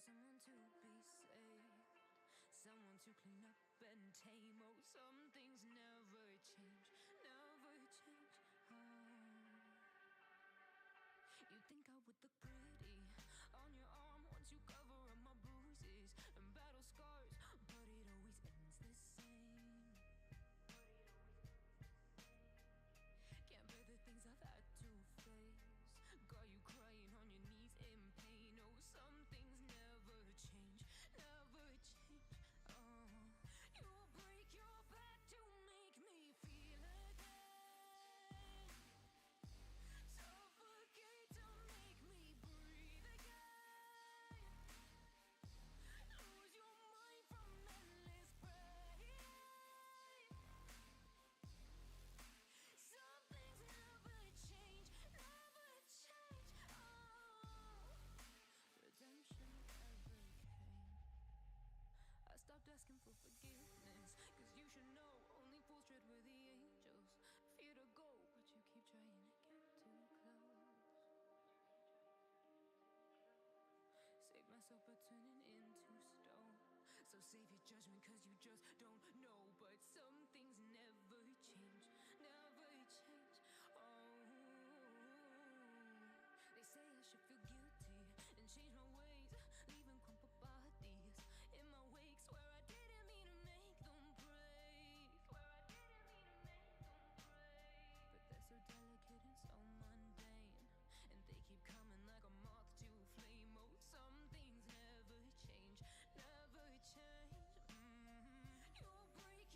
someone to be saved, someone to clean up and tame. Oh, some things never change, never change. You think I would look pretty on your arm once you cover up my bruises and battle scars, but it always ends the same. Can't bear the things I've had to face, got you crying on your knees in pain. Oh, some things never change, never change. You'll break your back to make me feel again, suffocate to make me breathe again, lose your mind from endless pain. Some things never change, never change. Redemption never came. I stopped asking for forgiveness, cause you should know only fools tread where the angels fear to go, but you keep trying to get too close. Save myself by turning into stone, so save your judgment cause you just don't know. But some things never change, never change. They say I should feel guilty and change my ways, leaving crumpled bodies in my wake. Swear I didn't mean to make them break, swear I didn't mean to make them break. But they're so delicate and so mundane, and they keep coming like a moth to a flame. Oh, some things never change, never change. You'll break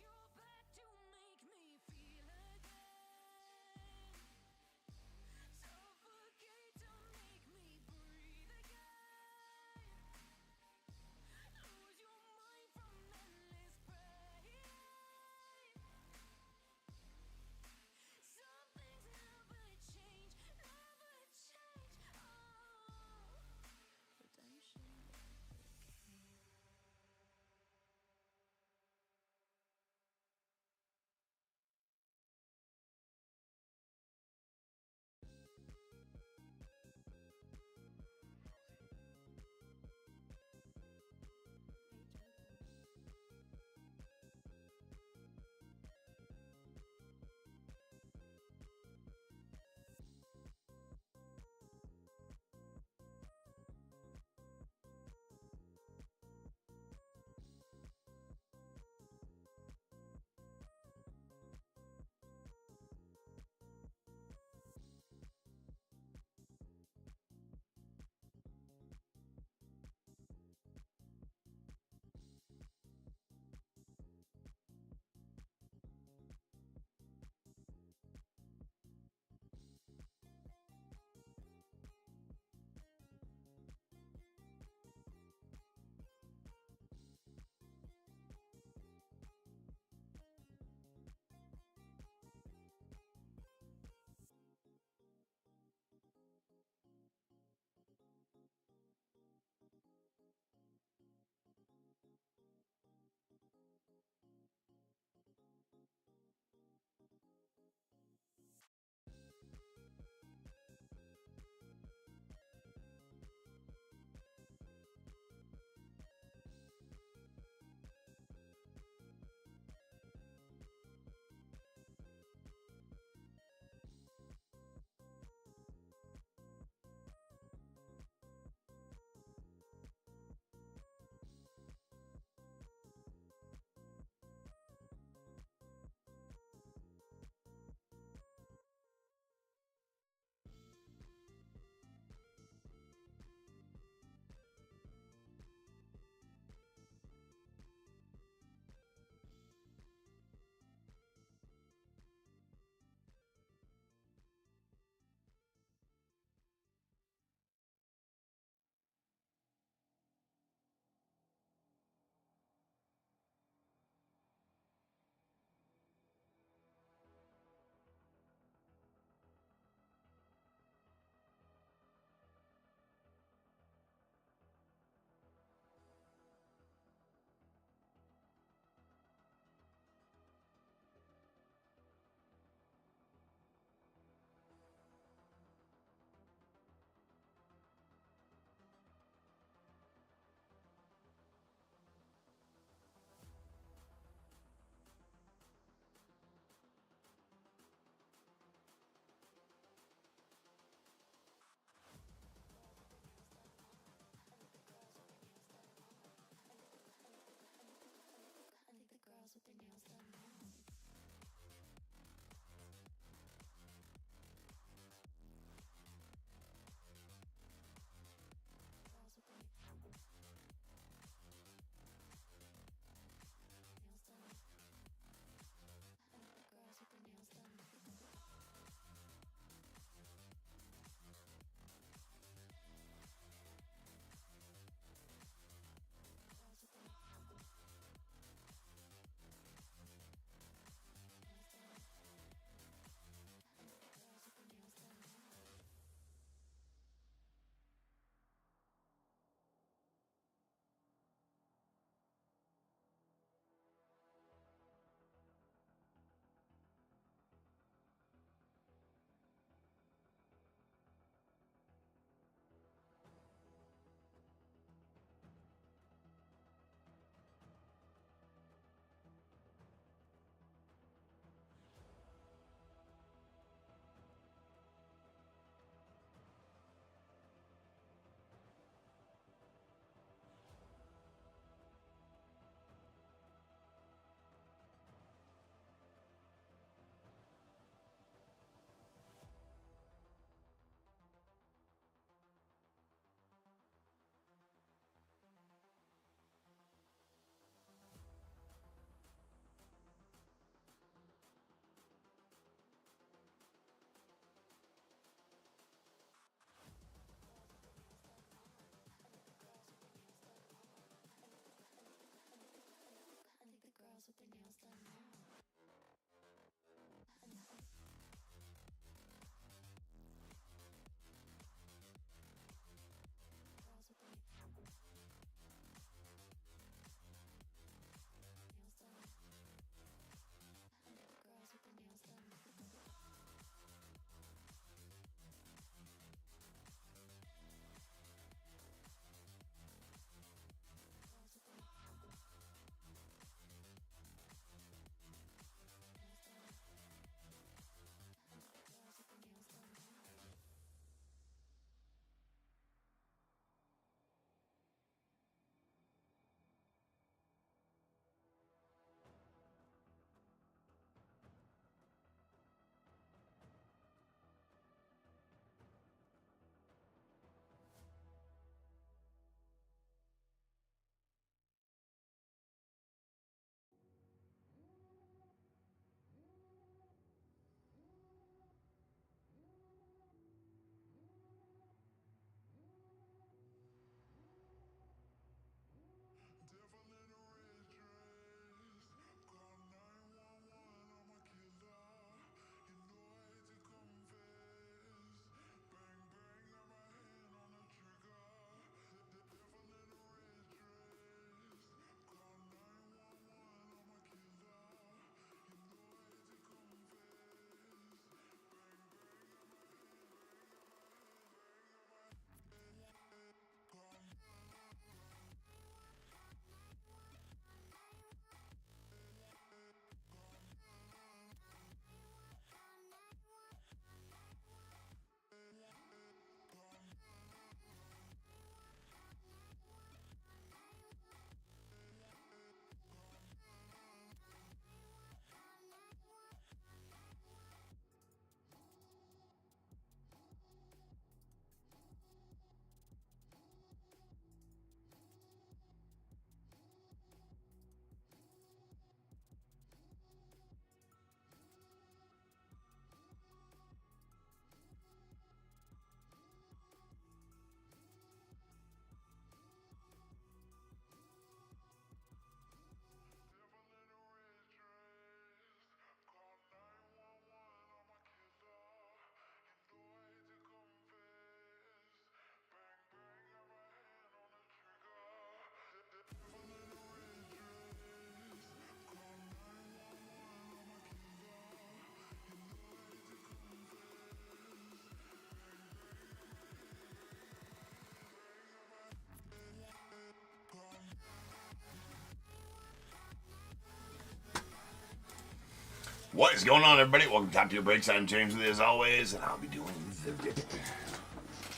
What is going on, everybody? Welcome to Top Tier Breaks. I'm James with you as always, and I'll be doing the rip.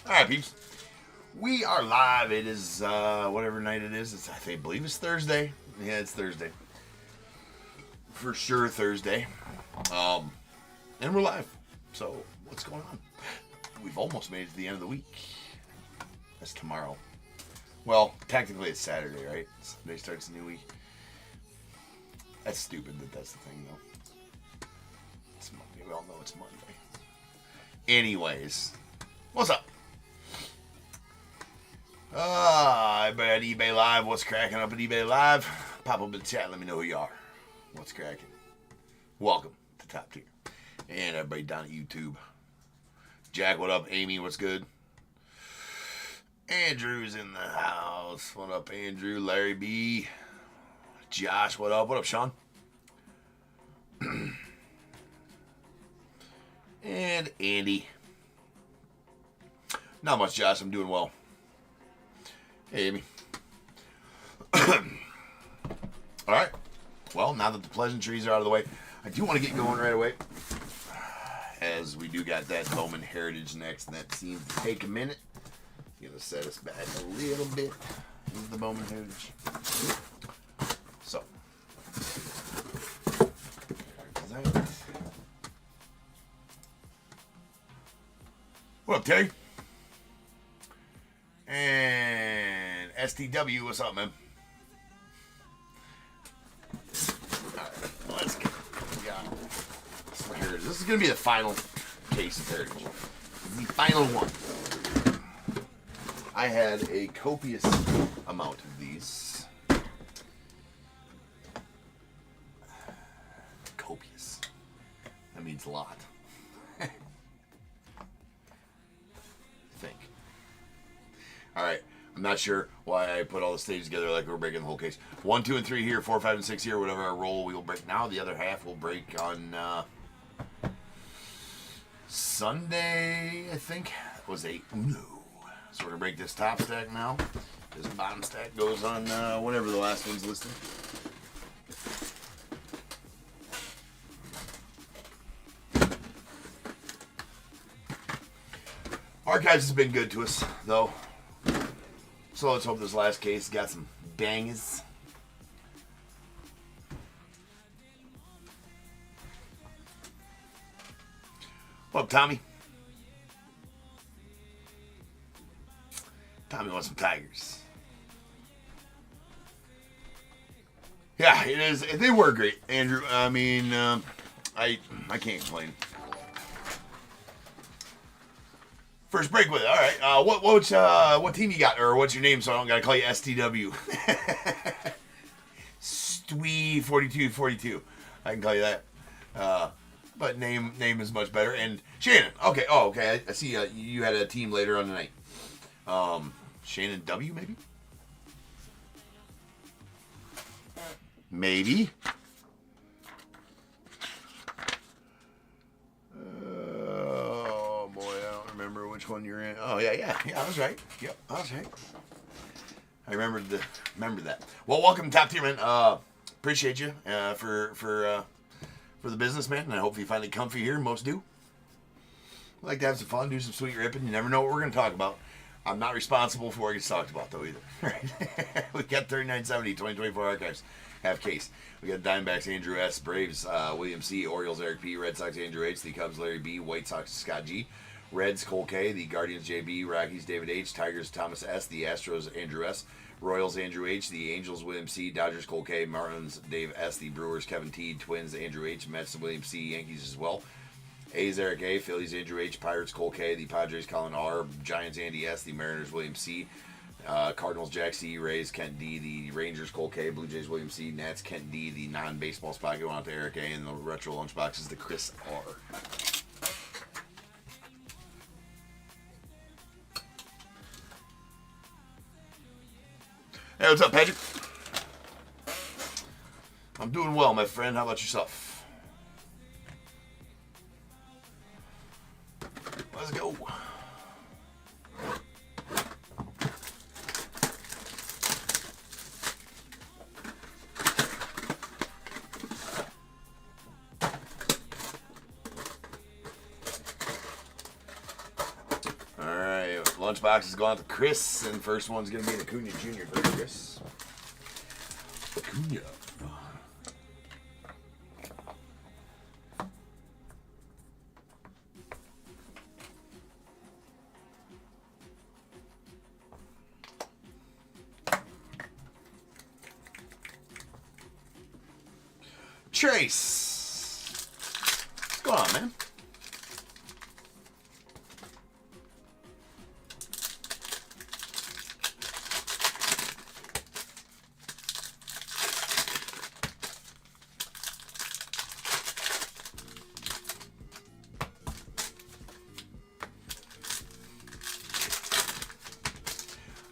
Alright, peeps. We are live. It is, whatever night it is. I believe it's Thursday. Yeah, it's Thursday. For sure Thursday. And we're live. So, what's going on? We've almost made it to the end of the week. That's tomorrow. Well, technically it's Saturday, right? Sunday starts a new week. That's stupid that that's the thing, though. It's Monday. We all know it's Monday. Anyways, what's up? Everybody at eBay Live. What's cracking up at eBay Live? Pop up in the chat. Let me know who you are. What's cracking? Welcome to Top Tier. And everybody down at YouTube. Jack, what up? Amy, what's good? Andrew's in the house. What up, Andrew? Larry B. Josh, what up? What up, Sean? And Andy. Not much, Josh. I'm doing well. Hey, Amy. Alright. Well, now that the pleasantries are out of the way, I do want to get going right away. As we do got that Bowman Heritage next, and that seems to take a minute. Gonna set us back a little bit with the Bowman Heritage. So. What up, Terry? And STW, what's up, man? Alright, let's go. We got some Heritage. This is going to be the final case of Heritage. The final one. I had a copious amount of these. Copious. That means a lot. Alright, I'm not sure why I put all the stages together like we're breaking the whole case. 1, 2, and 3 here, 4, 5, and 6 here, whatever our roll we will break now. The other half will break on Sunday, I think. That was a Uno. So we're going to break this top stack now. This bottom stack goes on whatever the last one's listed. Archives has been good to us, though. So let's hope this last case got some bangers. What up, Tommy? Tommy wants some Tigers. Yeah, it is. They were great, Andrew. I mean, I can't complain. First break with it. All right. What team you got, or what's your name? So I don't gotta call you STW. Stwee 4242. I can call you that. But name is much better. And Shannon. Okay. Oh, okay. I see. You had a team later on tonight. Shannon W. Maybe. Which one you're in? Oh yeah, I was right. Yep, I was right. I remember that. Well, welcome to Top Tier, man. Appreciate you for the business, man. And I hope you find it comfy here. Most do. I like to have some fun, do some sweet ripping. You never know what we're going to talk about. I'm not responsible for what gets talked about, though, either. Right? We got 3970, 2024 archives. Half case. We got Diamondbacks, Andrew S. Braves, William C. Orioles, Eric P. Red Sox, Andrew H. The Cubs, Larry B. White Sox, Scott G. Reds, Cole K. The Guardians, JB. Rockies, David H. Tigers, Thomas S. The Astros, Andrew S. Royals, Andrew H. The Angels, William C. Dodgers, Cole K. Marlins, Dave S. The Brewers, Kevin T. Twins, Andrew H. Mets, William C. Yankees as well. A's, Eric A. Phillies, Andrew H. Pirates, Cole K. The Padres, Colin R. Giants, Andy S. The Mariners, William C. Cardinals, Jack C. Rays, Kent D. The Rangers, Cole K. Blue Jays, William C. Nats, Kent D. The non-baseball spot going out to Eric A. And the retro lunchbox is the Chris R. Hey, what's up, Patrick? I'm doing well, my friend. How about yourself? Let's go. Lunchbox is going out to Chris, and first one's going to be an Acuna Jr. for Chris. Acuna. Trace. What's going on, man?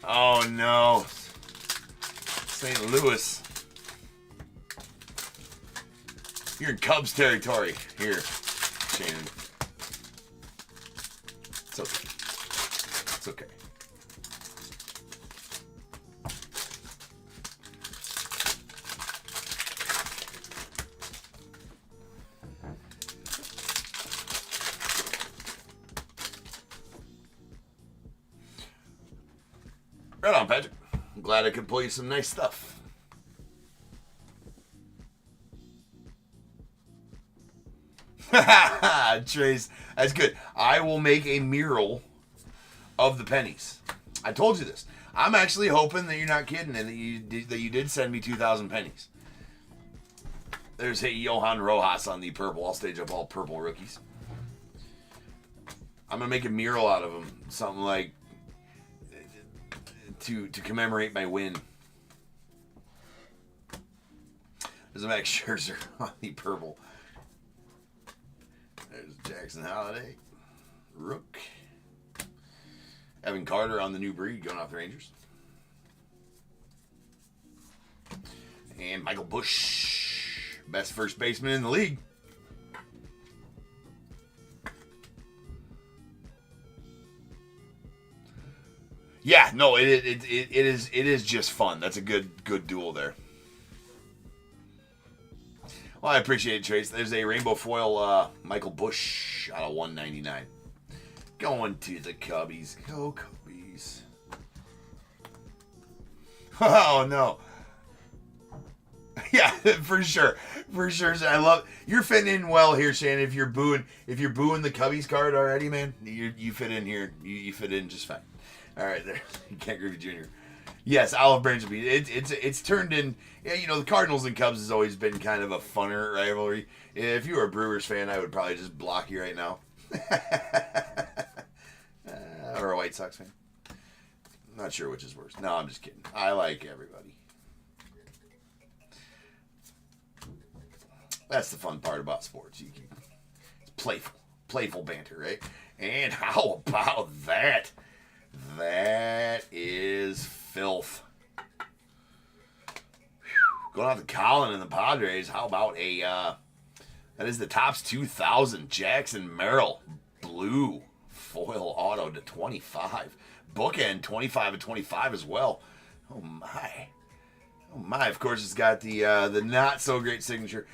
Oh no. St. Louis. You're in Cubs territory here, Shannon. It's okay. It's okay. Right on, Patrick. I'm glad I could pull you some nice stuff. Trace, that's good. I will make a mural of the pennies. I told you this. I'm actually hoping that you're not kidding and that you did send me 2,000 pennies. There's a Johan Rojas on the purple. I'll stage up all purple rookies. I'm gonna make a mural out of them, something like to commemorate my win. There's a Max Scherzer on the purple. There's Jackson Holiday, Rook, Evan Carter on the new breed going off the Rangers, and Michael Busch, best first baseman in the league. Yeah, no, it is just fun. That's a good duel there. Well, I appreciate it, Trace. There's a rainbow foil Michael Busch out of 199. Going to the Cubbies. Go Cubbies. Oh no. Yeah, for sure. For sure. I love you're fitting in well here, Shannon. If you're booing the Cubbies card already, man, you fit in here. You fit in just fine. All right, there. Kent Griffey Jr. Yes, Olive Branch will be. It's turned in. Yeah, you know, the Cardinals and Cubs has always been kind of a funner rivalry. If you were a Brewers fan, I would probably just block you right now. Or a White Sox fan. I'm not sure which is worse. No, I'm just kidding. I like everybody. That's the fun part about sports. It's playful banter, right? And how about that? That is filth. Going out to Colin and the Padres. How about that is the Topps 2000 Jackson Merrill blue foil auto to 25. Bookend 25 and 25 as well. Oh my. Oh my. Of course, it's got the not so great signature.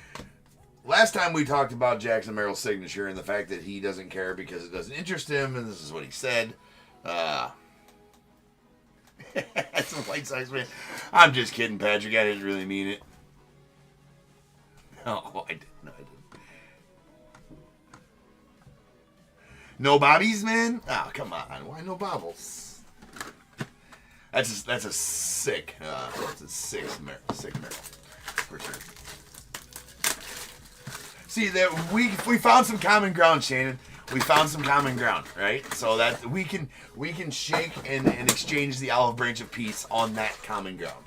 Last time we talked about Jackson Merrill's signature and the fact that he doesn't care because it doesn't interest him, and this is what he said. That's a White Sox fan. I'm just kidding, Patrick. I didn't really mean it. No, I didn't. No bobbies, man? Oh, come on. Why no bobbles? That's a sick. That's a sick Merrill, for sure. See that we found some common ground, Shannon. We found some common ground, right? So that we can shake and exchange the olive branch of peace on that common ground,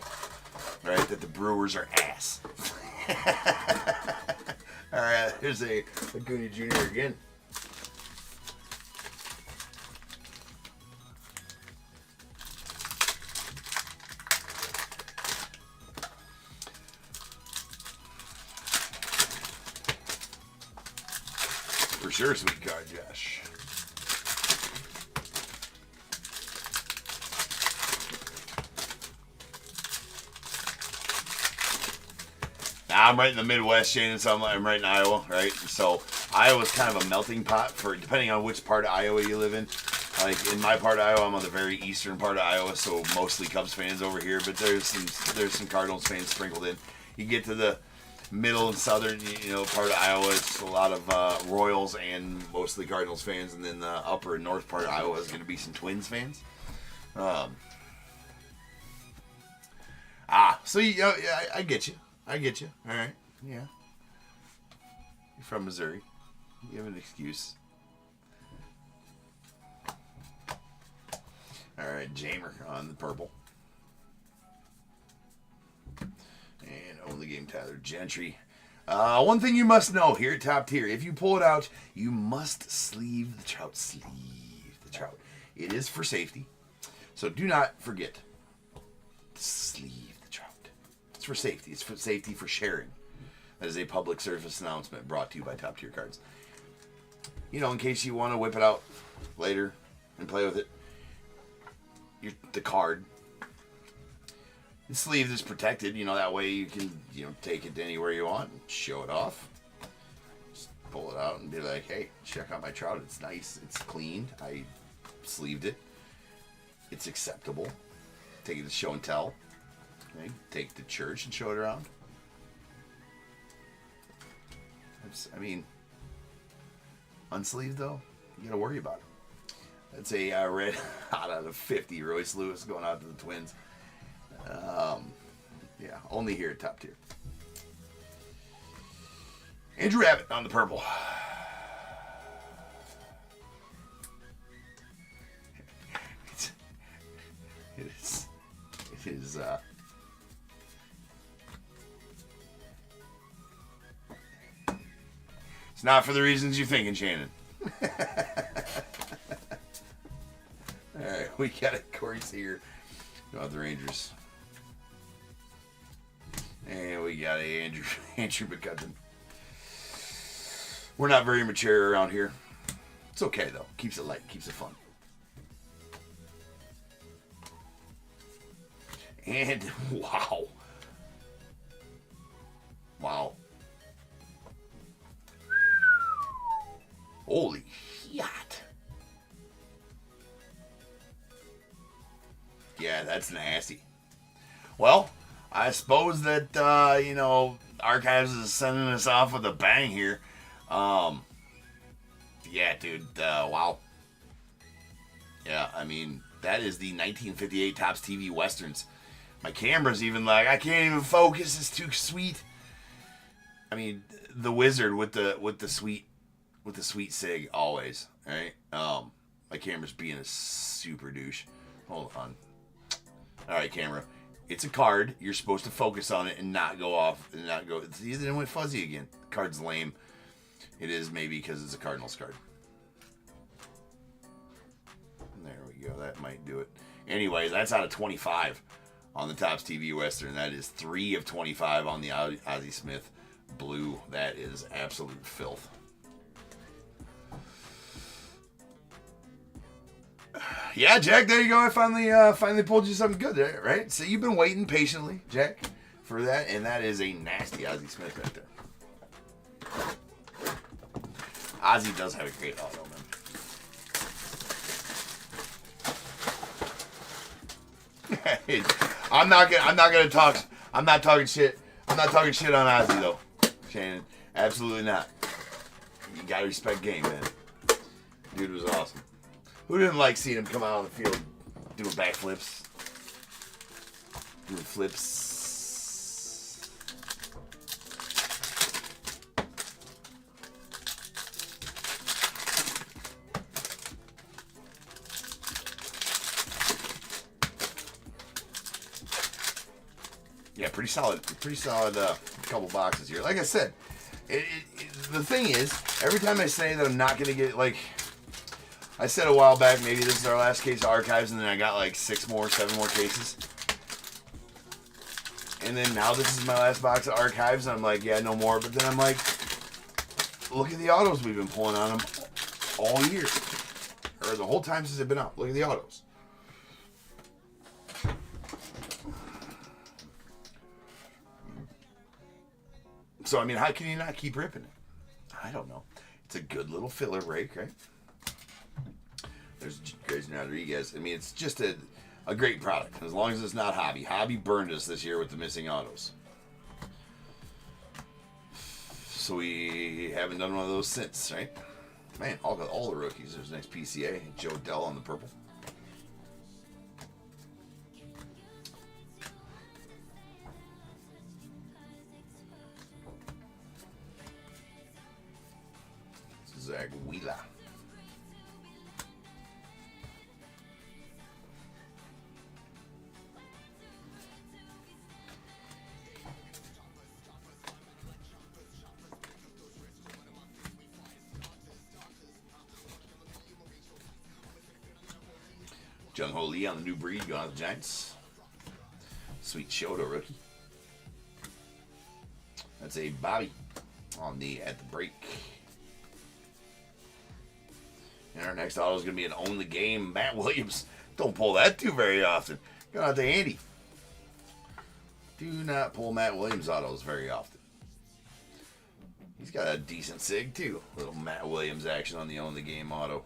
right? That the Brewers are ass. All right, here's a Acuna Jr. again. For sure, sweet card, Josh. Now, I'm right in the Midwest, Shannon, so I'm right in Iowa, right? So Iowa's kind of a melting pot for, depending on which part of Iowa you live in. Like in my part of Iowa, I'm on the very eastern part of Iowa, so mostly Cubs fans over here. But there's some Cardinals fans sprinkled in. You get to the middle and southern, part of Iowa, it's a lot of Royals and mostly Cardinals fans, and then the upper and north part of Iowa is going to be some Twins fans. So I get you. All right, yeah. You're from Missouri. You have an excuse. All right, Jamer on the purple. And own the game, Tyler Gentry. One thing you must know here at Top Tier, if you pull it out, you must sleeve the trout. Sleeve the trout. It is for safety. So do not forget to sleeve the trout. It's for safety. It's for safety for sharing. That is a public service announcement brought to you by Top Tier Cards. In case you want to whip it out later and play with it. The card. The sleeve is protected, that way you can, take it anywhere you want and show it off. Just pull it out and be like, hey, check out my trout. It's nice. It's cleaned. I sleeved it. It's acceptable. Take it to show and tell. Okay? Take it to church and show it around. Unsleeved though, you gotta worry about it. That's a red hot out of 50. Royce Lewis going out to the Twins. Yeah, only here at Top Tier. Andrew Abbott on the purple. It is. It's not for the reasons you're thinking, Shannon. All right, we got it. Corey Seager about the Rangers. And we got a Andrew McCutcheon. We're not very mature around here. It's okay, though. Keeps it light. Keeps it fun. And, wow. Wow. Holy shit. Yeah, that's nasty. Well, I suppose that, Archives is sending us off with a bang here. Yeah, dude, wow. Yeah, that is the 1958 Topps TV Westerns. My camera's even like, I can't even focus, it's too sweet. The Wizard with the sweet sig always, right? My camera's being a super douche. Hold on. All right, camera. It's a card. You're supposed to focus on it and not go off and not go. Then it went fuzzy again. The card's lame. It is maybe because it's a Cardinals card. There we go. That might do it. Anyway, that's out of 25 on the Topps TV Western. That is 3 of 25 on the Ozzie Smith blue. That is absolute filth. Yeah, Jack, there you go. I finally pulled you something good there, right? So you've been waiting patiently, Jack, for that, and that is a nasty Ozzie Smith right there. Ozzie does have a great auto, man. I'm not talking shit on Ozzie though, Shannon. Absolutely not. You gotta respect game, man. Dude was awesome. Who didn't like seeing him come out on the field doing backflips? Doing flips. Yeah, pretty solid couple boxes here. Like I said, the thing is, every time I say that I'm not going to get, I said a while back, maybe this is our last case of Archives, and then I got 7 more cases. And then now this is my last box of Archives, and I'm like, yeah, no more. But then I'm like, look at the autos we've been pulling on them all year. Or the whole time since they've been out. Look at the autos. So, how can you not keep ripping it? I don't know. It's a good little filler break, right? There's Grayson Rodriguez. I mean, it's just a great product. As long as it's not Hobby. Hobby burned us this year with the missing autos. So we haven't done one of those since, right? Man, all the rookies. There's a nice PCA. Joe Dell on the purple. Zach Wheeler. Jung Ho Lee on the new breed going out the Giants. Sweet Shoto rookie. That's a Bobby on the at the break. And our next auto is going to be an own the game Matt Williams. Don't pull that too very often. Going out to Andy. Do not pull Matt Williams autos very often. He's got a decent sig too. Little Matt Williams action on the own the game auto.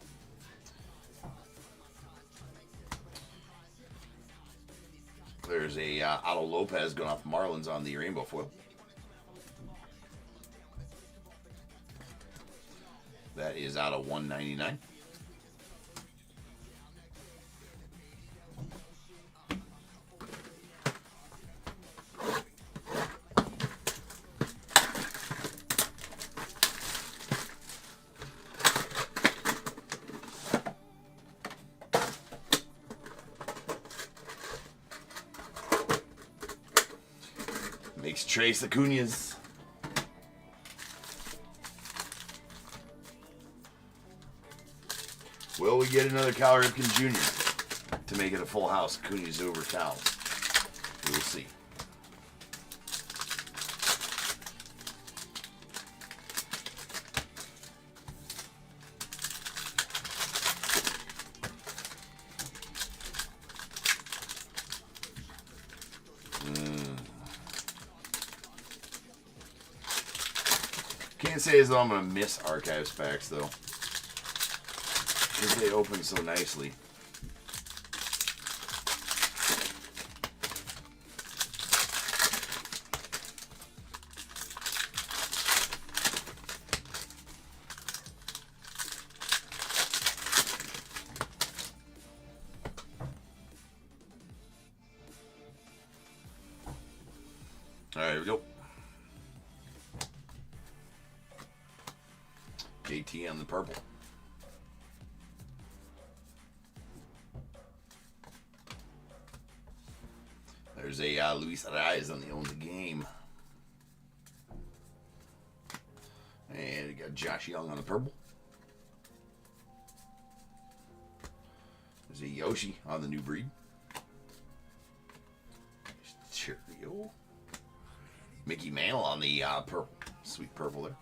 There's a Otto Lopez going off Marlins on the rainbow foil. That is out of 199. Makes Trace Acuñas. Will we get another Cal Ripken Jr. to make it a full house? Acuñas over Cal. We will see. Can't say as though I'm going to miss Archives packs, though. Because they open so nicely. All right, here we go. JT on the purple. There's a Luis Arias on the own the game. And we got Josh Young on the purple. There's a Yoshi on the new breed. Cheerio. Mickey Mantle on the purple. Sweet purple there.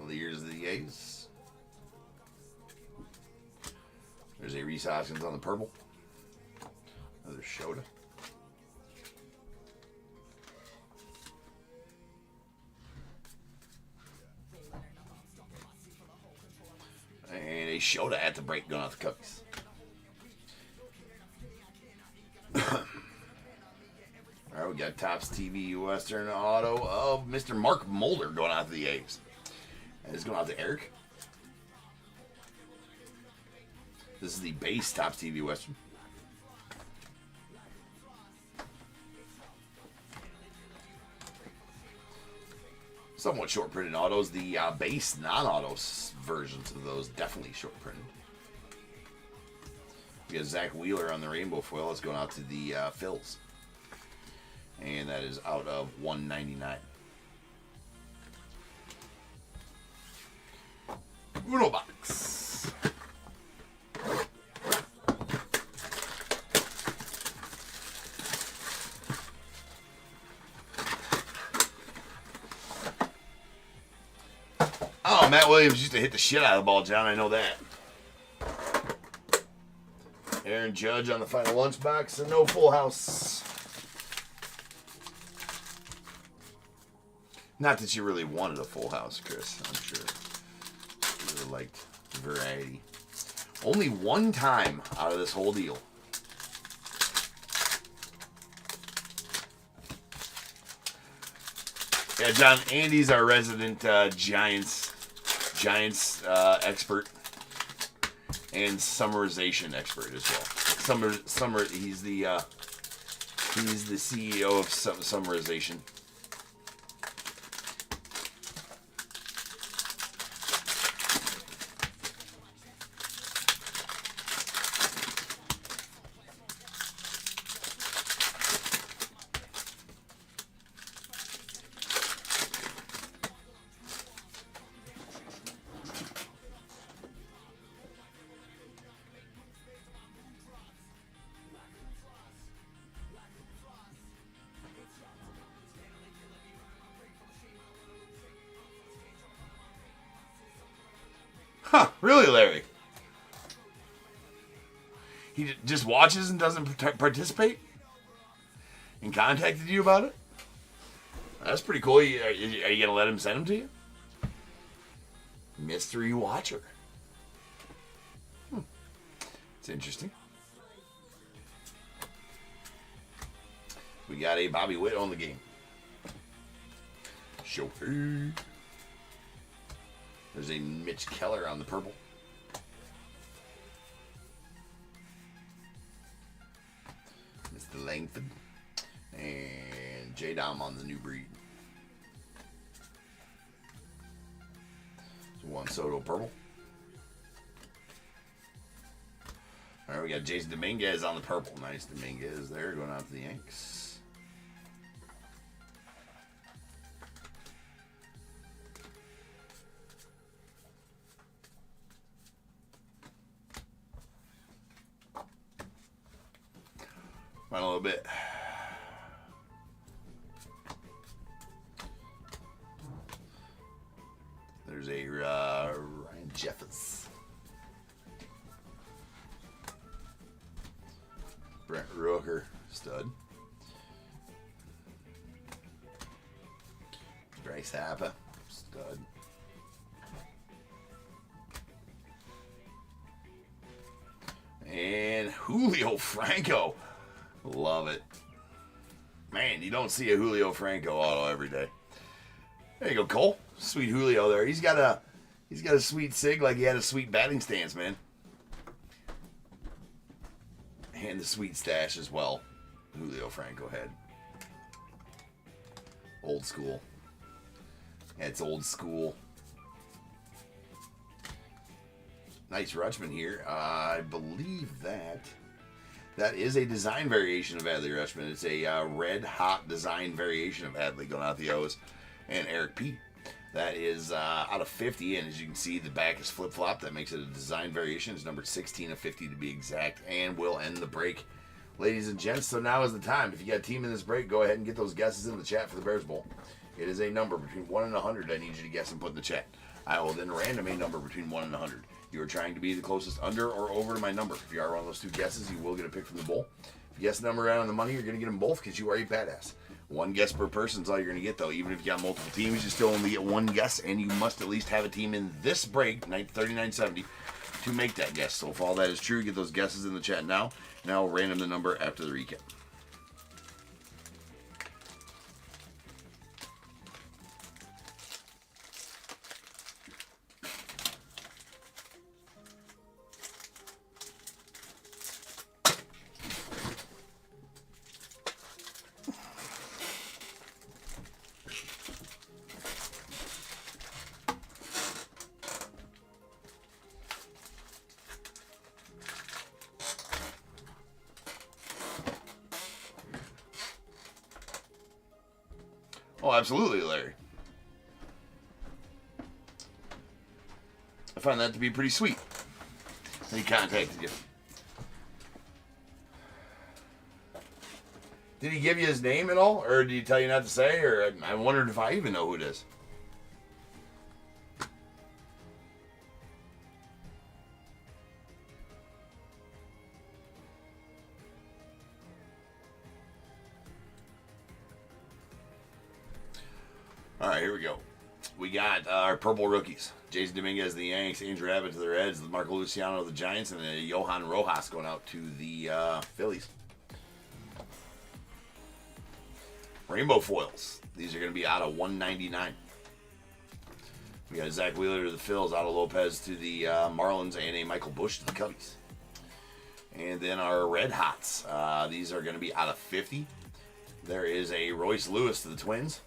Leaders of the A's. There's a Reese Hoskins on the purple. Another Shota. And a Shota at the break going out the Cubbies. Alright, we got Topps TV Western Auto of Mr. Mark Mulder going out to the A's. And it's going out to Eric. This is the base Topps TV Western. Somewhat short printed autos. The base non-autos versions of those definitely short printed. We got Zach Wheeler on the rainbow foil. It's going out to the Phils. And that is out of 199. Uno box. Oh, Matt Williams used to hit the shit out of the ball, John. I know that. Aaron Judge on the final lunchbox and no full house. Not that you really wanted a full house, Chris. I'm sure you would have liked variety. Only one time out of this whole deal. Yeah, John, Andy's our resident Giants expert and summarization expert as well. He's the CEO of summarization. Huh, really, Larry? He just watches and doesn't participate? And contacted you about it? That's pretty cool. Are you going to let him send them to you? Mystery watcher. It's interesting. We got a Bobby Witt on the game. Chauffeur. There's a Mitch Keller on the purple. Mr. Langford. And J-Dom on the new breed. So Juan Soto purple. All right, we got Jason Dominguez on the purple. Nice Dominguez there going out to the Yanks. A little bit. There's a Ryan Jeffers. Brent Rooker, stud. Bryce Harper, stud. And Julio Franco. Love it. Man, you don't see a Julio Franco auto every day. There you go, Cole. Sweet Julio there. He's got a sweet sig like he had a sweet batting stance, man. And the sweet stash as well. Julio Franco had. Old school. It's old school. Nice Rutschman here. I believe that is a design variation of Adley Rutschman. It's a red hot design variation of Adley going out the O's. And Eric P. That is out of 50, and as you can see, the back is flip-flop. That makes it a design variation. It's numbered 16 of 50 to be exact, and we'll end the break. Ladies and gents, so now is the time. If you got a team in this break, go ahead and get those guesses in the chat for the Bears Bowl. It is a number between 1 and 100 I need you to guess and put in the chat. I will then random a number between 1 and 100. You are trying to be the closest under or over to my number. If you are one of those two guesses, you will get a pick from the bowl. If you guess the number out on the money, you're going to get them both because you are a badass. One guess per person is all you're going to get, though. Even if you got multiple teams, you still only get one guess, and you must at least have a team in this break, 3970, to make that guess. So if all that is true, get those guesses in the chat now, and I'll random the number after the recap. Oh, absolutely, Larry. I find that to be pretty sweet that he contacted you. Did he give you his name at all? Or did he tell you not to say? Or I wondered if I even know who it is. All right, here we go. We got our purple rookies. Jason Dominguez of the Yanks, Andrew Abbott to the Reds, Marco Luciano of the Giants, and Johan Rojas going out to the Phillies. Rainbow foils. These are going to be out of 199. We got Zach Wheeler to the Phils, Otto Lopez to the Marlins, and a Michael Busch to the Cubbies. And then our Red Hots. These are going to be out of 50. There is a Royce Lewis to the Twins,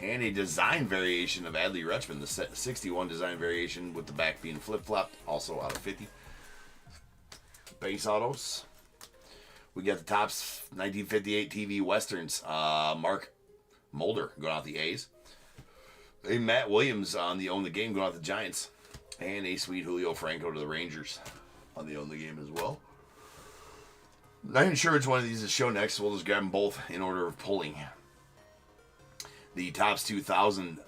and a design variation of Adley Rutschman, the 61 design variation with the back being flip-flopped, also out of 50. Base autos. We got the Topps 1958 TV Westerns. Mark Mulder going out the A's. A Matt Williams on the Own the Game going out the Giants. And a sweet Julio Franco to the Rangers on the Own the Game as well. Not even sure which one of these is show next, so we'll just grab them both in order of pulling. The Topps 2000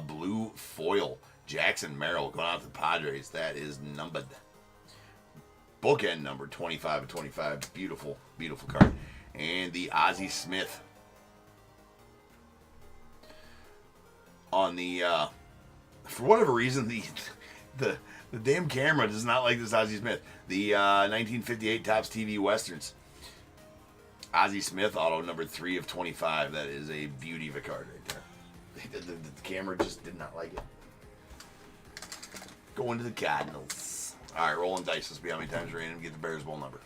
blue foil. Jackson Merrill going out to the Padres. That is numbered. Bookend number 25 of 25. Beautiful, beautiful card. And the Ozzie Smith. On the, for whatever reason, the damn camera does not like this Ozzie Smith. The 1958 Topps TV Westerns. Ozzie Smith, auto number 3 of 25. That is a beauty of a card right there. The camera just did not like it. Going to the Cardinals. All right, rolling dice. Let's see how many times we're in and get the Bears Bowl number.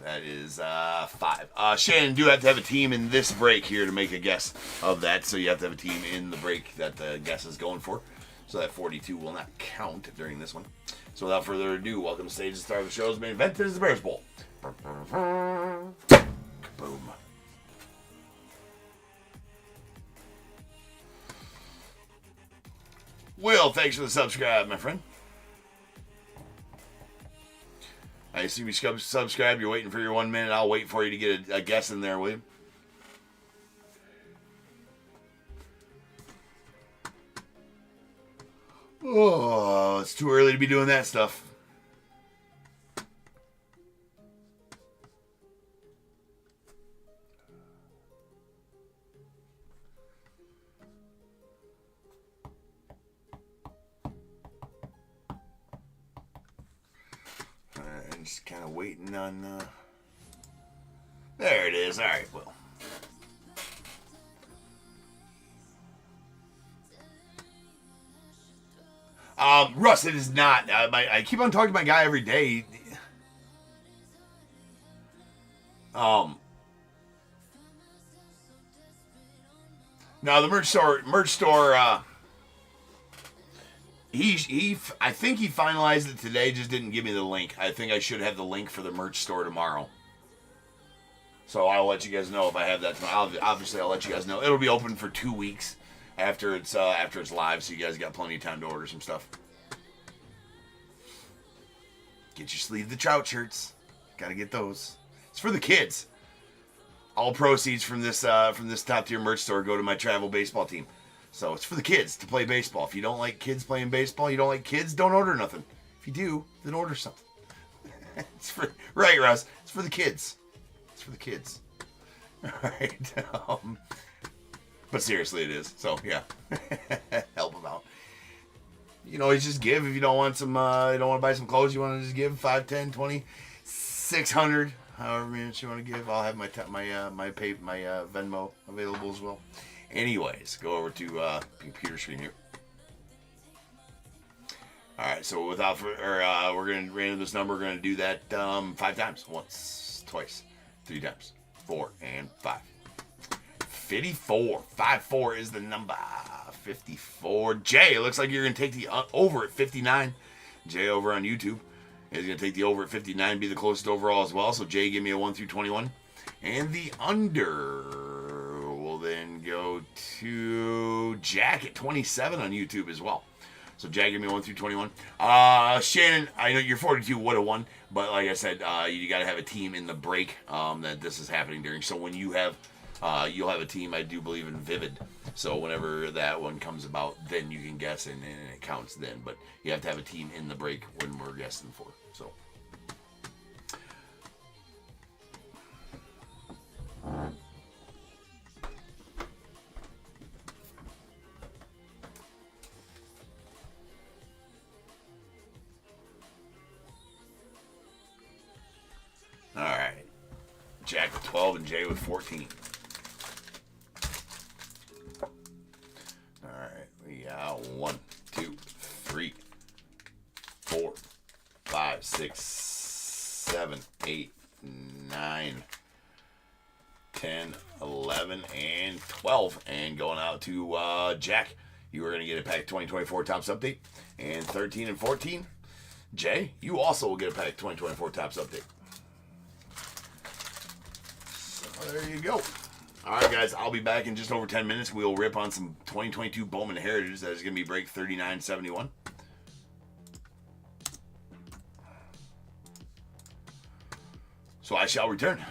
That is 5. Shannon, do have to have a team in this break here to make a guess of that. So you have to have a team in the break that the guess is going for. So that 42 will not count during this one. So without further ado, welcome to stage the start of the show's main event. This is the Bears Bowl. Boom. Will, thanks for the subscribe, my friend. I see you subscribe. You're waiting for your 1 minute. I'll wait for you to get a guess in there, William. Oh, it's too early to be doing that stuff. Just kind of waiting on, there it is. All right, well. Russ, it is not. I keep on talking to my guy every day. No, the merch store, I think he finalized it today, just didn't give me the link. I think I should have the link for the merch store tomorrow. So I'll let you guys know if I have that tomorrow. Obviously, I'll let you guys know. It'll be open for 2 weeks after it's live, so you guys got plenty of time to order some stuff. Get your Sleeve the Trout shirts. Gotta get those. It's for the kids. All proceeds from this top tier merch store go to my travel baseball team. So it's for the kids to play baseball. If you don't like kids playing baseball, you don't like kids, don't order nothing. If you do, then order something. It's for right, Russ. It's for the kids. It's for the kids. All right. But seriously, it is. So yeah, help them out. You can always just give if you don't want some. You don't want to buy some clothes. You want to just give 5, 10, 20, 600, however much you want to give. I'll have my Venmo available as well. Anyways, go over to computer screen here. All right, so we're going to random this number. We're going to do that 5 times. Once, twice, 3 times, 4, and 5. 54. 54 is the number. 54. Jay, it looks like you're going to take the over at 59. Jay over on YouTube is going to take the over at 59, be the closest overall as well. So Jay, give me a 1 through 21. And the under will then go to Jack at 27 on YouTube as well. So Jack, give me 1 through 21. Shannon, I know you're 42 would have won, but like I said, you got to have a team in the break that this is happening during. So when you have, you'll have a team. I do believe in Vivid. So whenever that one comes about, then you can guess and it counts then. But you have to have a team in the break when we're guessing for. So. Jack with 12 and Jay with 14. All right, we got 1, 2, 3, 4, 5, 6, 7, 8, 9, 10, 11, and 12. And going out to Jack, you are going to get a pack 2024 Topps Update. And 13 and 14, Jay, you also will get a pack 2024 Topps Update. So there you go. All right, guys, I'll be back in just over 10 minutes. We'll rip on some 2022 Bowman Heritage. That is going to be break 3971. So I shall return.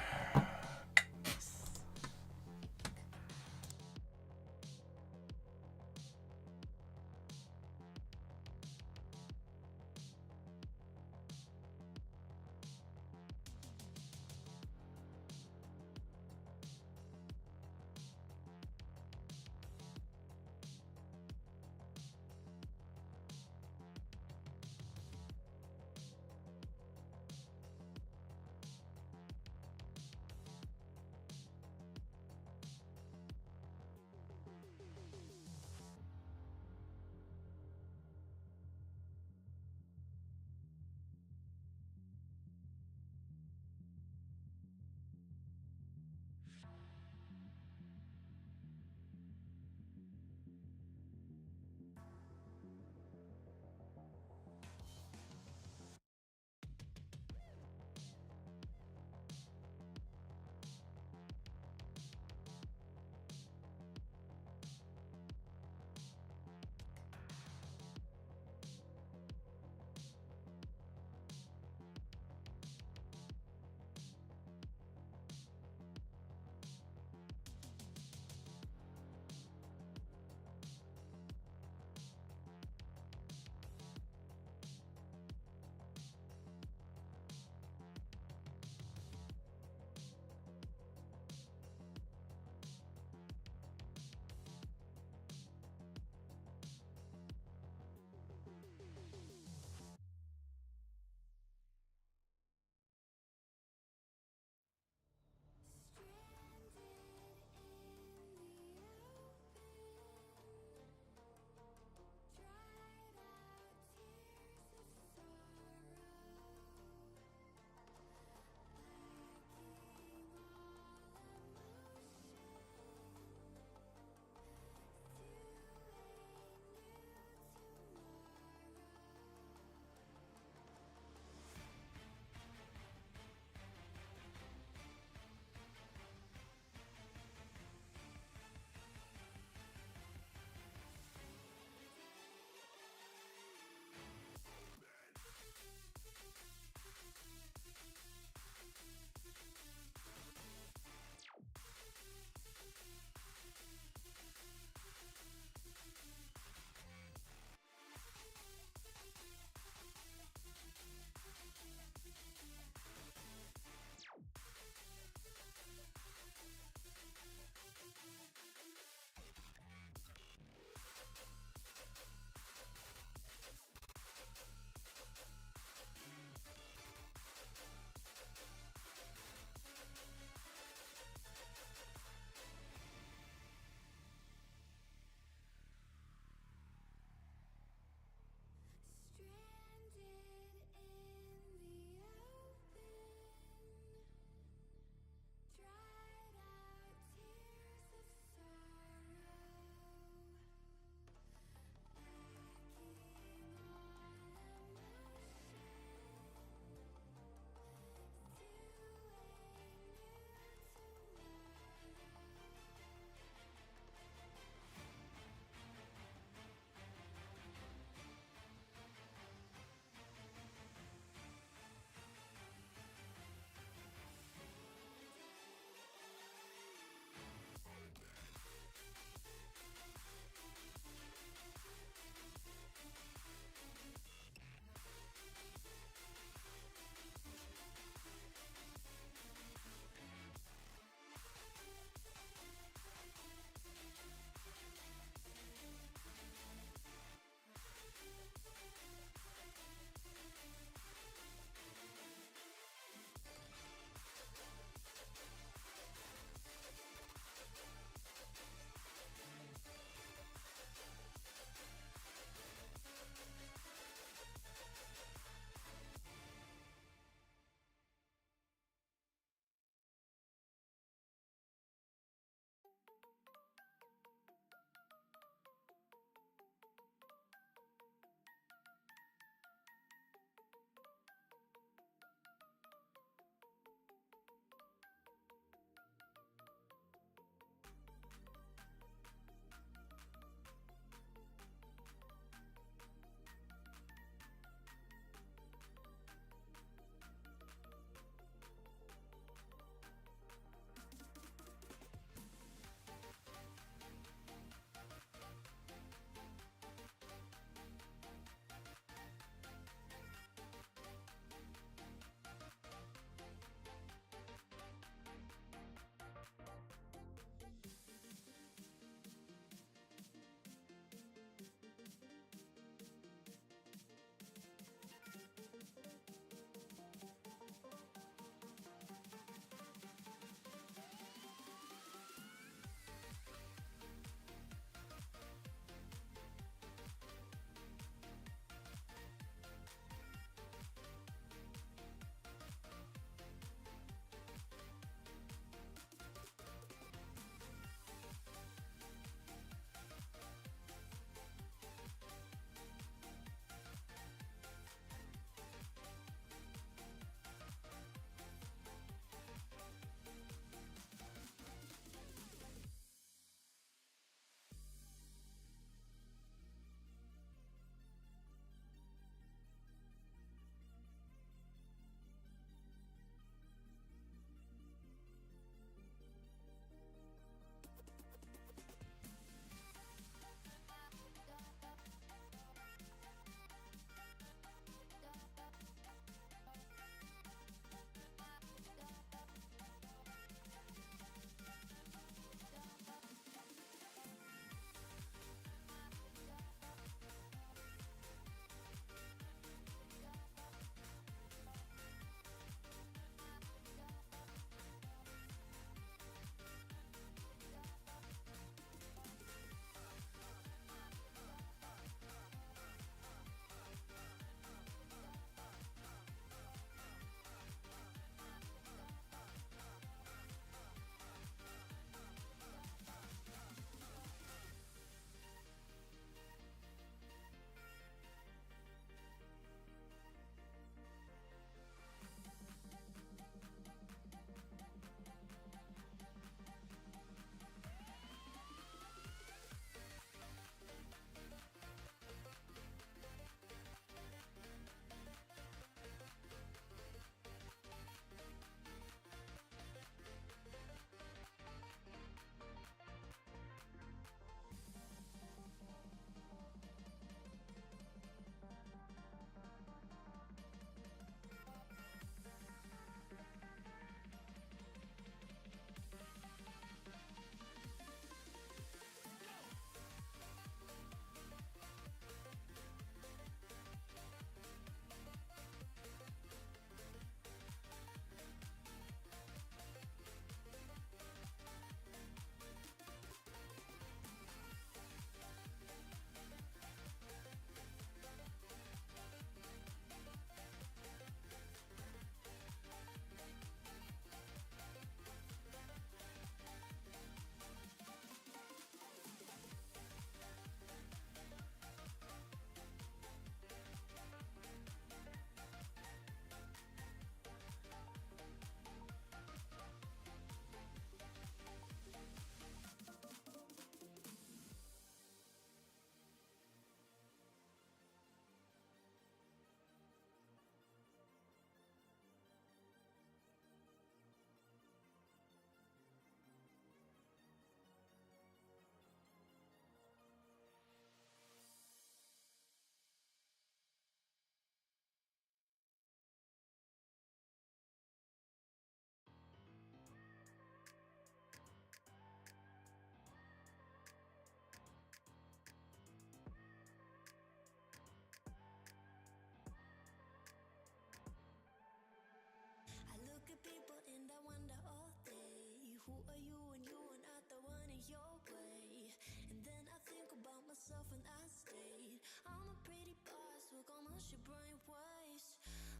at people and I wonder all day, who are you and you are not the one in your way? And then I think about myself and I stayed. I'm a pretty boss, work on my shit brainwaves.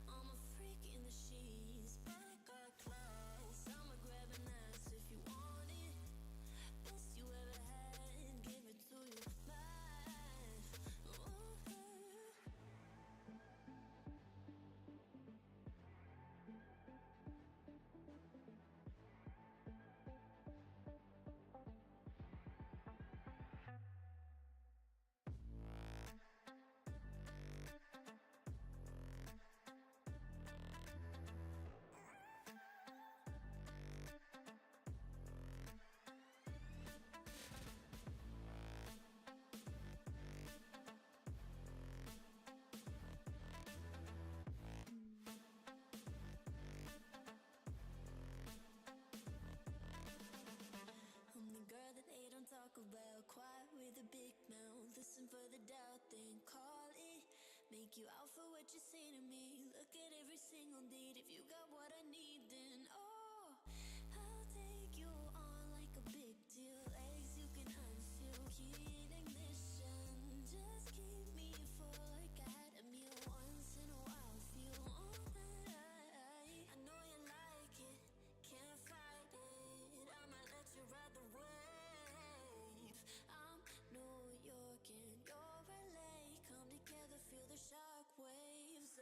I'm a freak in the sheets, but I got class. I'ma grab an ass if you want it. Best you ever had, give it to you back. Ooh. I'm the girl that they don't talk about, quiet with a big mouth. Listen for the doubt, then call it. Make you out for what you say to me. Look at every single date. If you got what I need, then oh, I'll take you on like a big deal. Legs you can unseal, key in ignition. Just keep me full like I had a meal once in a while. Feel alright. I know you like it, can't fight it. I'ma let you ride the wave. I'm New York and you're LA. Come together, feel the shock waves.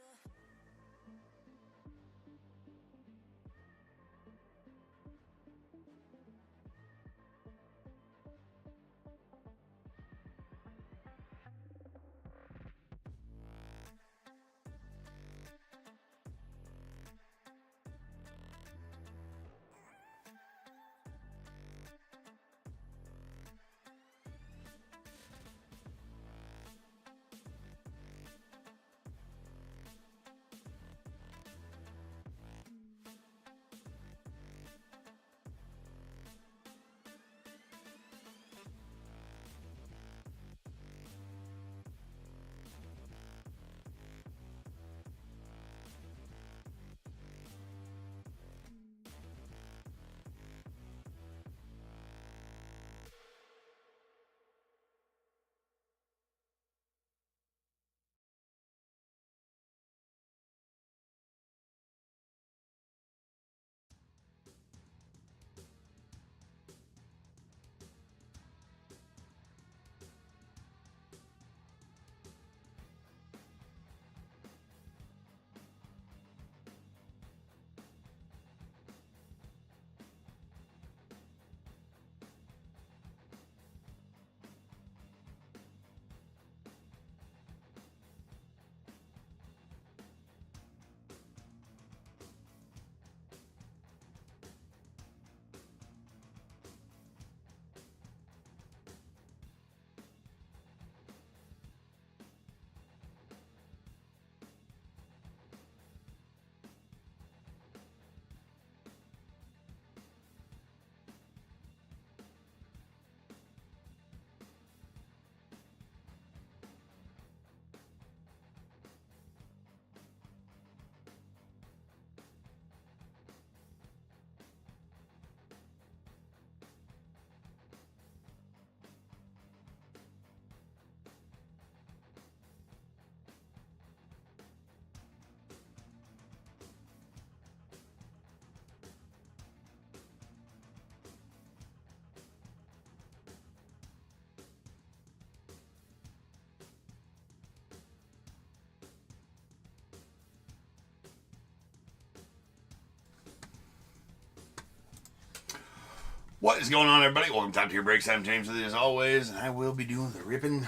What is going on, everybody? Welcome to Top Tier Breaks. I'm James with you as always, and I will be doing the ripping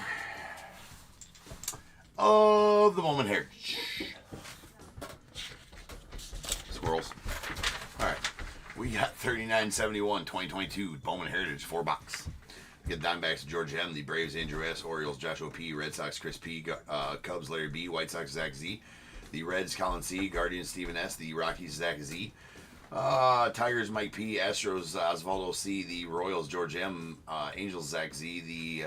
of the Bowman Heritage. Squirrels. Alright, we got 3971 2022 Bowman Heritage 4-box. We got Diamondbacks George M, the Braves Andrew S, Orioles Joshua P, Red Sox Chris P, Cubs Larry B, White Sox Zach Z, the Reds Colin C, Guardians Stephen S, the Rockies Zach Z, Tigers Mike P, Astros Osvaldo C, the Royals George M, Angels Zach Z, the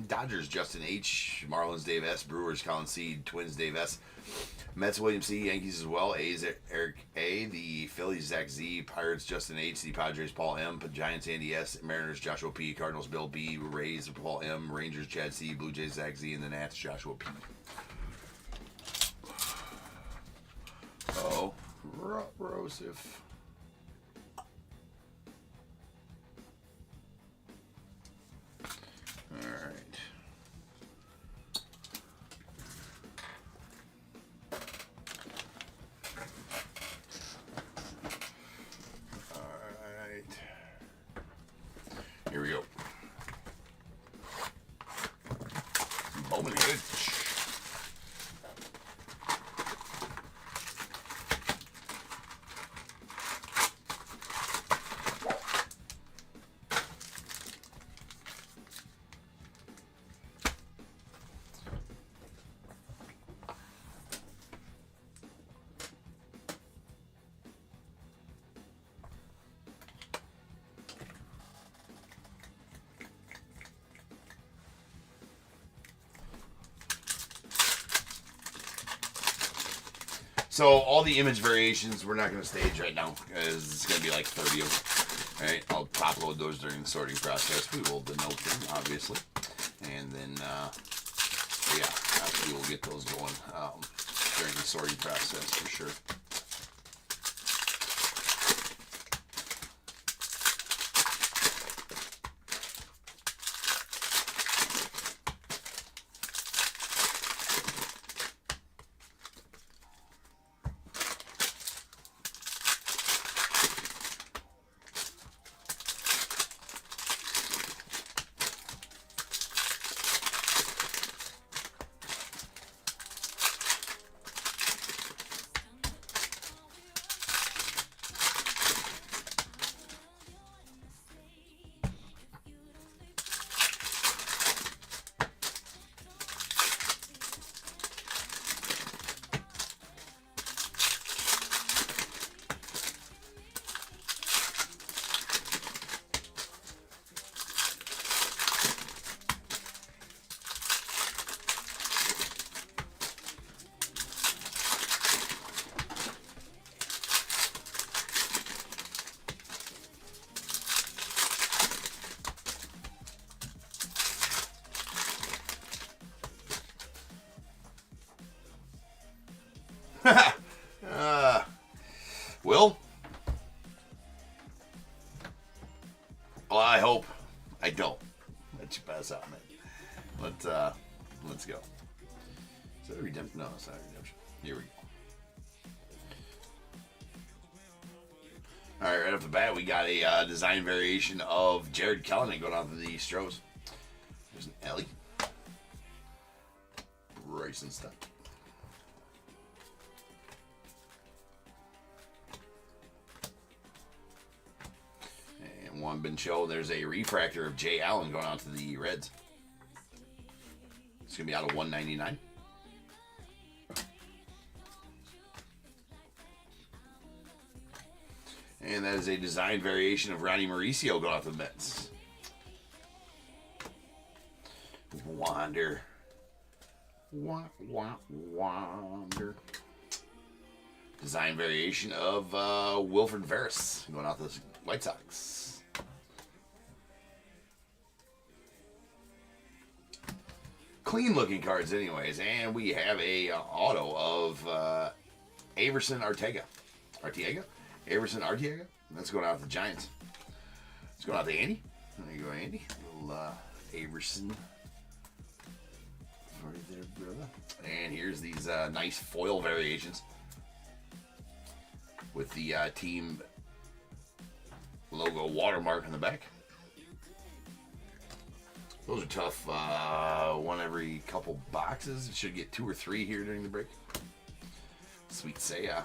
Dodgers Justin H, Marlins Dave S, Brewers Colin C, Twins Dave S, Mets William C, Yankees as well, A's Eric A, the Phillies Zach Z, Pirates Justin H, the Padres Paul M, Giants Andy S, Mariners Joshua P, Cardinals Bill B, Rays Paul M, Rangers Chad C, Blue Jays Zach Z, and the Nats Joshua P. Oh, Rosif. All right. Here we go. Bowman Heritage. So all the image variations we're not going to stage right now because it's going to be like 30 of them. All right, I'll top load those during the sorting process. We will denote them, obviously, and then we will get those going during the sorting process for sure. Will? Well, I hope I don't let you pass out, man. Let's go. Is that a redemption? No, it's not a redemption. Here we go. All right, right off the bat, we got a design variation of Jared Kelenic going off of the Stros. There's an Ellie. Bryson stuff. And one been shown, there's a refractor of Jay Allen going out to the Reds. It's going to be out of 199. And that is a design variation of Ronnie Mauricio going out to the Mets. Wander. Wander. Design variation of Wilfred Veras going out to the White Sox. Clean looking cards anyways. And we have a auto of Averson Arteaga. Averson Arteaga. That's going out to the Giants. It's going out to Andy. There you go, Andy. Little Averson. Right there, brother. And here's these nice foil variations with the team logo watermark on the back. Those are tough. One every couple boxes. Should get 2 or 3 here during the break. Sweet Saya.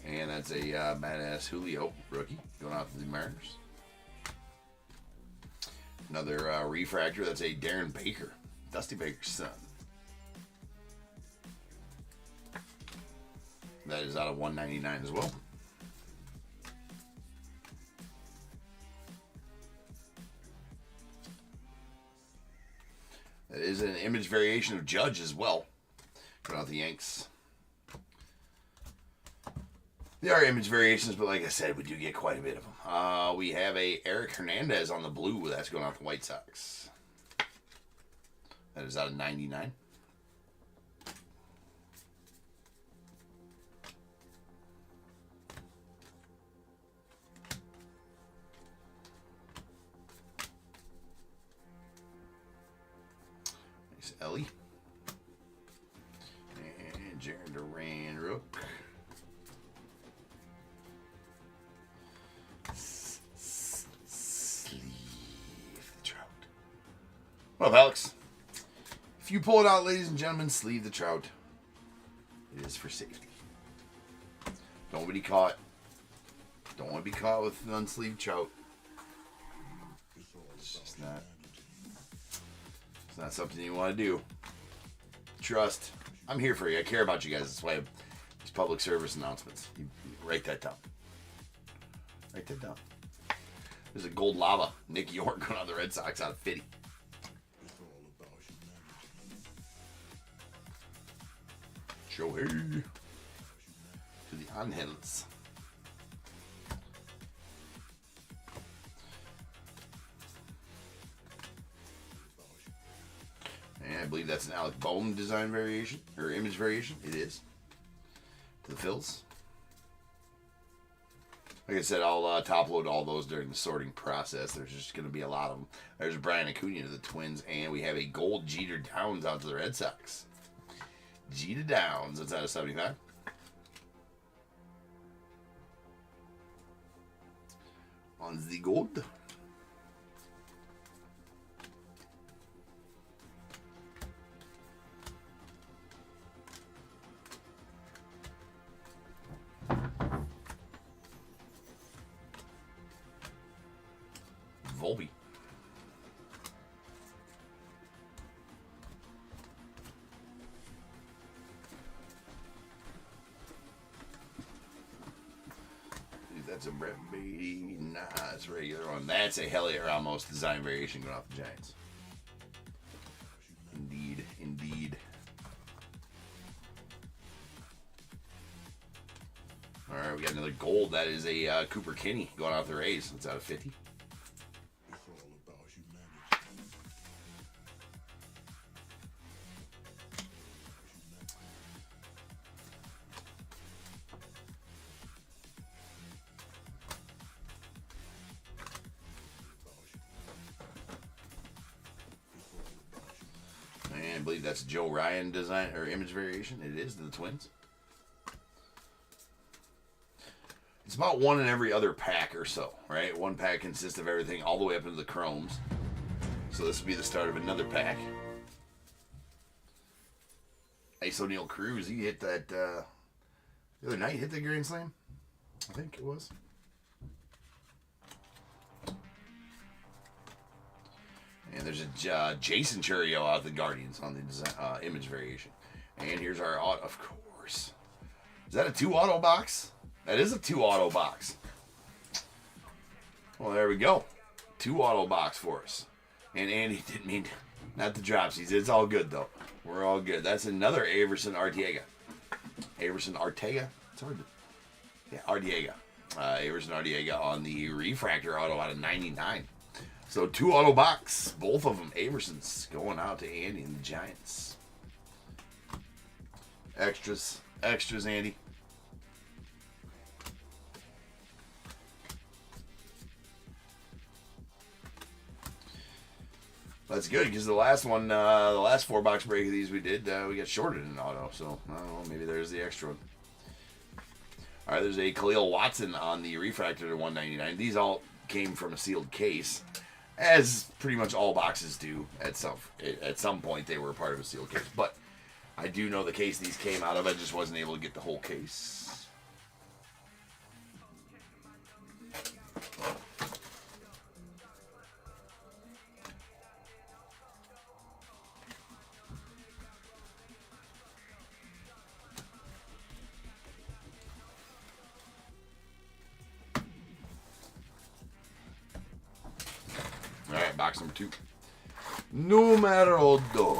And that's a badass Julio rookie going out to the Mariners. Another refractor. That's a Darren Baker, Dusty Baker's son. That is out of 199 as well. That is an image variation of Judge as well. Put out the Yanks. There are image variations, but like I said, we do get quite a bit of them. We have a Eric Hernandez on the blue. That's going out the White Sox. That is out of 99. Nice Ellie. And Jared Duran Rook. Well, Alex, if you pull it out, ladies and gentlemen, sleeve the trout. It is for safety. Don't be caught. Don't want to be caught with an unsleeved trout. It's just not. It's not something you want to do. Trust. I'm here for you. I care about you guys. That's why I have these public service announcements. You write that down. Write that down. There's a gold lava. Nick York going on the Red Sox out of 50. Shohei to the Angels. And I believe that's an Alec Bowman design variation, or image variation. It is. To the Phils. Like I said, I'll top load all those during the sorting process. There's just going to be a lot of them. There's Brian Acuna to the Twins, and we have a gold Jeter Downs out to the Red Sox. Jeter Downs, that's out of 75. On the gold. Volpe. That's a Brett Beatty. Nah, it's a regular one. That's a Heliot Ramos design variation going off the Giants. Indeed, indeed. All right, we got another gold. That is a Cooper Kinney going off the Rays. It's out of 50. I believe that's Joe Ryan design or image variation. It is to the Twins. It's about one in every other pack or so, right? One pack consists of everything all the way up into the chromes. So this will be the start of another pack. Ace O'Neal Cruz, he hit that the other night. Hit the Grand Slam, I think it was. And there's a Jason Churio out of the Guardians on the design, image variation. And here's our auto, of course. Is that a 2-auto box? That is a 2-auto box. Well, there we go. 2-auto box for us. And Andy didn't mean, not the dropsies. It's all good, though. We're all good. That's another Averson Arteaga. Averson Arteaga? It's hard to... Yeah, Arteaga. Averson Arteaga on the refractor auto out of 99. So 2-auto box, both of them Aversons going out to Andy and the Giants. Extras, Andy. That's good because the last one, the last 4-box break of these we did, we got shorted in auto. So I don't know, maybe there's the extra one. All right, there's a Khalil Watson on the refractor to 199. These all came from a sealed case. As pretty much all boxes do at some point, they were a part of a sealed case. But I do know the case these came out of. I just wasn't able to get the whole case. box number 2. Numero 2.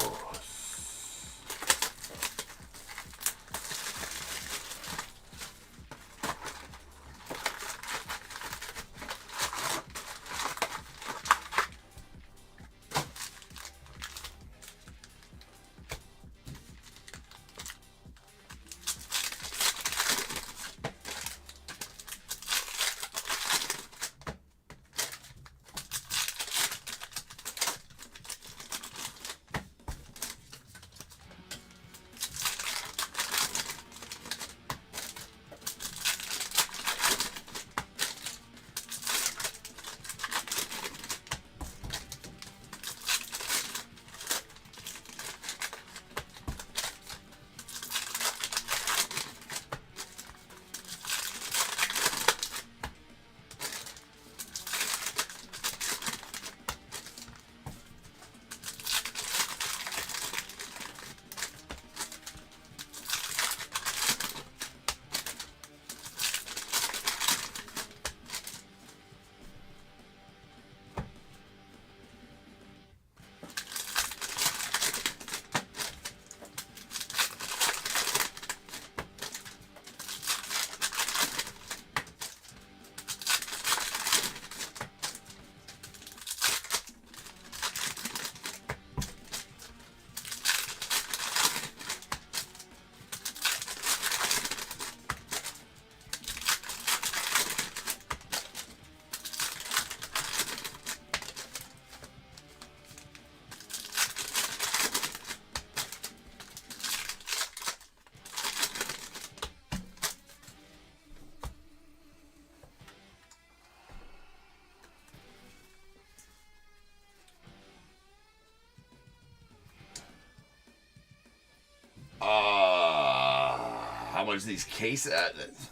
How much these cases?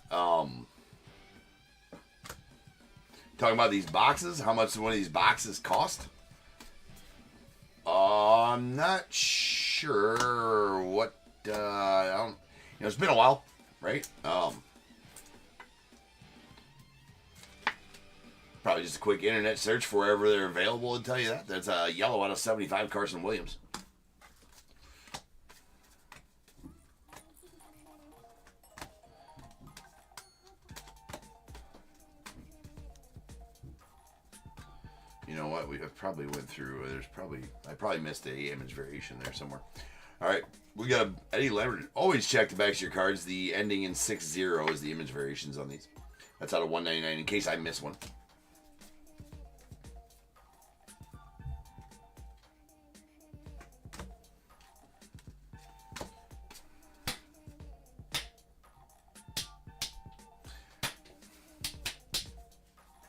Talking about these boxes. How much one of these boxes cost? I'm not sure what. I don't. It's been a while, right? Probably just a quick internet search for wherever they're available and tell you that. That's a yellow out of 75 Carson Williams. You know what? I've probably went through. I probably missed a image variation there somewhere. All right, we got Eddie Leonard. Always check the backs of your cards. The ending in 6-0 is the image variations on these. That's out of 199 in case I miss one.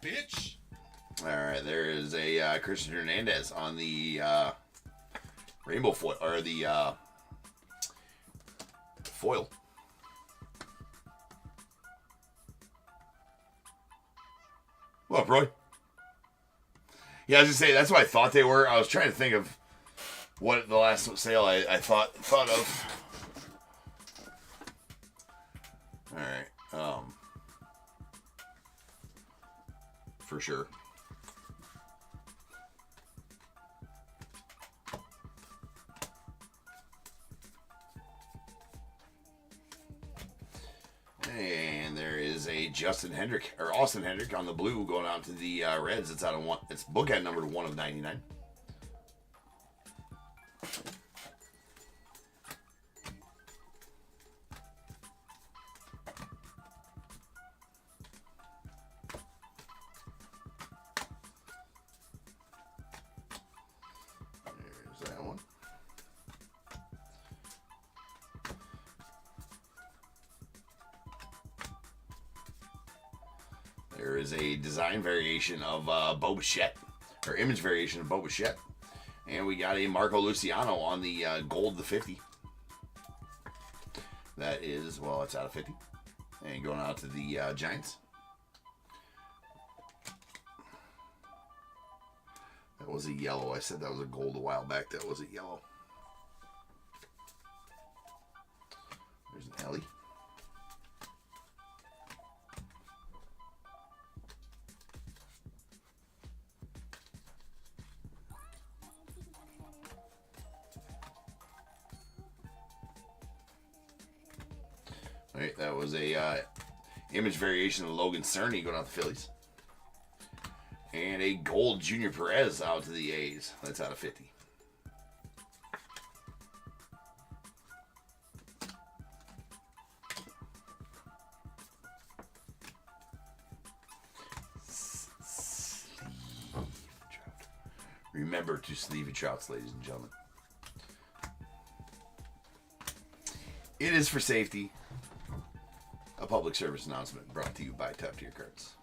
Bitch. All right, there is a Christian Hernandez on the rainbow foil, or the foil. What up, Roy? Yeah, I was gonna say that's what I thought they were. I was trying to think of what the last sale I thought of. All right, for sure. And there is a Austin Hendrick on the blue going out to the Reds. It's out of one. It's bookend number 1 of 99. There's that one. There is a design variation of Bo Bichette, or image variation of Bo Bichette. And we got a Marco Luciano on the gold to 50. That is, well, it's out of 50. And going out to the Giants. That was a yellow. I said that was a gold a while back. That was a yellow. There's an Ellie. Right, that was a image variation of Logan Cerny going out to the Phillies. And a gold Junior Perez out to the A's. That's out of 50. Remember to sleeve your trouts, ladies and gentlemen. It is for safety. A public service announcement brought to you by Top Tier Cards.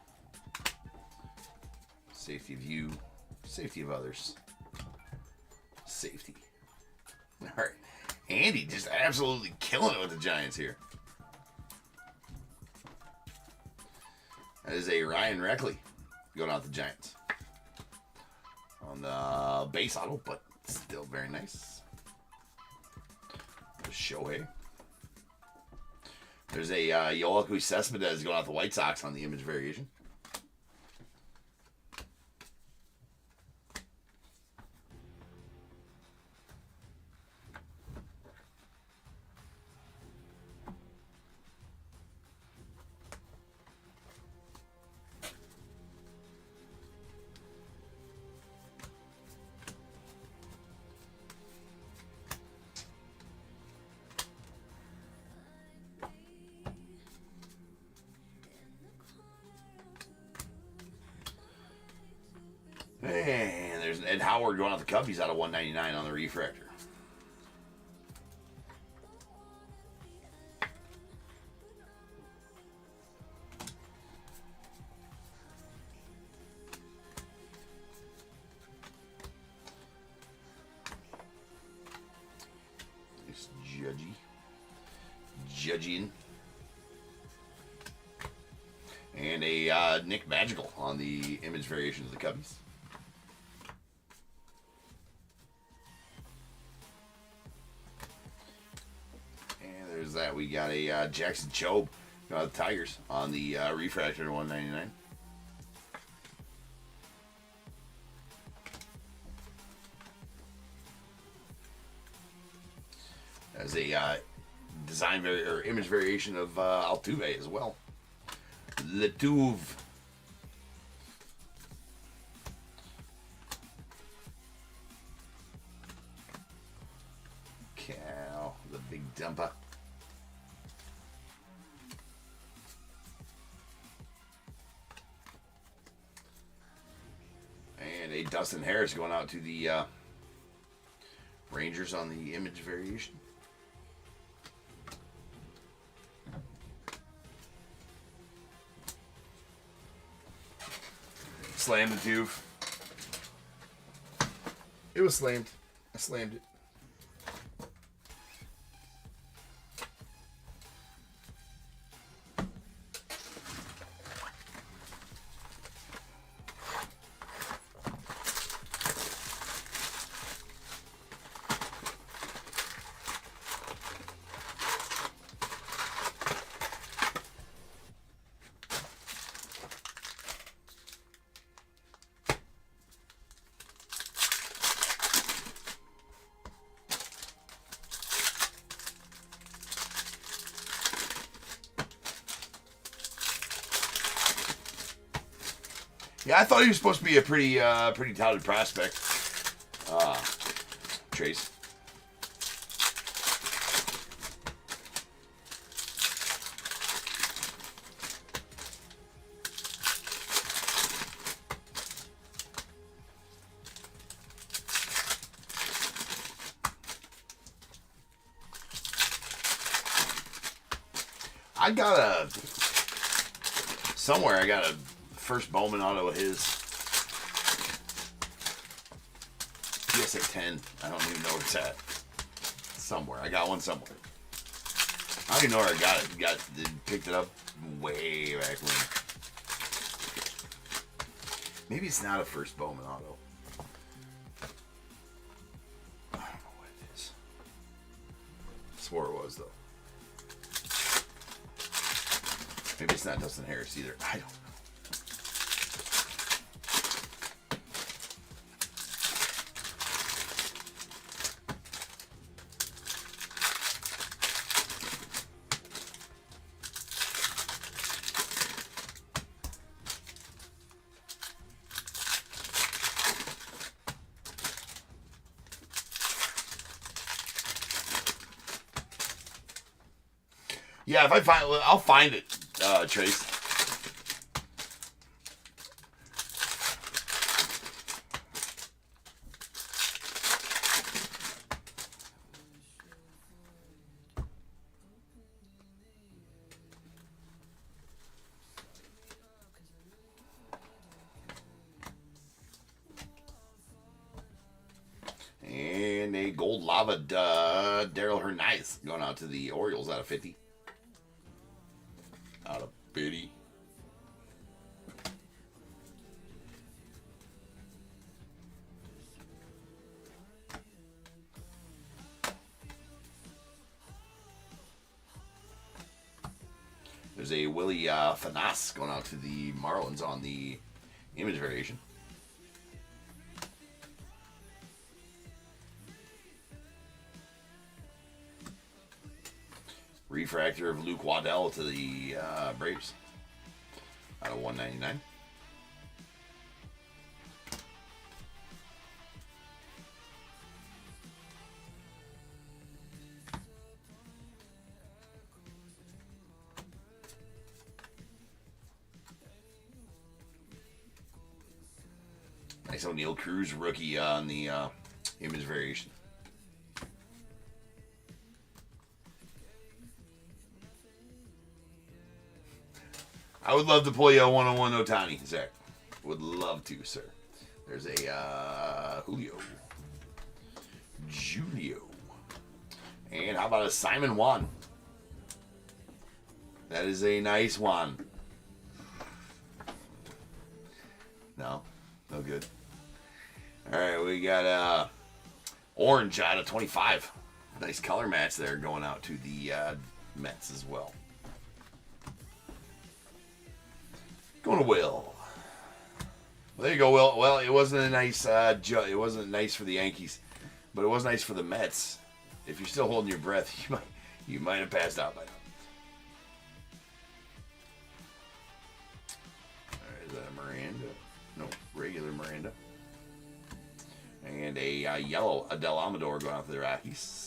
Safety of you, safety of others, safety. All right. Andy just absolutely killing it with the Giants here. That is a Ryan Reckley going out the Giants. On the base auto, but still very nice. There's Shohei. There's a Yoelqui Cespedes going out the White Sox on the image variation. And there's an Ed Howard going out the Cubbies out of 199 on the refractor. It's Judging. And a Nick Magical on the image variation of the Cubbies. That we got a Jackson Chobe, the Tigers on the refractor to 199. As a design or image variation of Altuve as well. Letuve. Cow, the big dumper. And a Dustin Harris going out to the Rangers on the image variation. Slammed the tube. It was slammed. I slammed it. Yeah, I thought he was supposed to be a pretty touted prospect. Trace. I got somewhere I got a first Bowman auto of his. PSA 10. I don't even know where it's at. Somewhere. I got one somewhere. I don't even know where I got it. Picked it up way back when. Maybe it's not a first Bowman auto. I don't know what it is. I swore it was, though. Maybe it's not Dustin Harris either. I don't know. Yeah, if I find, I'll find it, Trace. And a gold lava Daryl Hernandez going out to the Orioles out of 50. Out of 50. There's a Willie Fanas going out to the Marlins on the image variation. Refractor of Luke Waddell to the Braves out of 199. Nice O'Neal Cruz rookie on the image variation. I would love to pull you a 101 Ohtani, Zach. Would love to, sir. There's a Julio. And how about a Simon Juan? That is a nice one. No good. All right, we got orange out of 25. Nice color match there going out to the Mets as well. Going to Will. Well, there you go, Will. Well, it wasn't a nice it wasn't nice for the Yankees, but it was nice for the Mets. If you're still holding your breath, you might have passed out by now. All right, is that a Miranda? No, regular Miranda. And a yellow Adele Amador going out to the Rockies.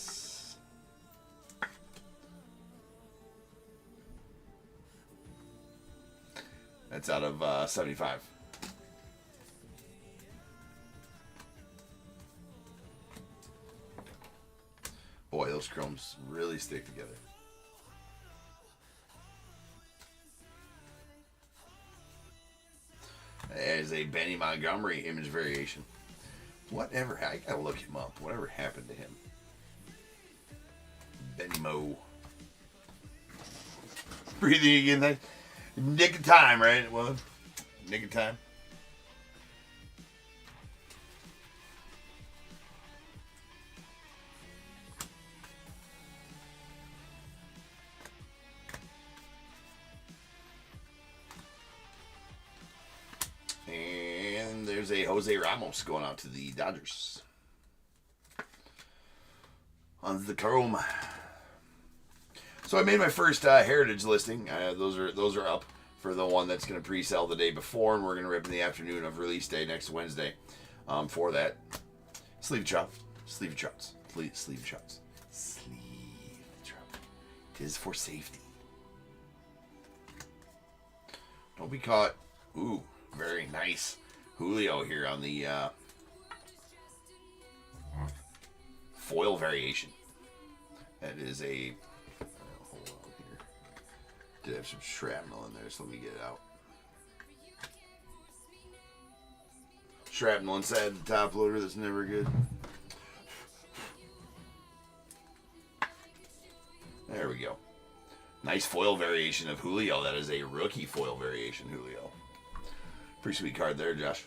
That's out of 75. Boy, those chromes really stick together. There's a Benny Montgomery image variation. Whatever, I gotta look him up. Whatever happened to him? Benny Mo. Breathing again. Nick of time, right? Well, nick of time. And there's a Jose Ramos going out to the Dodgers. On the chrome. So I made my first Heritage listing. Those are up for the one that's going to pre-sell the day before, and we're going to rip in the afternoon of release day next Wednesday. For that, sleeve trout. Tis for safety. Don't be caught. Ooh, very nice Julio here on the foil variation. That is a. Hold on here. Did have some shrapnel in there, so let me get it out. Shrapnel inside the top loader. That's never good. There we go. Nice foil variation of Julio. That is a rookie foil variation, Julio. Pretty sweet card there, Josh.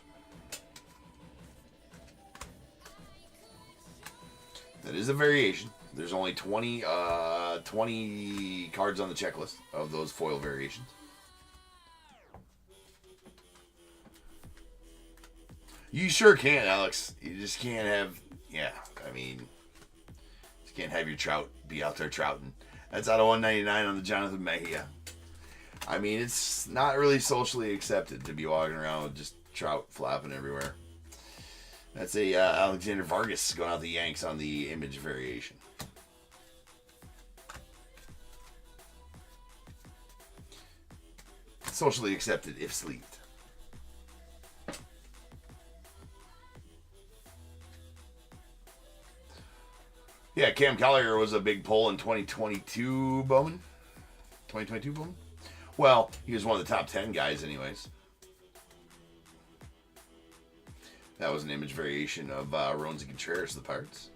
That is a variation. There's only 20 cards on the checklist of those foil variations. You sure can, Alex. You just can't have, I mean, you can't have your trout be out there trouting. That's out of 199 on the Jonathan Mejia. I mean, it's not really socially accepted to be walking around with just trout flopping everywhere. That's a Alexander Vargas going out the Yanks on the image variation. Socially accepted if sleeved. Yeah, Cam Collier was a big pull in 2022, Bowman. 2022, Bowman? Well, he was one of the top 10 guys anyways. That was an image variation of Rones Contreras, the Pirates.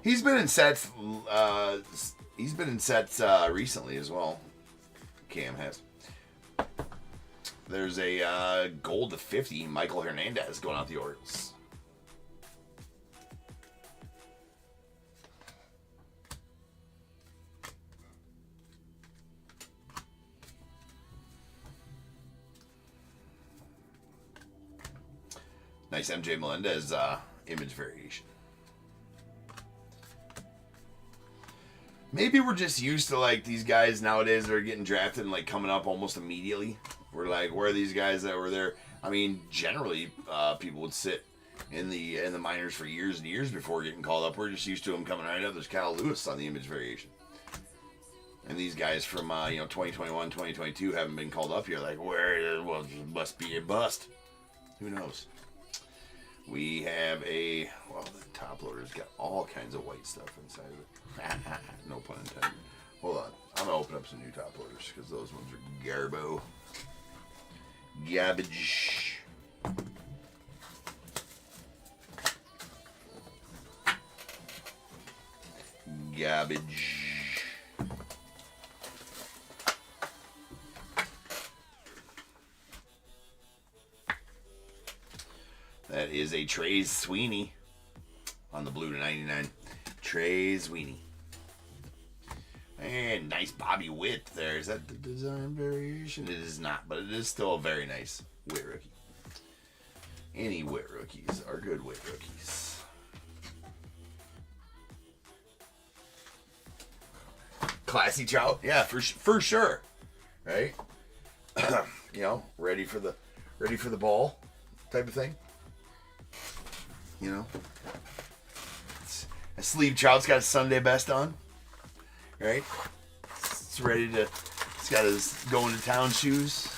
He's been in sets. He's been in sets recently as well. Cam has. There's a gold to 50. Michael Hernandez going out the Orioles. Nice MJ Melendez image variation. Maybe we're just used to like these guys nowadays that are getting drafted and like coming up almost immediately. We're like, where are these guys that were there? I mean, generally, people would sit in the minors for years and years before getting called up. We're just used to them coming right up. There's Kyle Lewis on the image variation. And these guys from 2021, 2022 haven't been called up yet. Like, where? Well, it must be a bust. Who knows? We have the top loader's got all kinds of white stuff inside of it. No pun intended. Hold on. I'm going to open up some new top loaders because those ones are garbo. Garbage. Garbage. That is a Trey Sweeney on the blue to 99. Trey Sweeney. And nice Bobby Witt there. Is that the design variation? It is not, but it is still a very nice Witt rookie. Any Witt rookies are good Witt rookies. Classy Trout, yeah, for sure, right? Ready for the ball type of thing. A sleeve Trout's got his Sunday best on, right? It's ready to. It's got his going to town shoes.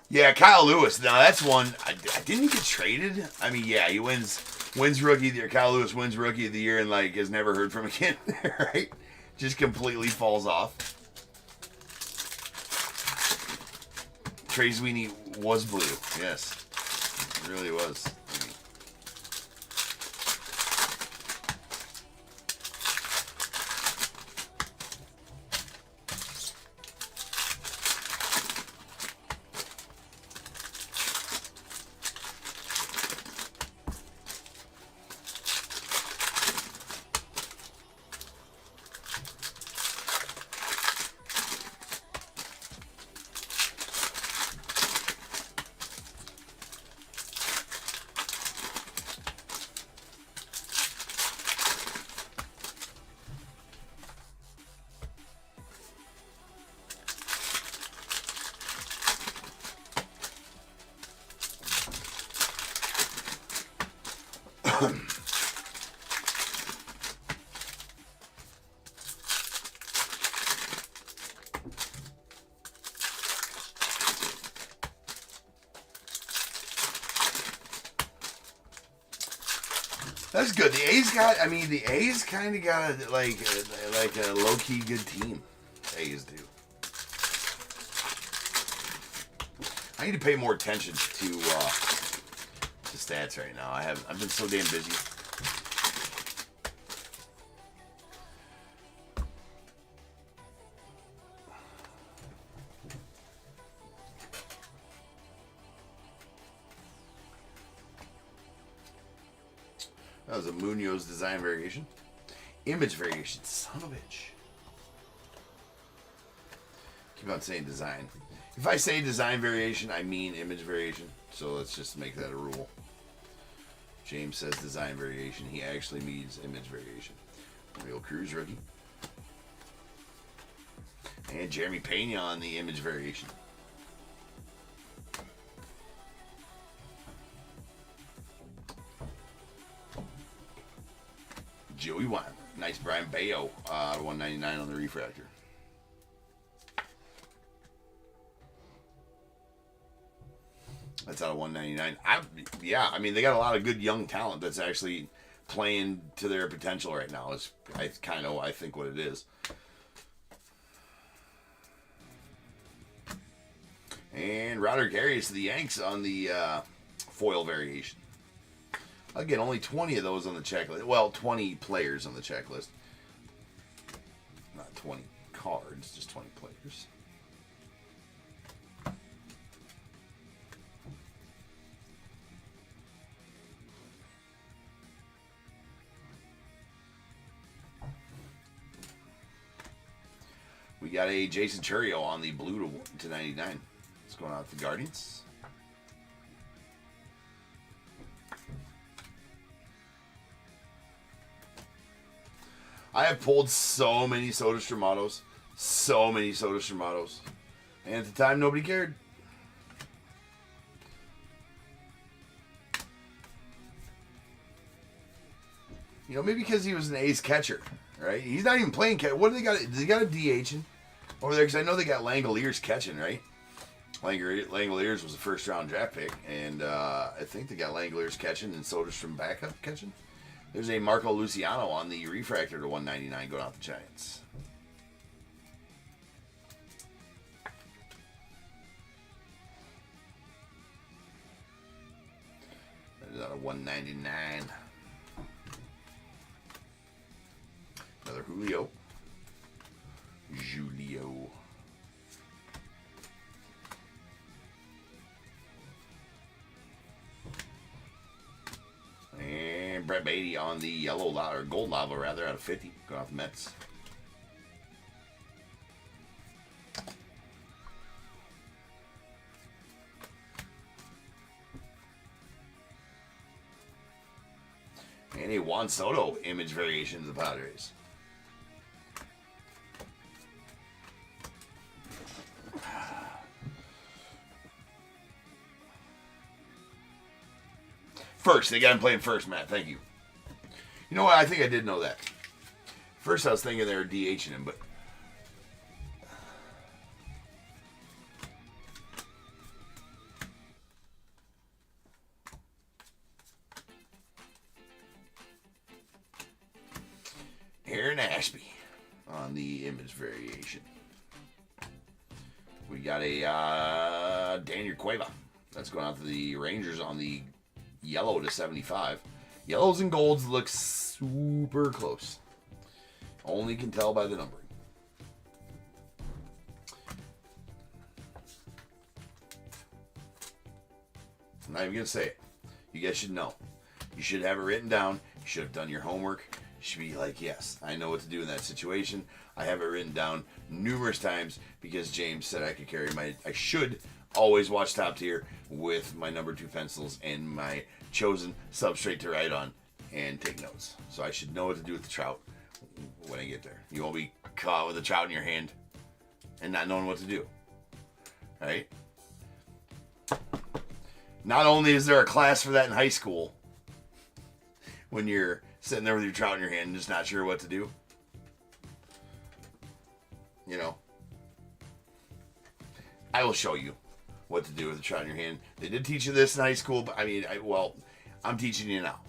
Yeah, Kyle Lewis. Now that's one. Didn't he get traded? I mean, yeah, he wins rookie of the year. Kyle Lewis wins rookie of the year and like is never heard from again. Right? Just completely falls off. Trey Sweeney was blue. Yes, it really was. That's good. The A's kind of got like a low-key good team. A's do. I need to pay more attention to stats right now. I've been so damn busy. That was a Munoz design variation. Image variation. Son of a bitch. Keep on saying design. If I say design variation, I mean image variation. So let's just make that a rule. James says design variation. He actually means image variation. Real Cruz rookie. And Jeremy Pena on the image variation. Joey Wine. Nice Brian Bayo, 199 on the refractor. That's out of 199. I mean, they got a lot of good young talent that's actually playing to their potential right now. I think what it is. And Roderick Arias, the Yanks on the foil variation. Again, only 20 of those on the checklist. Well, 20 players on the checklist. Not 20 cards, just 20 players. We got a Jason Churio on the blue to 99. What's going on with the Guardians? I have pulled so many Soda Stramatos. So many Soda Stramatos. And at the time, nobody cared. You know, maybe because he was an ace catcher, right? He's not even playing catcher. What do they got? Do they got a DH over there? Because I know they got Langoliers catching, right? Langoliers was a first-round draft pick, and I think they got Langoliers catching and Soderstrom backup catching. There's a Marco Luciano on the refractor to 199 going out the Giants. That is out of 199. Another Julio. And Brett Beatty on the yellow lava, or gold lava rather, out of 50, going off the Mets. And a Juan Soto image variation to the Padres. First, they got him playing first, Matt. Thank you. You know what? I think I did know that. First, I was thinking they were DHing him, but Aaron Ashby on the image variation. We got a Daniel Cueva. That's going out to the Rangers on the yellow to 75. Yellows and golds look super close. Only can tell by the numbering. I'm not even going to say it. You guys should know. You should have it written down. You should have done your homework. You should be like, yes, I know what to do in that situation. I have it written down numerous times because James said I should always watch Top Tier with my number 2 pencils and my chosen substrate to write on and take notes. So I should know what to do with the trout when I get there. You won't be caught with a trout in your hand and not knowing what to do. Right? Not only is there a class for that in high school when you're sitting there with your trout in your hand and just not sure what to do. You know, I will show you what to do with a trout in your hand. They did teach you this in high school, but I mean, I'm teaching you now.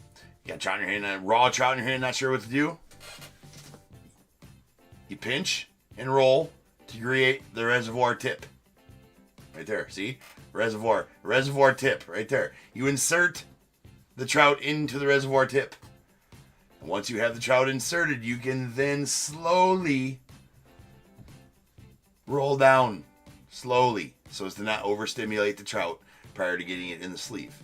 You got a trout in your hand, raw trout in your hand, not sure what to do. You pinch and roll to create the reservoir tip. Right there, see? Reservoir tip, right there. You insert the trout into the reservoir tip. And once you have the trout inserted, you can then slowly roll down, slowly, so as to not overstimulate the trout prior to getting it in the sleeve.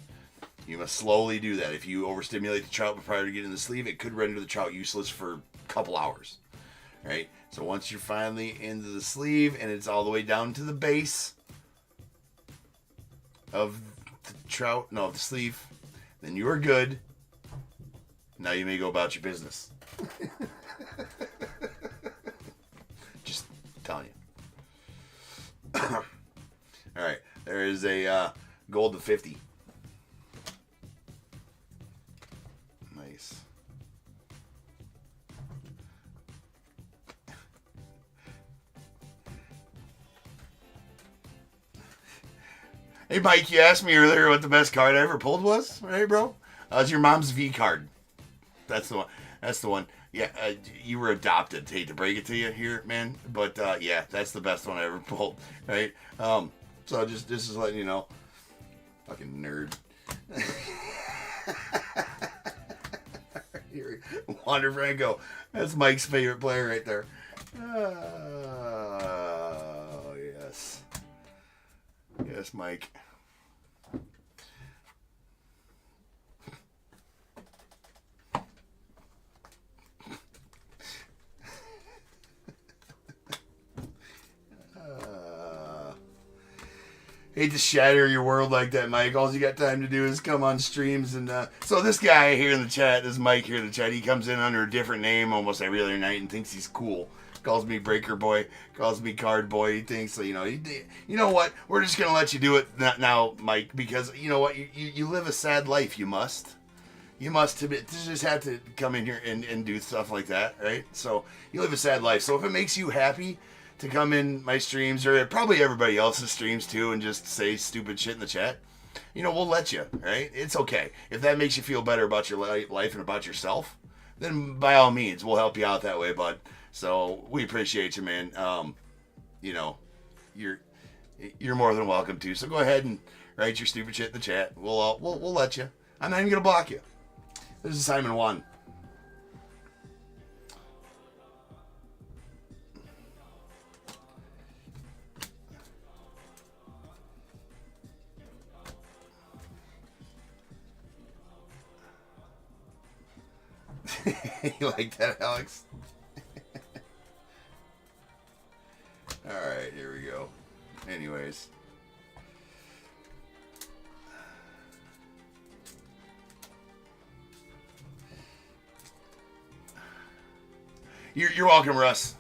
You must slowly do that. If you overstimulate the trout prior to getting in the sleeve, it could render the trout useless for a couple hours. Right? So once you're finally into the sleeve and it's all the way down to the base of the sleeve, then you are good. Now you may go about your business. Just telling you. All right, there is a gold to 50. Nice. Hey, Mike, you asked me earlier what the best card I ever pulled was, right, bro? It's your mom's V card. That's the one. That's the one. Yeah, you were adopted. Hate to break it to you here, man, but yeah, that's the best one I ever pulled, right? So just is letting you know. Fucking nerd. Wander Franco. That's Mike's favorite player right there. Oh, yes. Yes, Mike. Hate to shatter your world like that, Mike. All you got time to do is come on streams. And so this guy here in the chat, this Mike here in the chat, he comes in under a different name almost every other night and thinks he's cool. Calls me Breaker Boy, calls me Card Boy. He thinks, you know what? We're just going to let you do it now, Mike, because you know what? You live a sad life. You must just have to come in here and do stuff like that, right? So you live a sad life. So if it makes you happy to come in my streams or probably everybody else's streams too and just say stupid shit in the chat, we'll let you, right? It's okay. If that makes you feel better about your life and about yourself, then by all means, we'll help you out that way, bud. So we appreciate you, man. You're more than welcome to. So go ahead and write your stupid shit in the chat. We'll let you. I'm not even gonna block you. This is Simon 1. You like that, Alex? Alright, here we go. Anyways. You're welcome, Russ.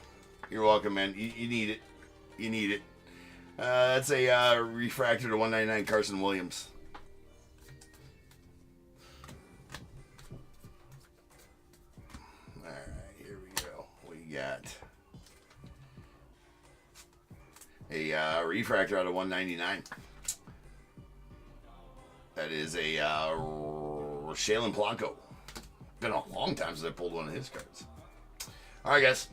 You're welcome, man. You need it. You need it. That's a refractor to 199 Carson Williams. Alright, here we go. We got a refractor out of 199. That is a Shalen Blanco. Been a long time since I pulled one of his cards. All right, guys.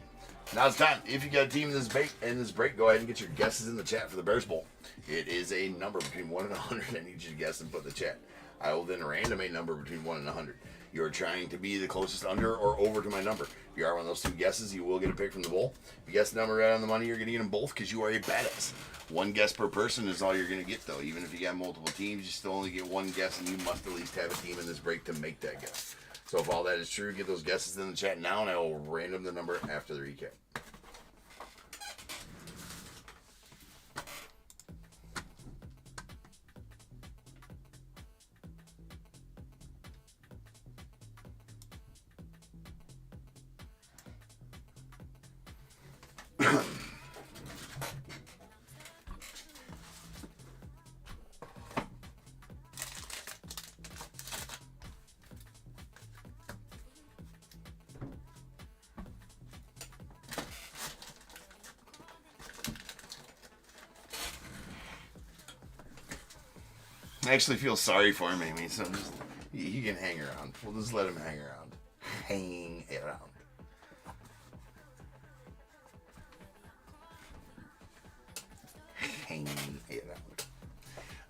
Now it's time. If you got a team in this break, go ahead and get your guesses in the chat for the Bears Bowl. It is a number between 1 and 100. I need you to guess and put in the chat. I will then random a number between 1 and 100. You are trying to be the closest under or over to my number. If you are one of those two guesses, you will get a pick from the bowl. If you guess the number right on the money, you're going to get them both because you are a badass. One guess per person is all you're going to get, though. Even if you got multiple teams, you still only get one guess, and you must at least have a team in this break to make that guess. So if all that is true, get those guesses in the chat now, and I will random the number after the recap. I actually feel sorry for him, Amy, so he can hang around. We'll just let him hang around. Hang around. Hang around.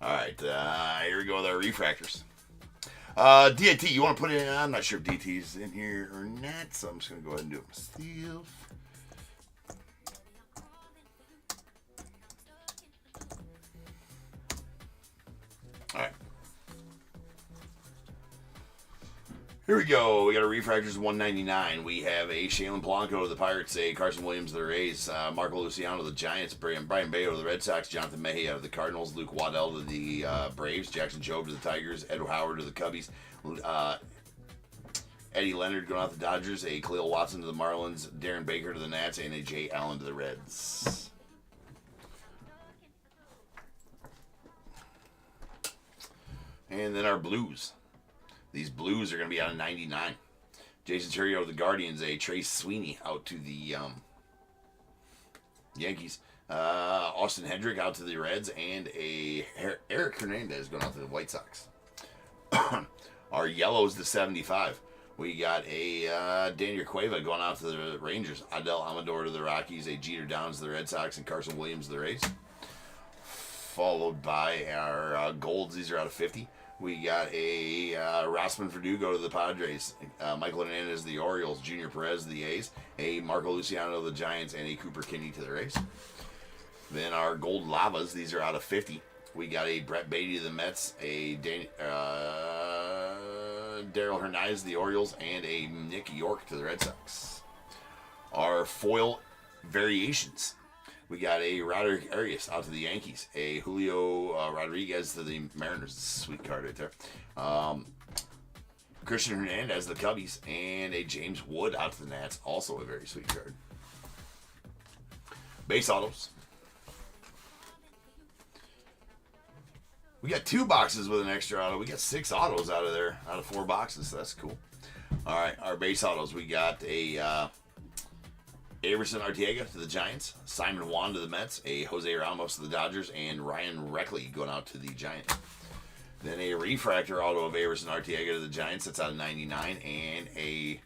Alright, here we go with our refractors. DIT, you want to put it in? I'm not sure if DT's in here or not, so I'm just going to go ahead and do it myself. Alright. Here we go. We got a refractors 199. We have a Shalen Blanco to the Pirates, a Carson Williams to the Rays, Marco Luciano to the Giants, Brian Bayo to the Red Sox, Jonathan Mayhe out of the Cardinals, Luke Waddell to the Braves, Jackson Jobe to the Tigers, Ed Howard to the Cubbies, Eddie Leonard going out to the Dodgers, a Khalil Watson to the Marlins, Darren Baker to the Nats, and a Jay Allen to the Reds. And then our blues. These blues are going to be out of 99. Jason Terrio of the Guardians, a Trace Sweeney out to the Yankees. Austin Hendrick out to the Reds, and a Eric Hernandez going out to the White Sox. Our yellows to 75. We got a Daniel Cueva going out to the Rangers. Adel Amador to the Rockies. A Jeter Downs to the Red Sox, and Carson Williams to the Rays. Followed by our golds. These are out of 50. We got a Rosman Verdugo to the Padres, Michael Hernandez to the Orioles, Junior Perez to the A's, a Marco Luciano to the Giants, and a Cooper Kinney to the Rays. Then our gold lavas, these are out of 50. We got a Brett Beatty to the Mets, a Daryl Hernandez to the Orioles, and a Nick York to the Red Sox. Our foil variations. We got a Roderick Arias out to the Yankees, a Julio Rodriguez to the Mariners, sweet card right there. Christian Hernandez to the Cubbies, and a James Wood out to the Nats, also a very sweet card. Base autos. We got 2 boxes with an extra auto. We got 6 autos out of there, out of 4 boxes, so that's cool. All right, our base autos. We got a Everson Arteaga to the Giants, Simon Juan to the Mets, a Jose Ramos to the Dodgers, and Ryan Reckley going out to the Giants. Then a refractor auto of Everson Arteaga to the Giants, that's out of 99, and a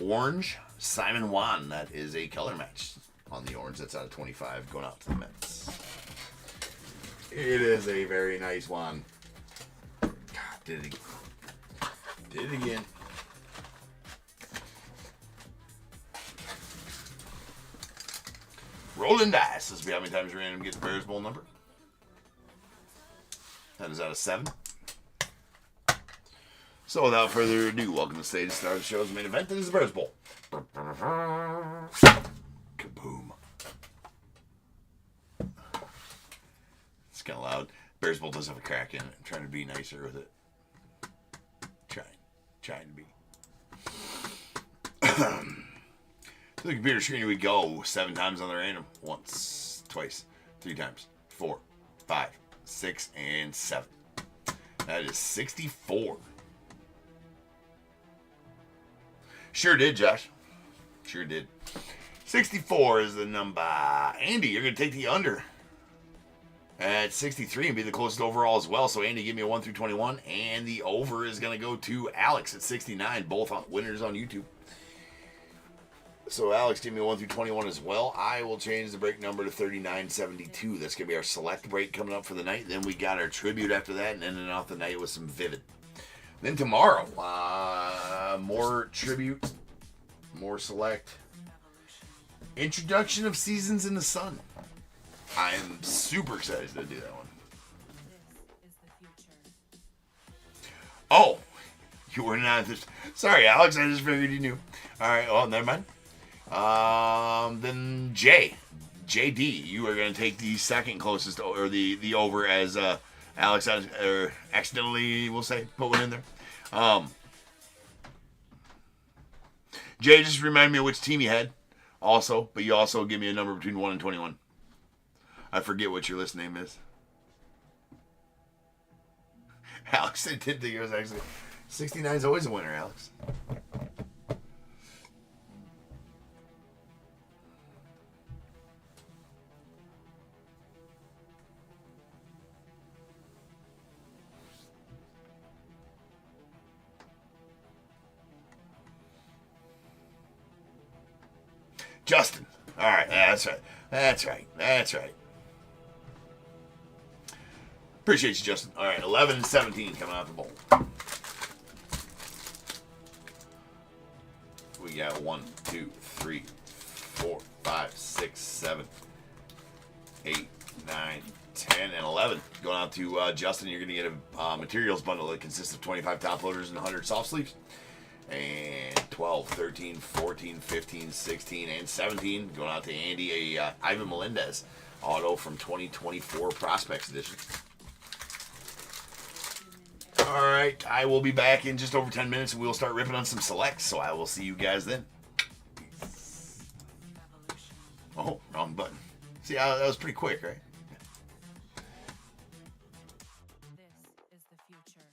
orange Simon Juan, that is a color match on the orange, that's out of 25, going out to the Mets. It is a very nice one. God, did it again. Rolling dice. Let's see how many times random gets the Bears Bowl number. That is out of 7. So without further ado, welcome to the stage to start the show's main event. That is the Bears Bowl. Kaboom. It's kind of loud. Bears Bowl does have a crack in it. I'm trying to be nicer with it. Trying to be. To the computer screen we go. 7 times on the random. Once, twice, 3 times, 4, 5, 6, and 7. That is 64. Sure did, Josh. Sure did. 64 is the number. Andy, you're going to take the under at 63 and be the closest overall as well. So, Andy, give me a 1 through 21. And the over is going to go to Alex at 69. Both winners on YouTube. So, Alex, give me a 1 through 21 as well. I will change the break number to 3972. That's going to be our select break coming up for the night. Then we got our tribute after that and ending off the night with some vivid. Then tomorrow, more tribute, more select. Introduction of Seasons in the Sun. I am super excited to do that one. Oh, you were not this. Sorry, Alex. I just figured you knew. All right. Well, never mind. Then JD, you are going to take the second closest, or the over, as Alex accidentally, we'll say, put one in there. Jay, just remind me of which team you had also, but you also give me a number between 1 and 21. I forget what your list name is. Alex, I did think it was actually 69 is always a winner, Alex. Justin. All right, that's right. That's right. That's right. Appreciate you, Justin. All right, 11 and 17 coming out the bowl. We got 1, 2, 3, 4, 5, 6, 7, 8, 9, 10, and 11. Going out to Justin, you're going to get a materials bundle that consists of 25 top loaders and 100 soft sleeves. And 12, 13, 14, 15, 16, and 17. Going out to Andy, a Ivan Melendez auto from 2024 Prospects Edition. All right, I will be back in just over 10 minutes, and we'll start ripping on some selects, so I will see you guys then. Oh, wrong button. See, that was pretty quick, right? This is the future.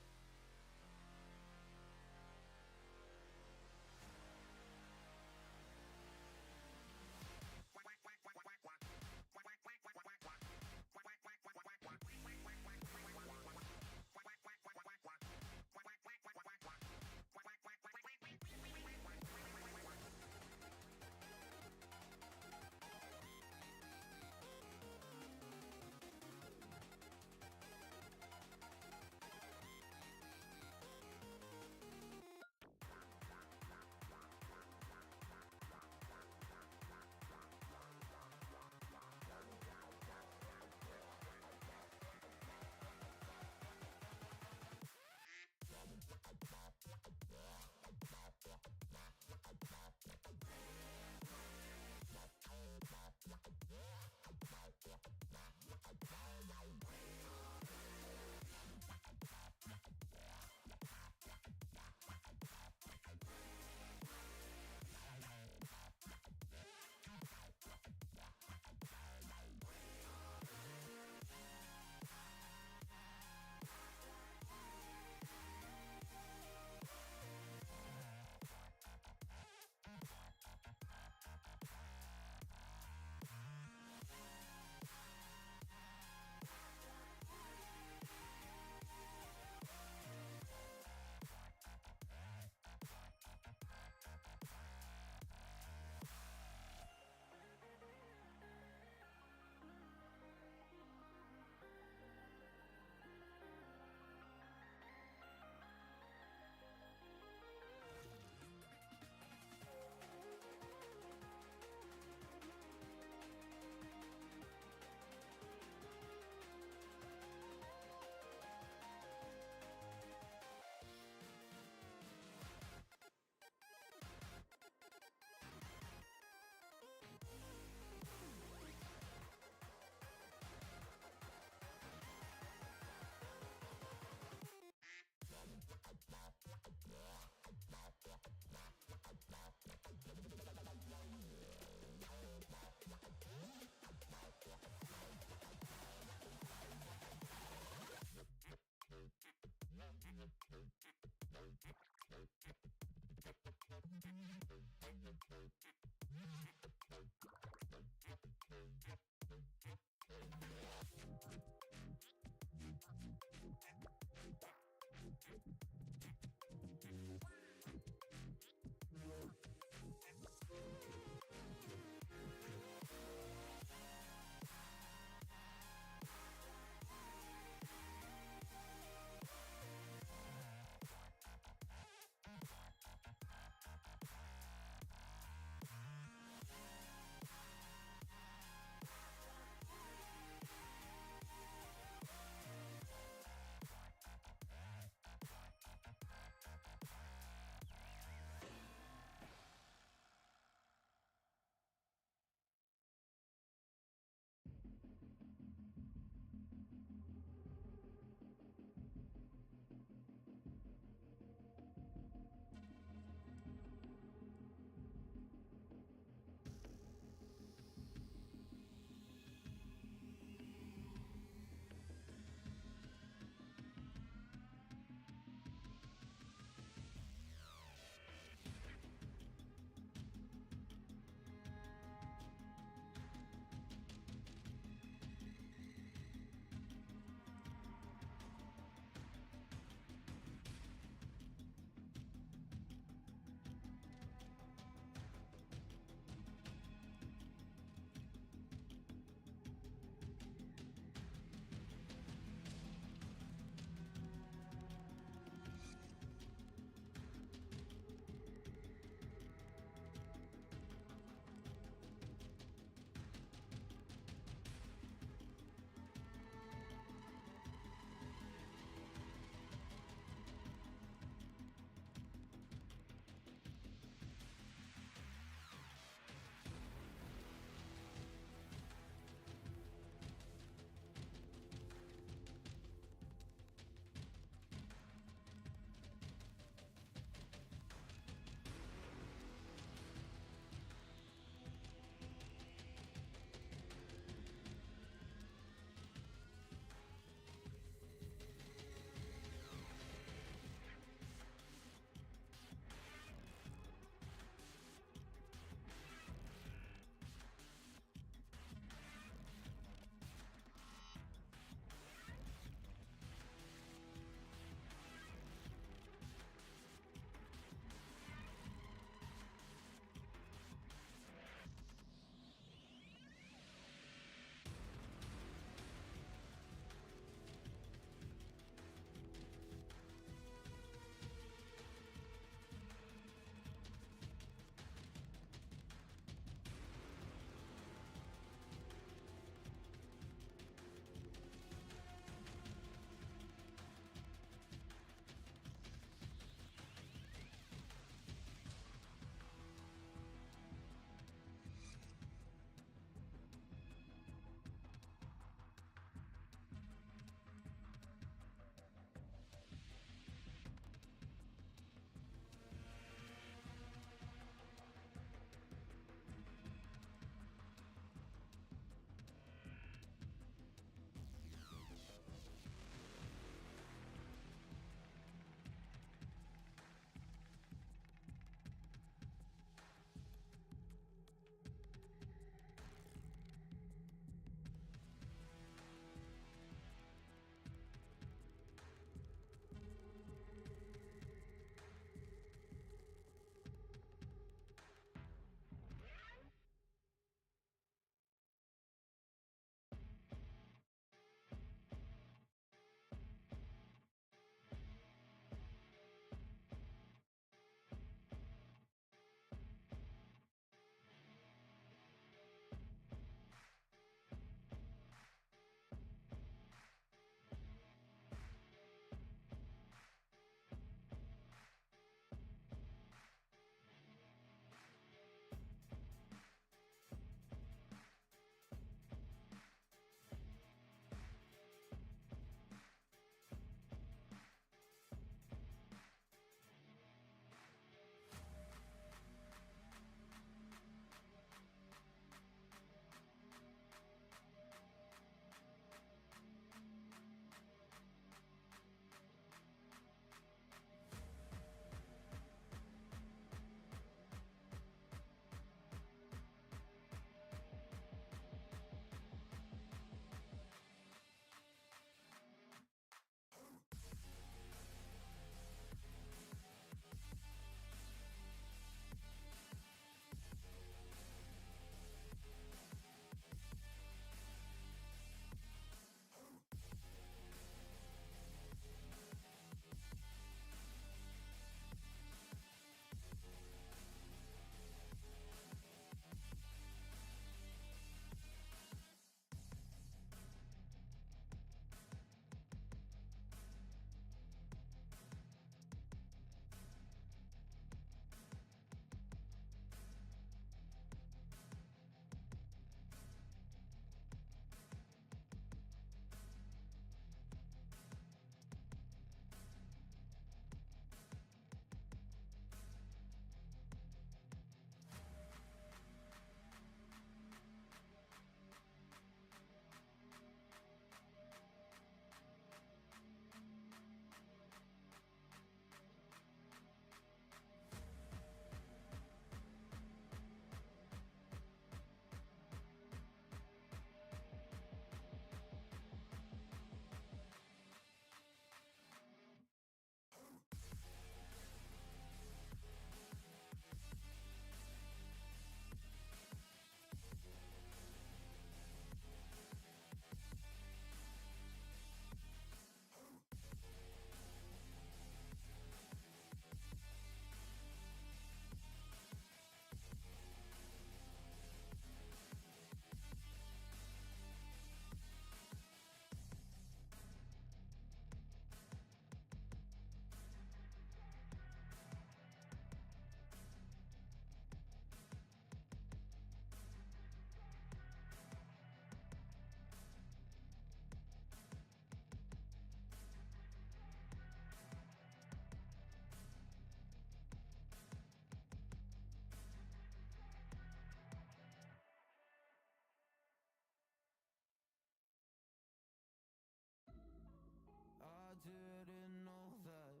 didn't know that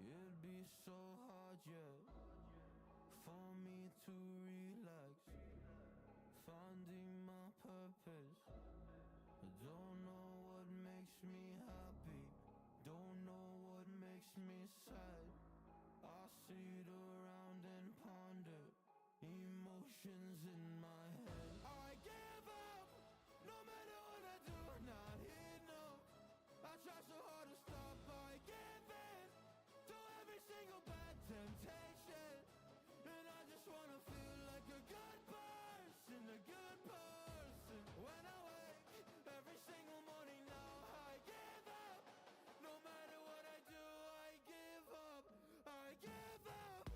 it'd be so hard yet for me to relax, finding my purpose. I don't know what makes me happy, don't know what makes me sad. I sit around and ponder emotions in my head. I give up, no matter what I do, not enough. I try so hard to stop, I give in to every single bad temptation. And I just wanna feel like a good person, a good person. When I wake every single morning now, I give up. No matter what I do, I give up. I give up.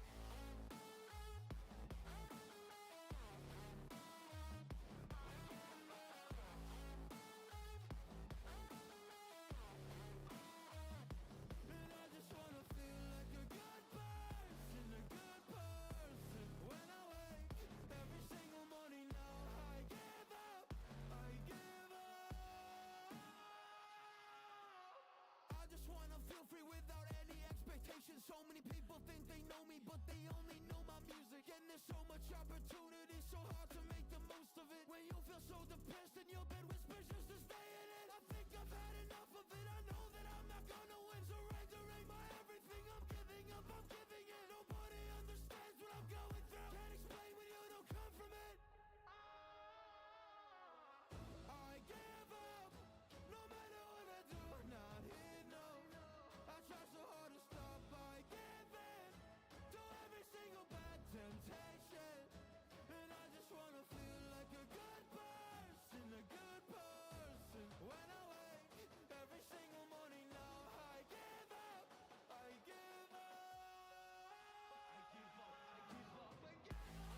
And I just wanna feel like a good person, a good person. When I wake every single morning now, I give up. I give up. I just wanna feel free without any expectations. So many people think they know me, but they only know my music. And there's so much opportunity, so hard to make the most of it. When you feel so depressed and your bed whispers just to stay in it. I think I've had enough of it. I know that I'm not gonna win. Surrendering my everything, I'm giving up, I'm giving in. Nobody understands what I'm going through. Can't explain when you don't come from it. I give up, no matter what I do, not enough. I try so hard to stop, I give in to every single bad temptation. And I just wanna feel like a good person, a good person. When I wake every single morning now, I give up, I give up. I give up, I give up, I give up.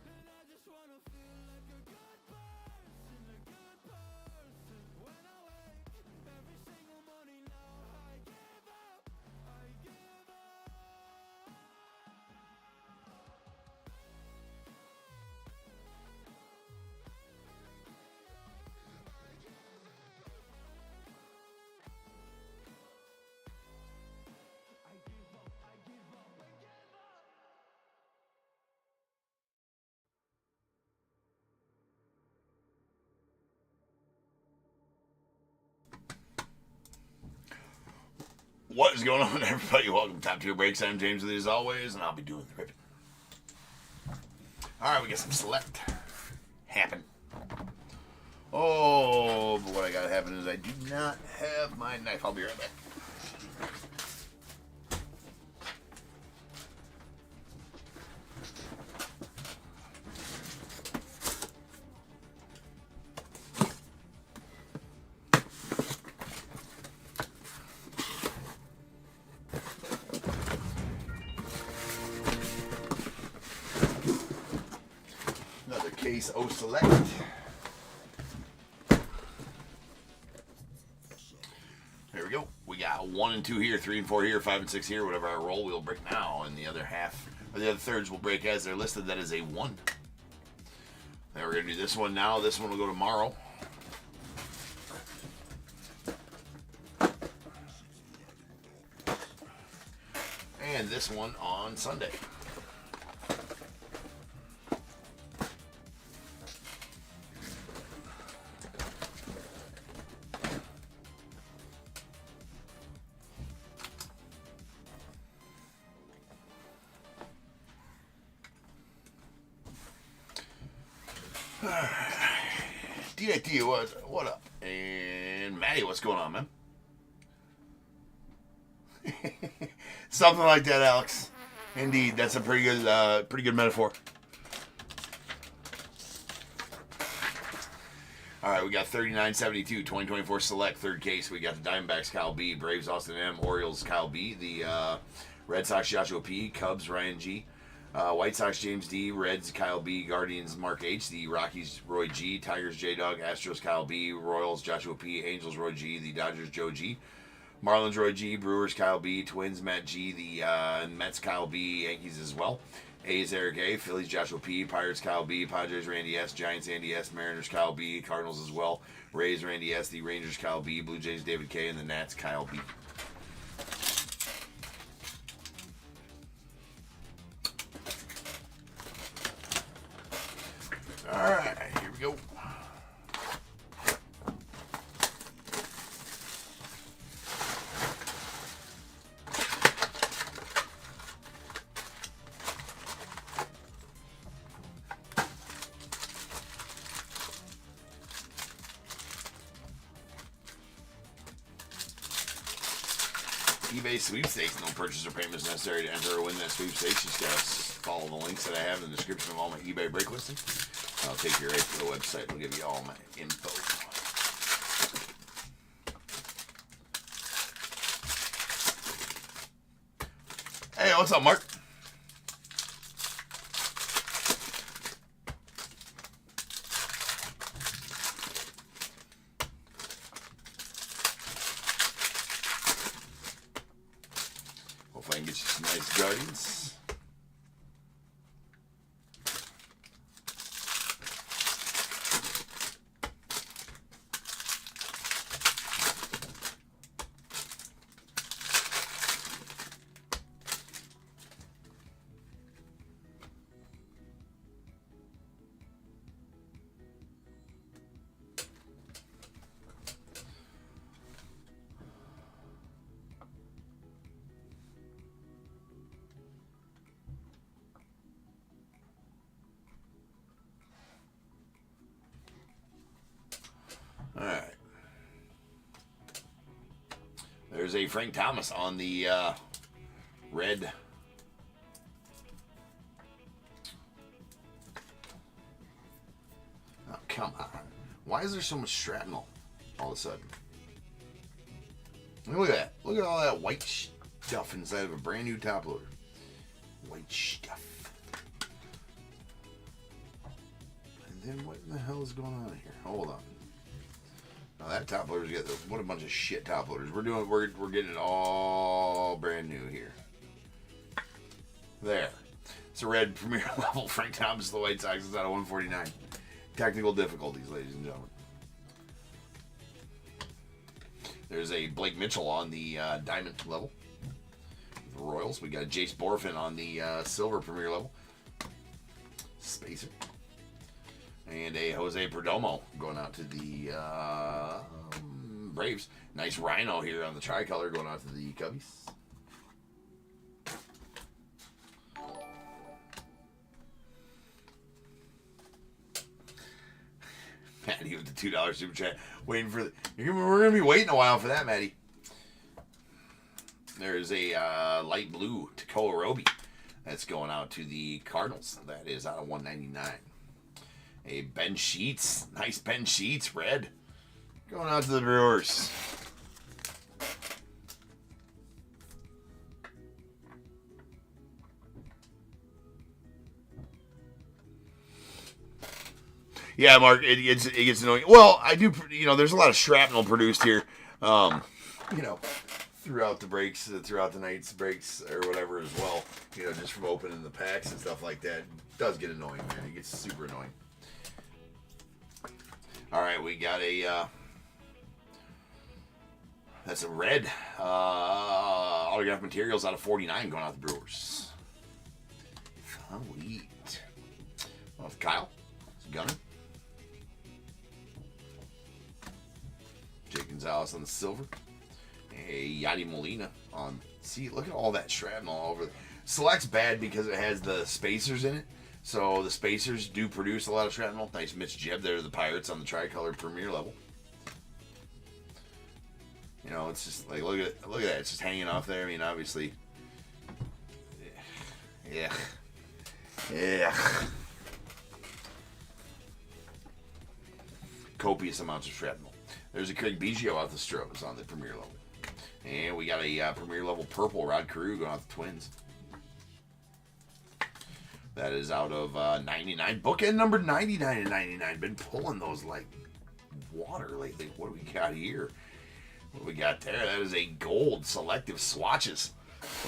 And I just wanna feel like a good person, a good person. When I wake every single morning now, I give up, I give up. I give up, I give up, I give up. What is going on, everybody? Welcome to Top Tier Breaks. I'm James with you as always, and I'll be doing the ripping. Alright, we got some select happen. Oh, but what I got happen is I do not have my knife. I'll be right back. Another case O Select. There we go. We got 1 and 2 here, 3 and 4 here, 5 and 6 here. Whatever I roll, we'll break now, and the other half, or the other thirds, will break as they're listed. That is a 1. Then we're gonna do this one now. This one will go tomorrow. And this one on Sunday. DIT was what up? And Maddie, what's going on, man? Something like that, Alex. Indeed, that's a pretty good metaphor. All right, we got 3972, 2024 Select, third case. We got the Diamondbacks, Kyle B, Braves, Austin M, Orioles, Kyle B, the Red Sox, Joshua P, Cubs, Ryan G, White Sox, James D, Reds, Kyle B, Guardians, Mark H, the Rockies, Roy G, Tigers, J-Dog, Astros, Kyle B, Royals, Joshua P, Angels, Roy G, the Dodgers, Joe G, Marlins Roy G, Brewers Kyle B, Twins Matt G, the Mets Kyle B, Yankees as well. A's Eric A, Phillies Joshua P, Pirates Kyle B, Padres Randy S, Giants Andy S, Mariners Kyle B, Cardinals as well. Rays Randy S, the Rangers Kyle B, Blue Jays David K, and the Nats Kyle B. Alright, here we go. eBay sweepstakes. No purchase or payment is necessary to enter or win that sweepstakes. You just gotta follow the links that I have in the description of all my eBay break listings. I'll take you right to the website and I'll give you all my info. Hey, what's up, Mark? Hopefully I can get you some nice Guardians. Alright. There's a Frank Thomas on the red. Oh, come on. Why is there so much shrapnel all of a sudden? Look at that. Look at all that white stuff inside of a brand new top loader. White stuff. And then what in the hell is going on here? Hold on. Now that top loader's got what a bunch of shit top loaders. We're getting it all brand new here. There. It's a red premier level Frank Thomas of the White Sox. It's out of 149. Technical difficulties, ladies and gentlemen. There's a Blake Mitchell on the diamond level. The Royals. We got a Jace Borfin on the silver premier level. Spacer. And a Jose Perdomo going out to the Braves. Nice Rhino here on the tricolor going out to the Cubbies. Maddie with the $2 super chat. Waiting for we're going to be waiting a while for that, Maddie. There's a light blue Tekoa Roby. That's going out to the Cardinals. That is out of 199. A Ben Sheets. Nice Ben Sheets, red. Going out to the Brewers. Yeah, Mark, it gets annoying. Well, I do, there's a lot of shrapnel produced here, throughout the breaks, throughout the night's breaks or whatever as well, just from opening the packs and stuff like that. It does get annoying, man. It gets super annoying. All right, we got that's a red autograph materials out of 49 going out the Brewers. Sweet. Well, Kyle, it's a gunner. Jake Gonzalez on the silver. A Yadi Molina on. See, look at all that shrapnel all over. Select's bad because it has the spacers in it. So the spacers do produce a lot of shrapnel. Nice Mitch Jeb there to the Pirates on the tricolor premier level. It's just like look at that. It's just hanging off there. I mean, obviously, yeah. Copious amounts of shrapnel. There's a Craig Biggio out the Stros on the premier level, and we got a premier level purple Rod Carew going out the Twins. That is out of 99. Bookend number 99 and 99. Been pulling those like water lately. What do we got here? What we got there? That is a gold selective swatches.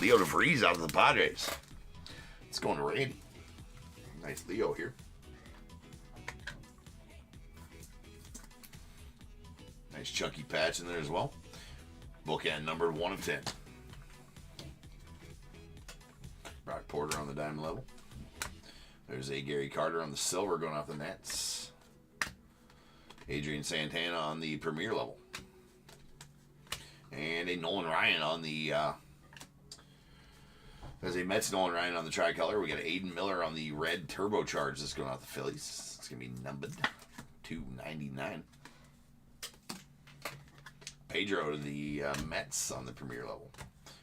Leo DeVries out of the Padres. It's going to Randy. Nice Leo here. Nice chunky patch in there as well. Bookend numbered 1 of 10. Brock Porter on the diamond level. There's a Gary Carter on the silver going off the Nets. Adrian Santana on the premier level. And a Nolan Ryan on the... there's a Mets Nolan Ryan on the tricolor. We got an Aiden Miller on the red turbocharge that's going off the Phillies. It's going to be numbered $2.99. Pedro to the Mets on the premier level.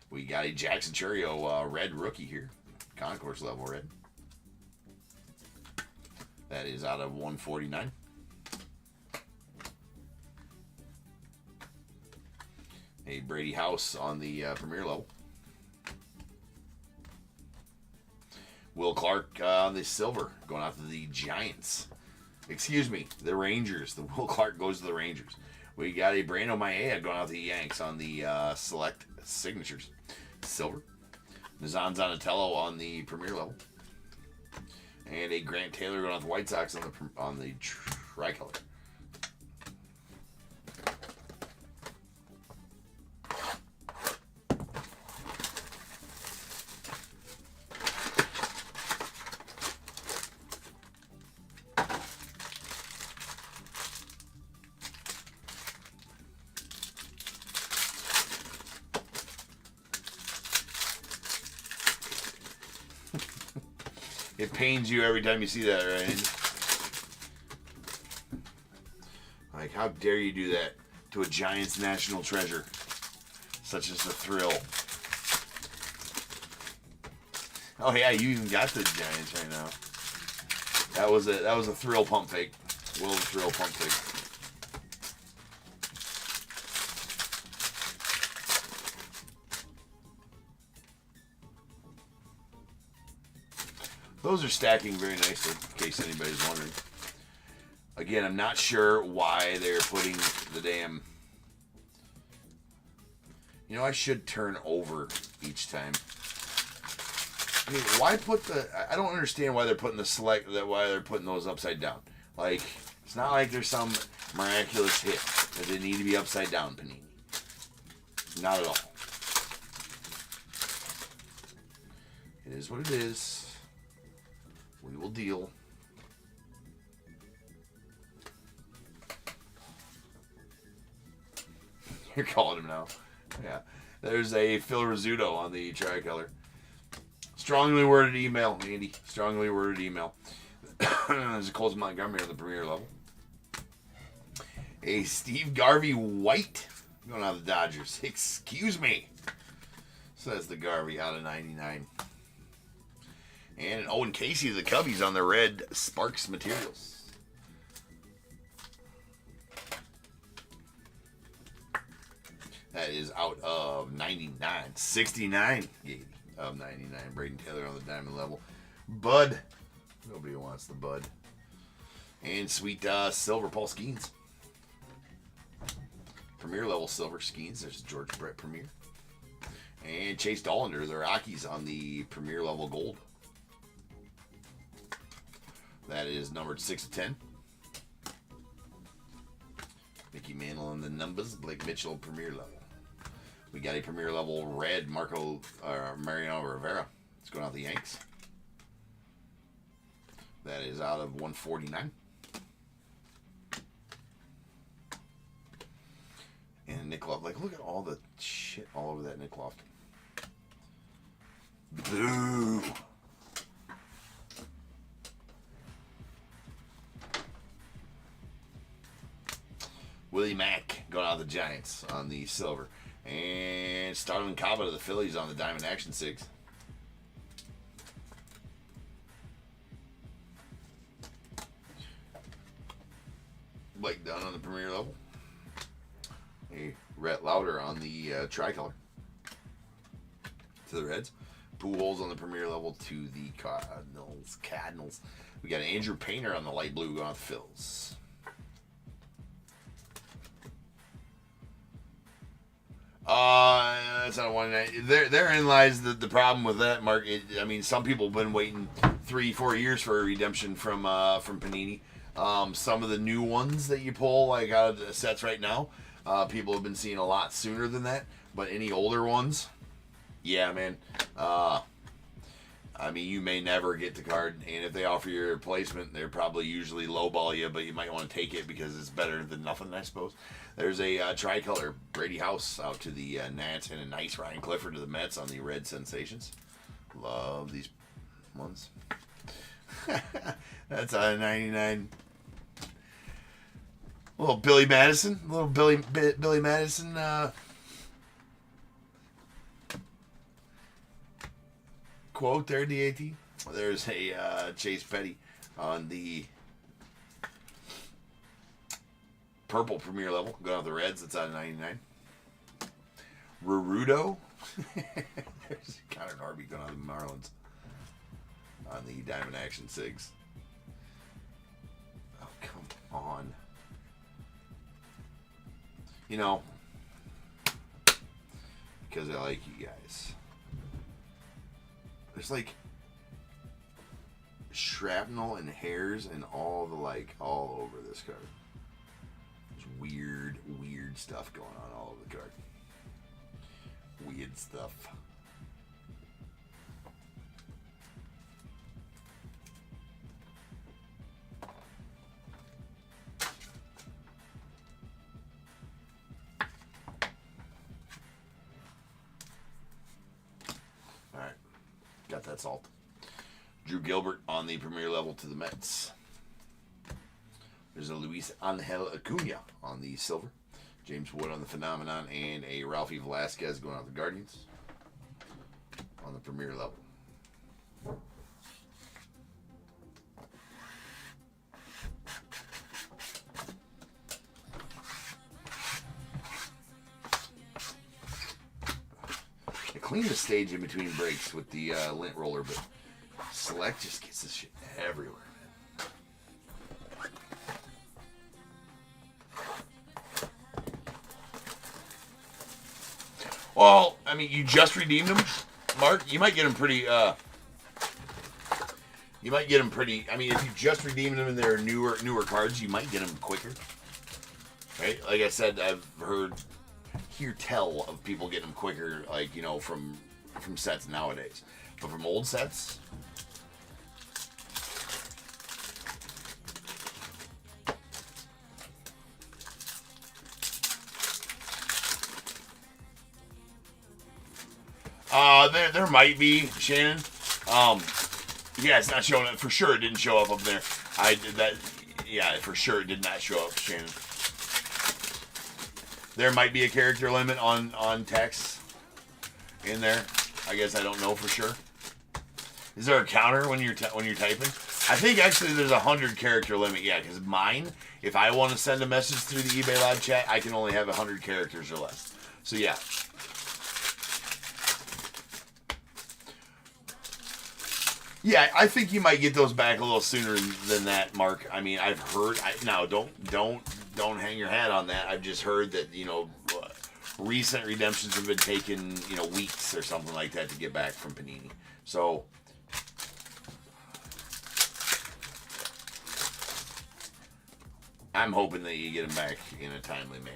We got a Jackson Churio red rookie here. Concourse level red. That is out of 149. A Brady House on the premier level. Will Clark on the silver going out to the Giants. Excuse me, the Rangers. The Will Clark goes to the Rangers. We got a Brando Maeda going out to the Yanks on the select signatures. Silver. Nazan Donatello on the premier level. And a Grant Taylor going out to the White Sox on the tricolor. It pains you every time you see that, right? Like, how dare you do that to a Giants national treasure, such as the thrill. Oh yeah, you even got the Giants right now. That was a thrill pump fake. Will the thrill pump fake. Those are stacking very nicely, in case anybody's wondering. Again, I'm not sure why they're putting the damn... You know, I should turn over each time. I mean, why put the... I don't understand why they're putting why they're putting those upside down. Like, it's not like there's some miraculous hit that they need to be upside down, Panini. Not at all. It is what it is. We will deal. You're calling him now. Yeah. There's a Phil Rizzuto on the tricolor. Strongly worded email, Andy. Strongly worded email. There's a Colts Montgomery on the premier level. A Steve Garvey White going out of the Dodgers. Excuse me. Says the Garvey out of 99. And an Owen Casey of the Cubbies on the red Sparks materials. That is out of 99. 69 of 99. Braden Taylor on the diamond level. Bud. Nobody wants the Bud. And sweet silver Paul Skeens. Premier level silver Skeens. There's George Brett Premier. And Chase Dollander, the Rockies on the premier level gold. That is numbered 6 of 10. Mickey Mantle on the numbers. Blake Mitchell, premier level. We got a premier level red Mariano Rivera. It's going out the Yanks. That is out of 149. And Nick Loft. Like, look at all the shit all over that Nick Loft. Boo! Willie Mack going out of the Giants on the silver. And Starlin Cava to the Phillies on the Diamond Action 6. Blake Dunn on the premier level. A Rhett Lauder on the tricolor to the Reds. Pujols on the premier level to the Cardinals. We got Andrew Painter on the light blue going off the Phils. That's not 199. Therein lies the problem with that, Mark. I mean, some people have been waiting 3-4 years for a redemption from Panini. Some of the new ones that you pull, like out of the sets right now, people have been seeing a lot sooner than that. But any older ones, yeah, man. I mean, you may never get the card, and if they offer you a replacement, they're probably usually lowball you, but you might want to take it because it's better than nothing, I suppose. There's a tricolor Brady House out to the Nats, and a nice Ryan Clifford to the Mets on the Red Sensations. Love these ones. That's a 99. Little Billy Madison, Billy Madison. Quote there, DAT. There's a Chase Petty on the purple premier level. Going off the Reds, it's out of 99. Rurudo. There's Connor Norby going on the Marlins on the Diamond Action Sigs. Oh, come on. You know, because I like you guys. There's like shrapnel and hairs and all over this card. There's weird stuff going on all over the card. Weird stuff. Got that salt. Drew Gilbert on the premier level to the Mets. There's a Luis Angel Acuna on the silver. James Wood on the Phenomenon, and a Ralphie Velasquez going on the Guardians on the premier level. Clean the stage in between breaks with the lint roller, but Select just gets this shit everywhere, man. Well, I mean, you just redeemed them, Mark. You might get them pretty. You might get them pretty. I mean, if you just redeemed them and they're newer cards, you might get them quicker. Right? Like I said, I've hear tell of people getting them quicker, like, you know, from sets nowadays. But from old sets, there might be, Shannon. Yeah, it's not showing up. For sure it didn't show up there. I did that. Yeah, for sure it did not show up, Shannon. There might be a character limit on text in there. I guess I don't know for sure. Is there a counter when you're typing? I think actually there's 100 character limit. Yeah, because mine, if I want to send a message through the eBay Live chat, I can only have 100 characters or less. So yeah. Yeah, I think you might get those back a little sooner than that, Mark. I mean, I've heard. Now, don't hang your hat on that. I've just heard that, you know, recent redemptions have been taking, you know, weeks or something like that to get back from Panini. So I'm hoping that you get them back in a timely manner.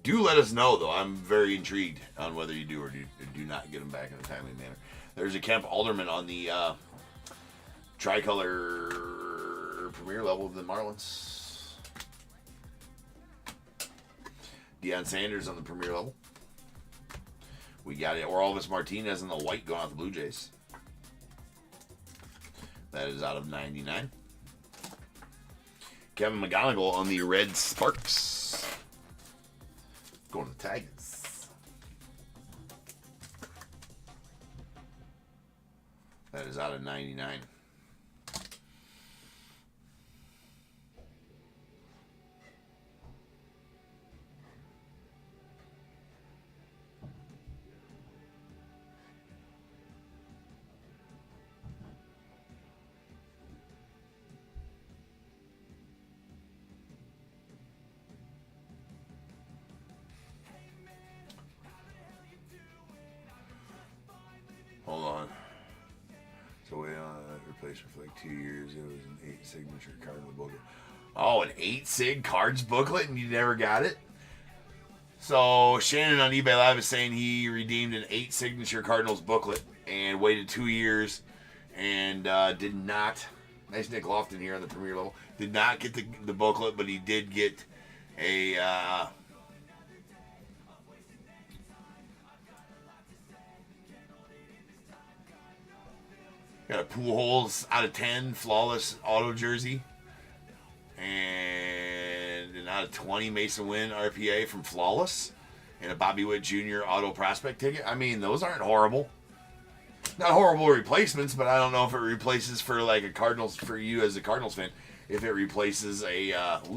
Do let us know, though. I'm very intrigued on whether you do or do not get them back in a timely manner. There's a Kemp Alderman on the tricolor premier level of the Marlins. Deion Sanders on the premier level. We got it. Orelvis Martinez in the white going out the Blue Jays. That is out of 99. Kevin McGonigal on the red Sparks. Going to the Tigers. That is out of 99. So we replaced for like 2 years. It was an 8 signature card booklet. Oh, an 8 sig cards booklet, and you never got it? So Shannon on eBay Live is saying he redeemed an 8 signature Cardinals booklet and waited 2 years and did not. Nice Nick Lofton here on the Premier level. Did not get the booklet, but he did get a. Got a Pujols out of 10 flawless auto jersey. And an out of 20 Mason Wynn RPA from Flawless. And a Bobby Witt Jr. auto prospect ticket. I mean, those aren't horrible. Not horrible replacements, but I don't know if it replaces for like a Cardinals, for you as a Cardinals fan, if it replaces a,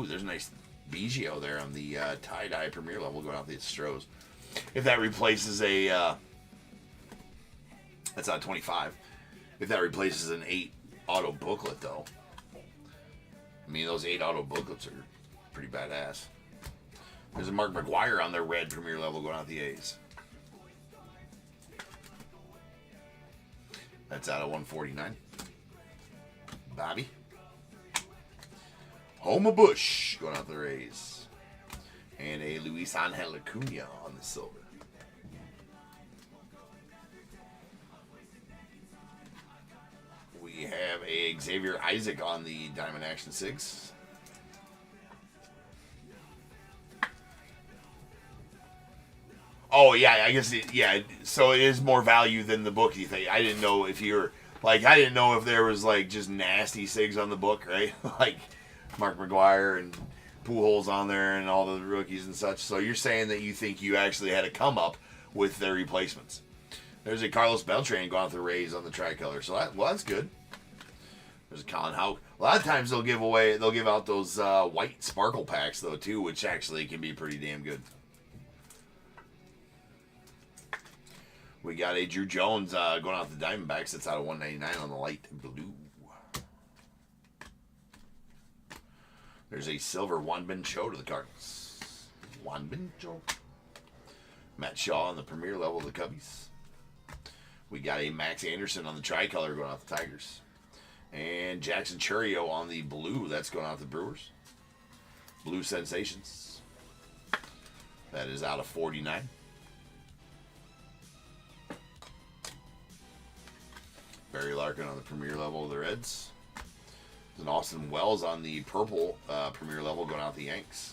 there's a nice Biggio there on the tie-dye Premier level going out the Astros. If that replaces a, that's on 25. If that replaces an 8 auto booklet, though. I mean, those 8 auto booklets are pretty badass. There's a Mark McGwire on their red Premier level going out the A's. That's out of 149. Bobby. Homa Bush going out the Rays. And a Luis Angel Acuna on the silver. We have a Xavier Isaac on the Diamond Action 6. Oh, yeah, I guess, so it is more value than the book, you think. I didn't know if you were, like, I didn't know if there was, like, just nasty SIGs on the book, right? Like, Mark McGwire and Pujols on there and all the rookies and such. So you're saying that you think you actually had a come-up with their replacements. There's a Carlos Beltran going off the Rays on the tricolor. So, that's good. There's a Colin Houck. A lot of times they'll give out those white sparkle packs, though, too, which actually can be pretty damn good. We got a Drew Jones going off the Diamondbacks. That's out of 199 on the light blue. There's a silver Juan Bencho to the Cardinals. Juan Bencho. Matt Shaw on the Premier level of the Cubbies. We got a Max Anderson on the tricolor going off the Tigers. And Jackson Chourio on the blue. That's going off the Brewers. Blue Sensations. That is out of 49. Barry Larkin on the Premier level of the Reds. There's an Austin Wells on the purple Premier level going out the Yanks.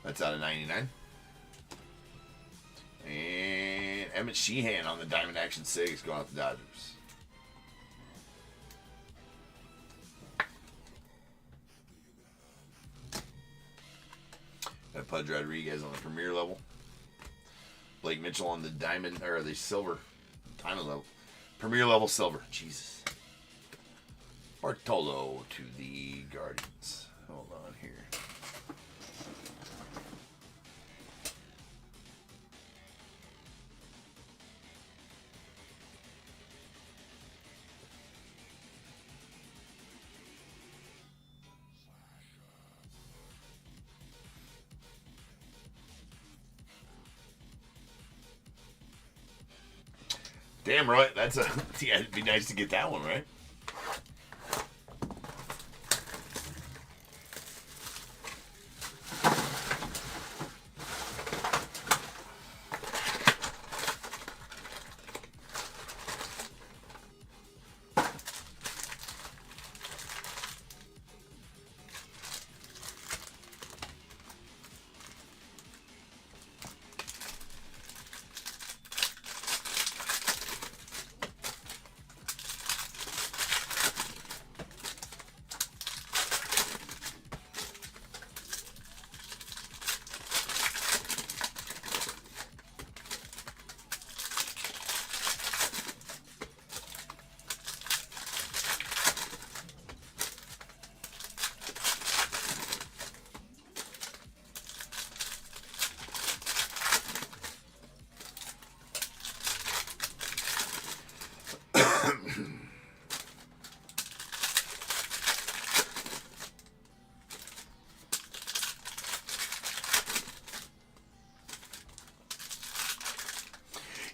That's out of 99. And Emmett Sheehan on the Diamond Action 6 going out the Dodgers. Got Pudge Rodriguez on the Premier level. Blake Mitchell on the Diamond, or the Silver. Diamond level. Premier level silver. Jesus. Bartolo to the Guardians. Hold on here. Damn right, that's it'd be nice to get that one, right?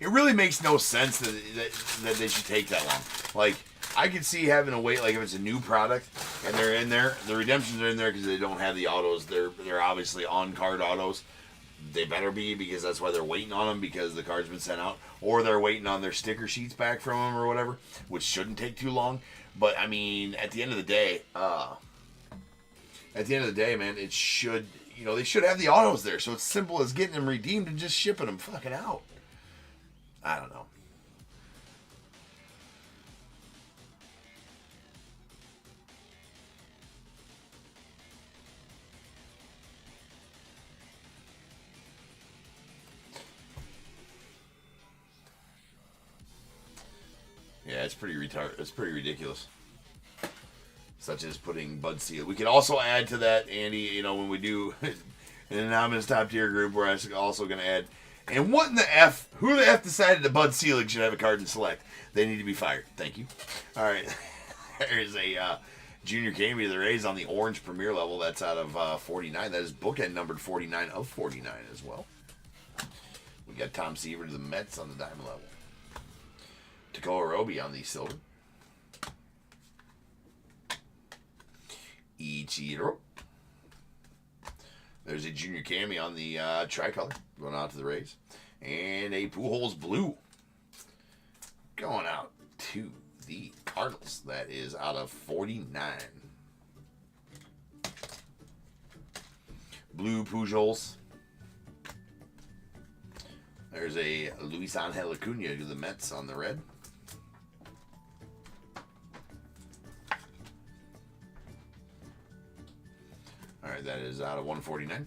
it really makes no sense that they should take that long. Like, I could see having to wait, like if it's a new product and they're in there, the redemptions are in there because they don't have the autos. They're obviously on-card autos. They better be, because that's why they're waiting on them, because the card's been sent out, or they're waiting on their sticker sheets back from them or whatever, which shouldn't take too long. But I mean, at the end of the day, man, it should, they should have the autos there, so it's simple as getting them redeemed and just shipping them fucking out. I don't know. Yeah, it's pretty retarded. It's pretty ridiculous. Such as putting Bud Seal. We could also add to that, Andy, when we do an anonymous top tier group, where I'm also going to add, and what in the F, who the F decided that Bud Selig should have a card in select? They need to be fired. Thank you. All right. There's a Junior Camby of the Rays on the orange premier level. That's out of 49. That is bookend numbered 49 of 49 as well. We got Tom Seaver to the Mets on the diamond level. Takao Roby on the silver. Ichiro. There's a Junior Cammy on the tricolor going out to the Rays. And a Pujols blue going out to the Cardinals. That is out of 49. Blue Pujols. There's a Luis Angel Acuna to the Mets on the red. All right, that is out of 149.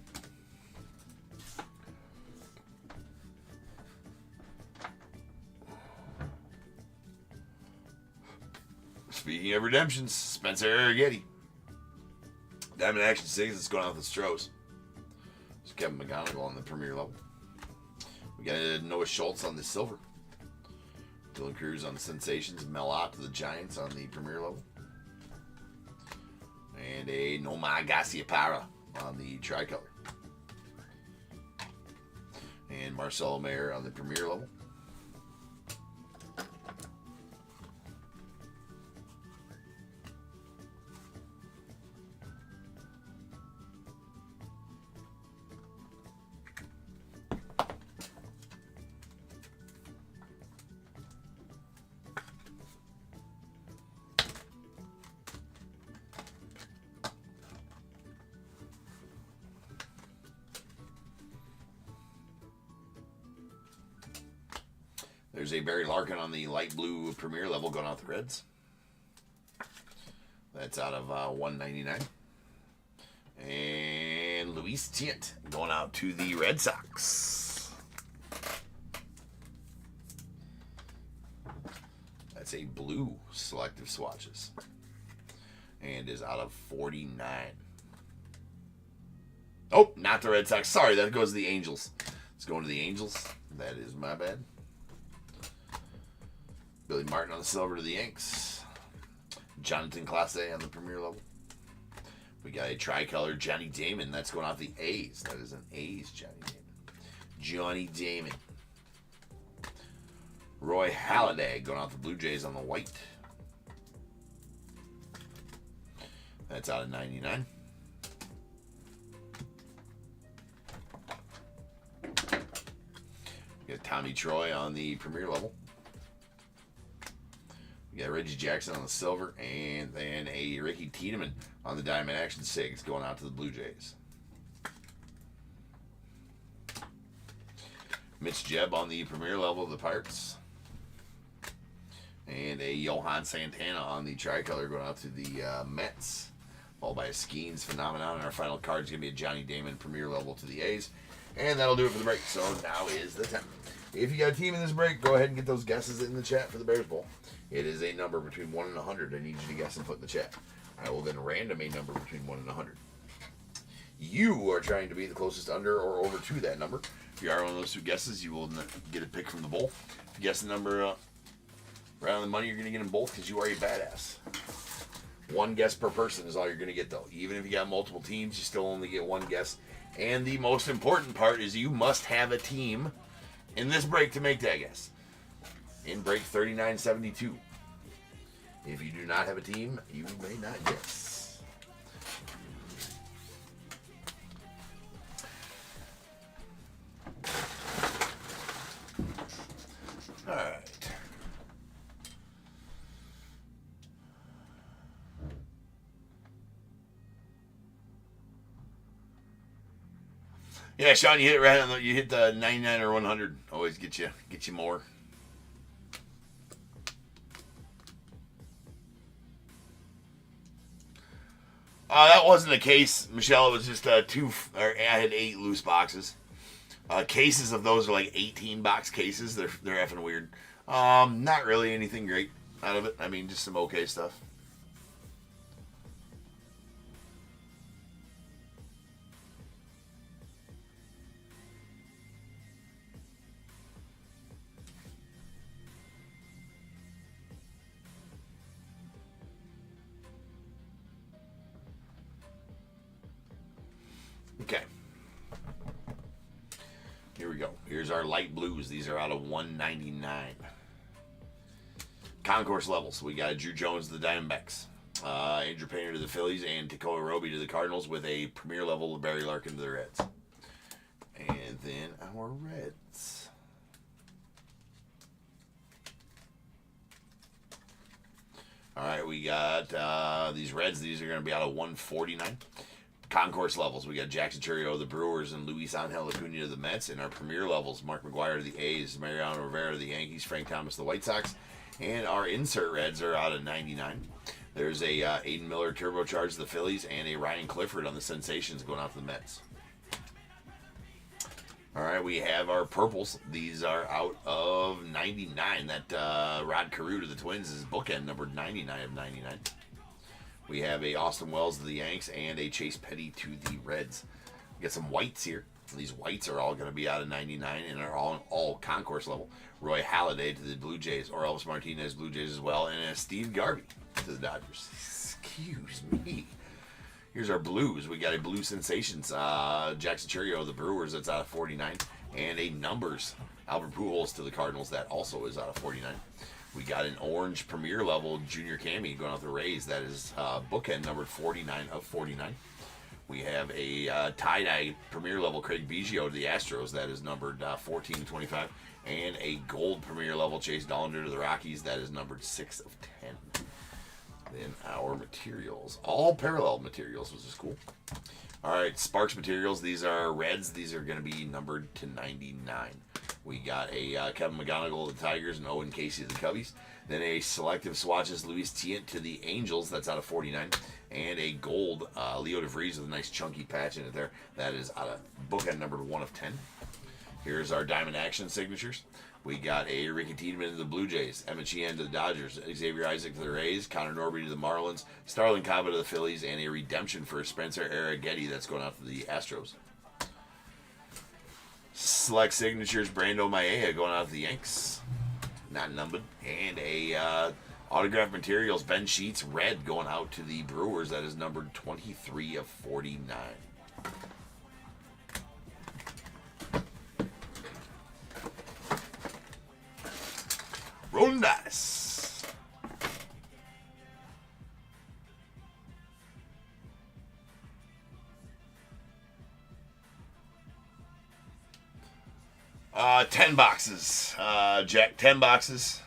Speaking of redemptions, Spencer Arrighetti. Diamond Action 6 is going out with the Stros. It's Kevin McGonigal on the premier level. We got Noah Schultz on the silver. Dylan Cruz on the Sensations. Mel Ott to the Giants on the premier level. And a Nomar Garciaparra on the tricolor. And Marcelo Mayer on the premier level. There's a Barry Larkin on the light blue premier level going out the Reds. That's out of 199. And Luis Tiant going out to the Red Sox. That's a blue selective swatches. And is out of 49. Oh, not the Red Sox. Sorry, that goes to the Angels. It's going to the Angels. That is my bad. Billy Martin on the silver to the Yanks. Jonathan Clase on the premier level. We got a tricolor Johnny Damon. That's going off the A's. That is an A's Johnny Damon. Johnny Damon. Roy Halladay going off the Blue Jays on the white. That's out of 99. We got Tommy Troy on the premier level. We got Reggie Jackson on the silver, and then a Ricky Tiedemann on the Diamond Action 6 going out to the Blue Jays. Mitch Jebb on the premier level of the Pirates. And a Johan Santana on the tricolor going out to the Mets. Followed by a Skeens phenomenon. And our final card is going to be a Johnny Damon premier level to the A's. And that'll do it for the break. So now is the time. If you got a team in this break, go ahead and get those guesses in the chat for the Bears Bowl. It is a number between 1 and 100. I need you to guess and put in the chat. I will then random a number between 1 and 100. You are trying to be the closest under or over to that number. If you are one of those two guesses, you will get a pick from the bowl. If you guess the number right on the money, you're going to get them both because you are a badass. One guess per person is all you're going to get, though. Even if you got multiple teams, you still only get one guess. And the most important part is you must have a team in this break to make that guess. In break 3972. If you do not have a team, you may not guess. All right. Yeah, Sean, you hit it right on you hit the 99 or 100. Always get you more. That wasn't the case, Michelle. It was just I had 8 loose boxes. Cases of those are like 18 box cases. They're effing weird. Not really anything great out of it. I mean, just some okay stuff. Okay. Here we go. Here's our light blues. These are out of 199. Concourse levels. We got Drew Jones to the Diamondbacks, Andrew Painter to the Phillies, and Tekoa Roby to the Cardinals with a premier level of Barry Larkin to the Reds. And then our Reds. All right, we got these Reds. These are going to be out of 149. Concourse levels, we got Jackson Chourio of the Brewers and Luis Angel Acuna of the Mets. In our premier levels, Mark McGwire to the A's, Mariano Rivera to the Yankees, Frank Thomas to the White Sox. And our insert Reds are out of 99. There's a Aiden Miller turbocharged to the Phillies and a Ryan Clifford on the Sensations going out to the Mets. All right, we have our purples. These are out of 99. That Rod Carew to the Twins is bookend numbered 99 of 99. We have a Austin Wells to the Yanks and a Chase Petty to the Reds. We got some whites here. These whites are all going to be out of 99 and are all concourse level. Roy Halladay to the Blue Jays, or Elvis Martinez Blue Jays as well, and a Steve Garvey to the Dodgers. Excuse me. Here's our blues. We got a Blue Sensations, Jackson Chourio of the Brewers, that's out of 49, and a numbers Albert Pujols to the Cardinals, that also is out of 49. We got an orange premier level junior Cammy going out the Rays. That is bookend numbered 49 of 49. We have a tie-dye premier level Craig Biggio to the Astros. That is numbered 14 of 25. And a gold premier level Chase Dollander to the Rockies. That is numbered 6 of 10. Then our materials. All parallel materials, which is cool. All right, Sparks materials. These are Reds. These are going to be numbered to 99. We got a Kevin McGonigal of the Tigers and Owen Casey of the Cubbies. Then a selective swatches Luis Tient to the Angels. That's out of 49. And a gold Leo DeVries with a nice chunky patch in it there. That is out of bookend number 1 of 10. Here's our Diamond Action signatures. We got a Ricky Tiedemann to the Blue Jays, Emmett Sheehan to the Dodgers, Xavier Isaac to the Rays, Connor Norby to the Marlins, Starlin Cava to the Phillies, and a redemption for Spencer Arrighetti that's going out to the Astros. Select signatures, Brando Maea going out to the Yanks, not numbered, and a autograph materials, Ben Sheets red going out to the Brewers. That is numbered 23 of 49. Rolling dice. Uh, 10 boxes. Jack, 10 boxes.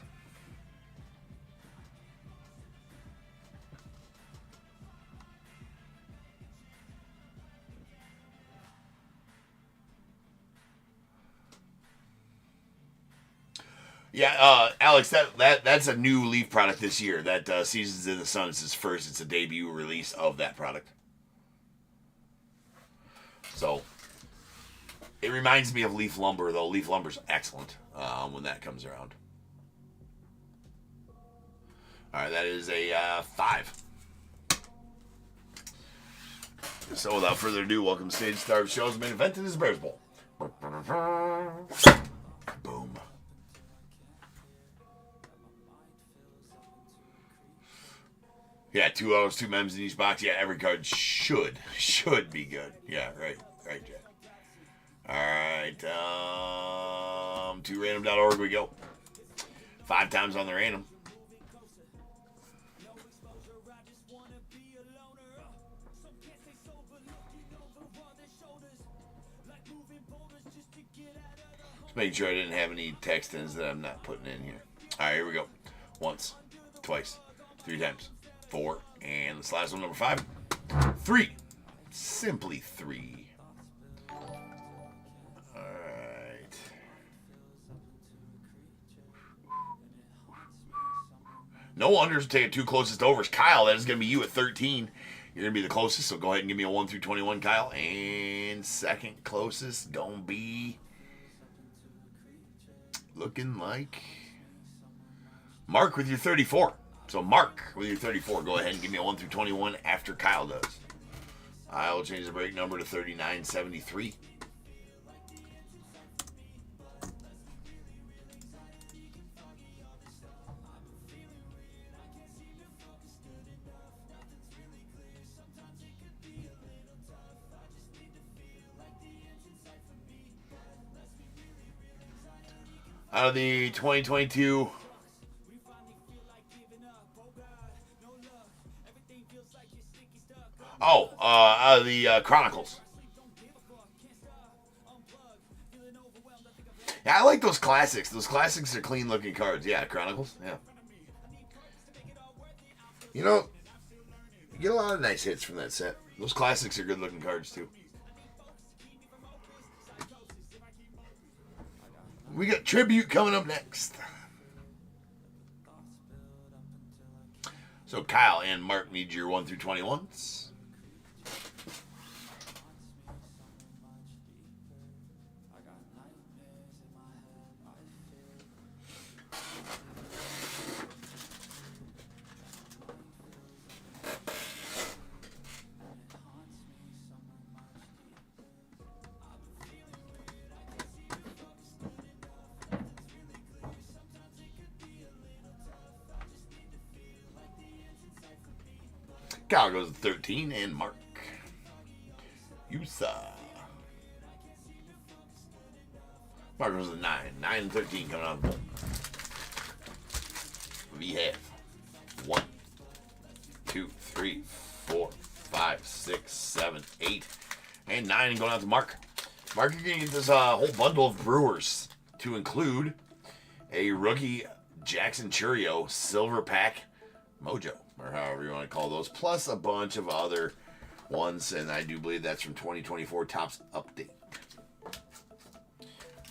Yeah, Alex, that's a new Leaf product this year. That Seasons in the Sun is its first. It's a debut release of that product. So, it reminds me of Leaf Lumber, though. Leaf Lumber's excellent when that comes around. All right, that is a 5. So, without further ado, welcome to Stage Star of Show's main event. It is Bears Bowl. Boom. Yeah, 2 O's, 2 mems in each box. Yeah, every card should be good. Yeah, right, Jack. All right, 2random.org we go. 5 times on the random. Just making sure I didn't have any text-ins that I'm not putting in here. All right, here we go. Once, twice, 3 times, 4, and this last one, number 5. 3. Simply 3. Alright. No unders take 2 closest overs. Kyle, that is going to be you at 13. You're going to be the closest, so go ahead and give me a 1 through 21, Kyle. And second closest, going to be looking like Mark with your 34. So Mark with your 34, go ahead and give me a 1 through 21 after Kyle does. I will change the break number to 3973. Out of the 2022 out of the Chronicles. Yeah, I like those classics. Those classics are clean looking cards. Yeah, Chronicles. Yeah. You know, you get a lot of nice hits from that set. Those classics are good looking cards too. We got Tribute coming up next. So Kyle and Mark need your 1 through 21s. Kyle goes to 13, and Mark. Yusa. Mark goes to 9. 9 and 13 coming out. We have 1, 2, 3, 4, 5, 6, 7, 8, and 9 going out to Mark. Mark, you're going to get this whole bundle of Brewers to include a rookie Jackson Churio Silver Pack Mojo, or however you want to call those, plus a bunch of other ones, and I do believe that's from 2024 Topps Update.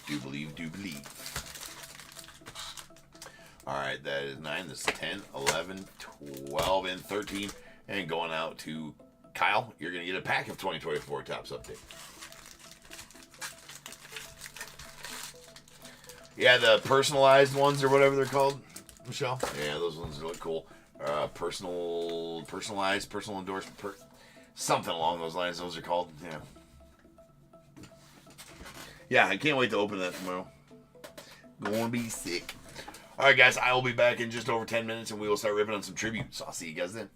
Do believe. All right, that is 9. This is 10, 11, 12, and 13. And going out to Kyle, you're going to get a pack of 2024 Topps Update. Yeah, the personalized ones or whatever they're called, Michelle. Yeah, those ones look cool. Personalized, personal endorsement, something along those lines. Those are called. Yeah, I can't wait to open that tomorrow. Gonna be sick. All right, guys, I will be back in just over 10 minutes, and we will start ripping on some tributes. I'll see you guys then.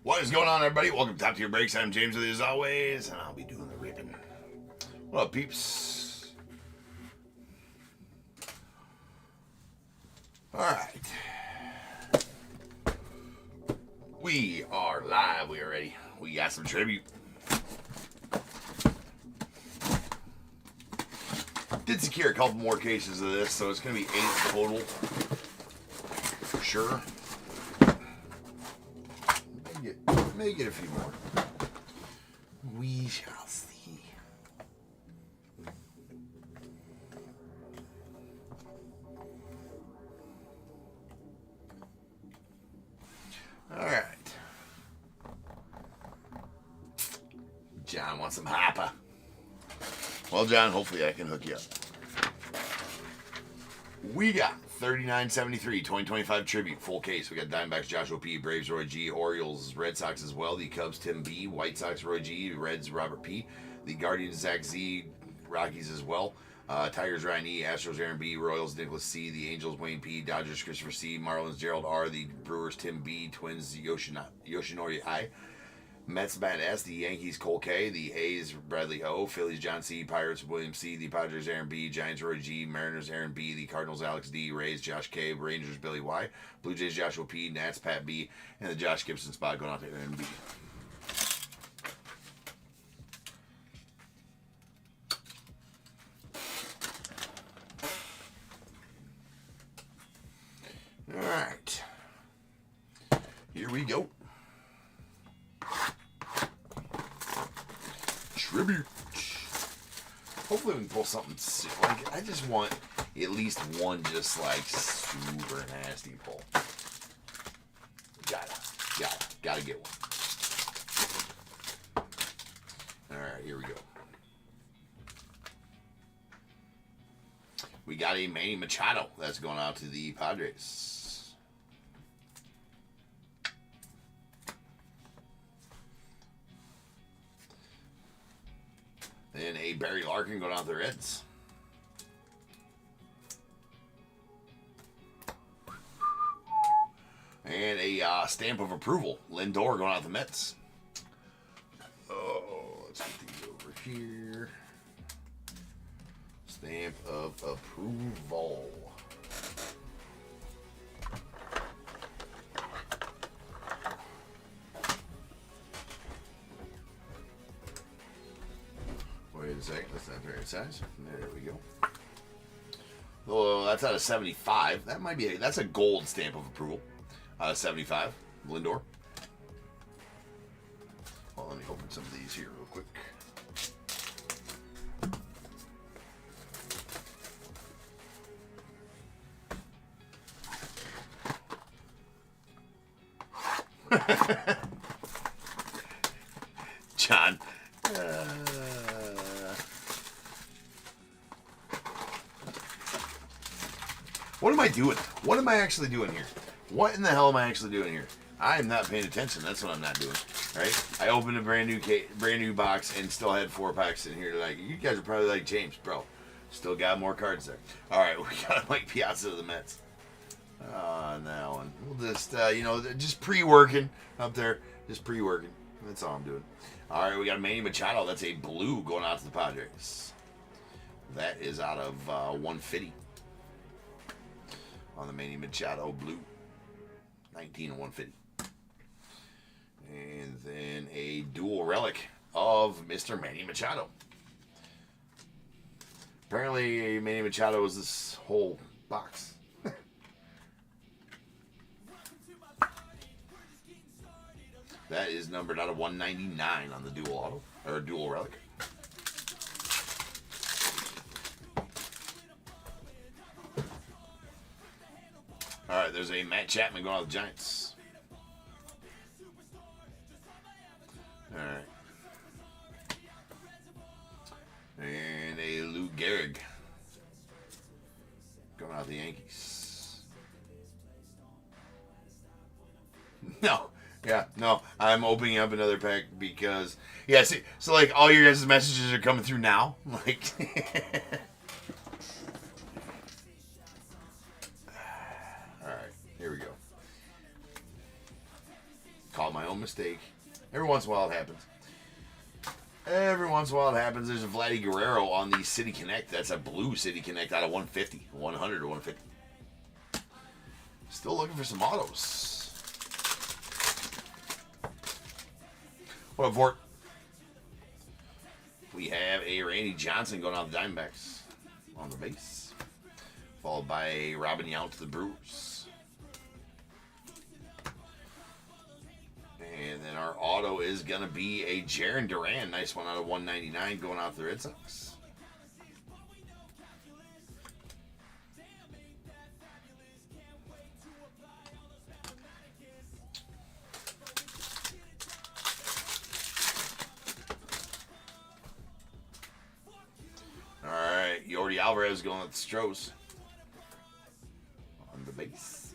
What is going on, everybody? Welcome to Top Tier Breaks. I'm James with you as always, and I'll be doing the ripping. What up, peeps? Alright. We are live. We are ready. We got some tribute. Did secure a couple more cases of this, so it's going to be 8 total. For sure. May get a few more. We shall see. All right. John wants some hopper. Well, John, hopefully I can hook you up. We got 3973 2025 tribute full case. We got Diamondbacks Joshua P, Braves Roy G, Orioles Red Sox as well, the Cubs Tim B, White Sox Roy G, Reds Robert P, the Guardians Zach Z, Rockies as well, Tigers Ryan E, Astros Aaron B, Royals Nicholas C, the Angels Wayne P, Dodgers Christopher C, Marlins Gerald R, the Brewers Tim B, Twins Yoshinori I, Mets Matt S, the Yankees Cole K, the A's Bradley O, Phillies John C, Pirates William C, the Padres Aaron B, Giants Roy G, Mariners Aaron B, the Cardinals Alex D, Rays Josh K, Rangers Billy Y, Blue Jays Joshua P, Nats Pat B, and the Josh Gibson spot going out to Aaron B. All right, here we go. Tribute. Hopefully we can pull something like, I just want at least one just like super nasty pull. Gotta get one. Alright, here we go. We got a Manny Machado that's going out to the Padres. Then a Barry Larkin going out to the Reds. And a stamp of approval. Lindor going out to the Mets. Oh, let's get these over here. Stamp of approval. Wait a second, that's not the right size. There we go. Oh, that's out of 75. That might be that's a gold stamp of approval. Out of 75, Lindor. Well, let me open some of these here real quick. John. What am I doing? What am I actually doing here? What in the hell am I actually doing here? I am not paying attention. That's what I'm not doing. Right? I opened a brand new box and still had 4 packs in here. Like, you guys are probably like, James, bro. Still got more cards there. All right, we got Mike Piazza of the Mets. On that one, we'll just just pre-working up there. Just pre-working. That's all I'm doing. All right, we got Manny Machado. That's a blue going out to the Padres. That is out of 150 on the Manny Machado blue. 19 and 150. And then a dual relic of Mr. Manny Machado. Apparently, Manny Machado is this whole box. That is numbered out of 199 on the dual auto, or dual relic. All right, there's a Matt Chapman going out with the Giants. All right. And a Lou Gehrig going out with the Yankees. No, Yeah, no, I'm opening up another pack because yeah. See, so like all your guys' messages are coming through now. Like, all right, here we go. Call my own mistake. Every once in a while it happens. Every once in a while it happens. There's a Vladdy Guerrero on the City Connect. That's a blue City Connect out of 150, 100 or 150. Still looking for some autos. What up, Vort? We have a Randy Johnson going out the Diamondbacks on the base, followed by a Robin Yount to the Brewers. And then our auto is going to be a Jarren Duran. Nice one out of 199 going out to the Red Sox. Yordi Alvarez going with the Stros on the base.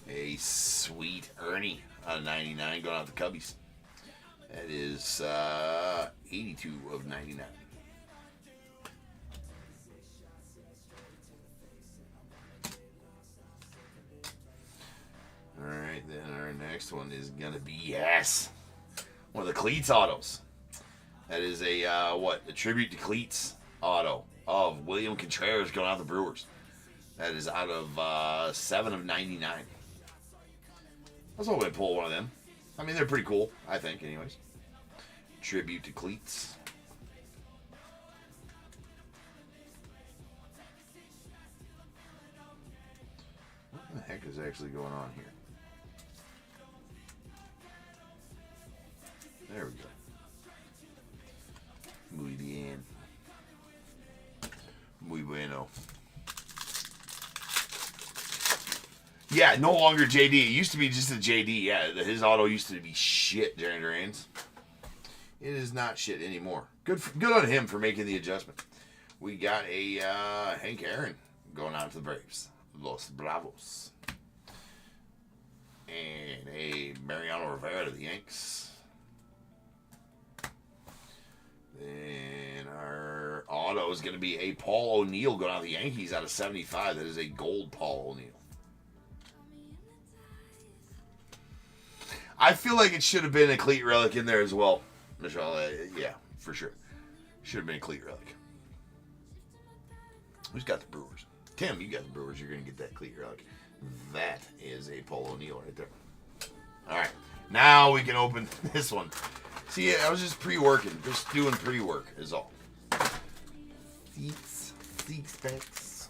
A sweet Ernie out of 99 going out the Cubbies. That is 82 of 99. All right, then our next one is going to be, yes, one of the Cleats autos. That is a, a tribute to Cleats auto of William Contreras going out the Brewers. That is out of 7 of 99. I was hoping to pull one of them. I mean, they're pretty cool, I think, anyways. Tribute to Cleats. What the heck is actually going on here? There we go. Muy bien. Muy bueno. Yeah, no longer JD. It used to be just a JD. Yeah, his auto used to be shit, Jarren Duran's. It is not shit anymore. Good on him for making the adjustment. We got a Hank Aaron going out to the Braves. Los Bravos. And a Mariano Rivera to the Yanks. Then our auto is going to be a Paul O'Neill going out of the Yankees out of 75. That is a gold Paul O'Neill. I feel like it should have been a cleat relic in there as well, Michelle. Yeah, for sure. Should have been a cleat relic. Who's got the Brewers? Tim, you got the Brewers. You're going to get that cleat relic. That is a Paul O'Neill right there. All right. Now we can open this one. See, I was just pre-working. Just doing pre-work is all. Seats specs.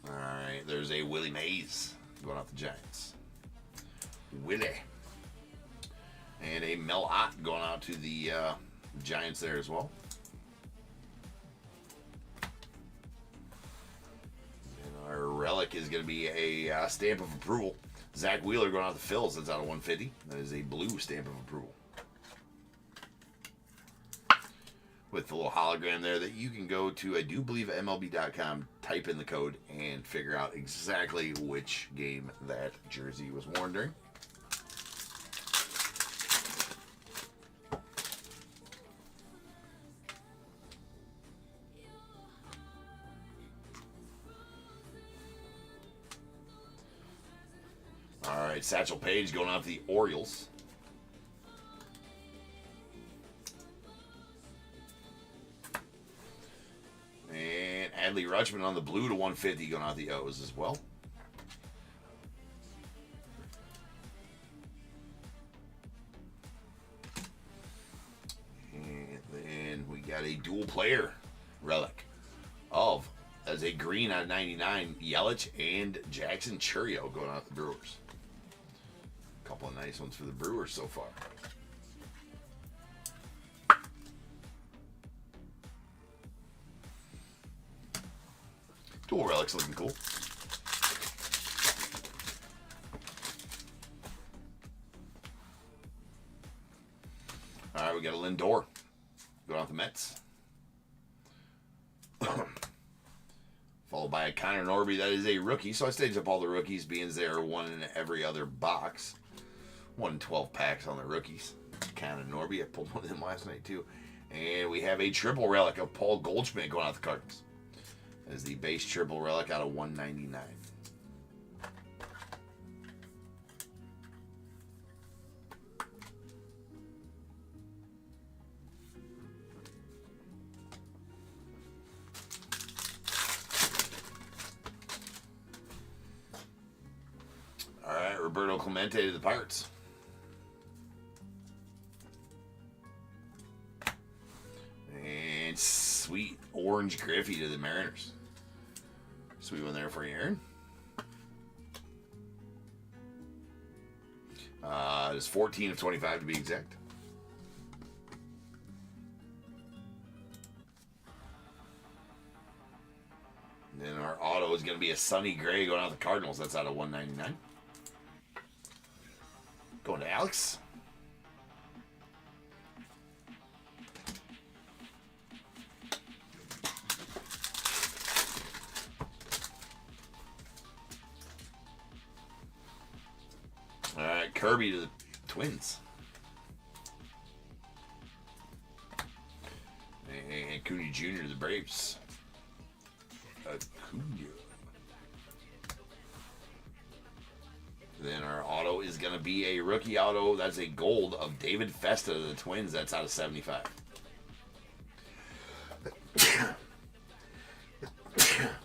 All right, there's a Willie Mays going off the Giants. Willie. And a Mel Ott going out to the Giants there as well. Our relic is going to be a stamp of approval. Zach Wheeler going out the Phils. That's out of 150. That is a blue stamp of approval. With the little hologram there that you can go to, I do believe, MLB.com, type in the code, and figure out exactly which game that jersey was worn during. All right, Satchel Paige going out to the Orioles. And Adley Rutschman on the blue to 150 going out to the O's as well. And then we got a dual player relic of, as a green out of 99, Yelich and Jackson Chourio going out to the Brewers. Couple of nice ones for the Brewers so far. Dual relics looking cool. All right, we got a Lindor going out the Mets. Followed by a Connor Norby. That is a rookie. So I staged up all the rookies, being there one in every other box. 1 in 12 packs on the rookies. Connor Norby. I pulled one of them last night too. And we have a triple relic of Paul Goldschmidt going out the Cardinals. That is the base triple relic out of 199. All right, Roberto Clemente to the Pirates. And sweet Orange Griffey to the Mariners. Sweet one there for you, Aaron. It's 14 of 25 to be exact. And then our auto is going to be a Sonny Gray going out the Cardinals. That's out of 199. Going to Alex. All right, Kirby to the Twins. And Cooney Jr. to the Braves. Acuna. Then our auto is going to be a rookie auto. That's a gold of David Festa to the Twins. That's out of 75.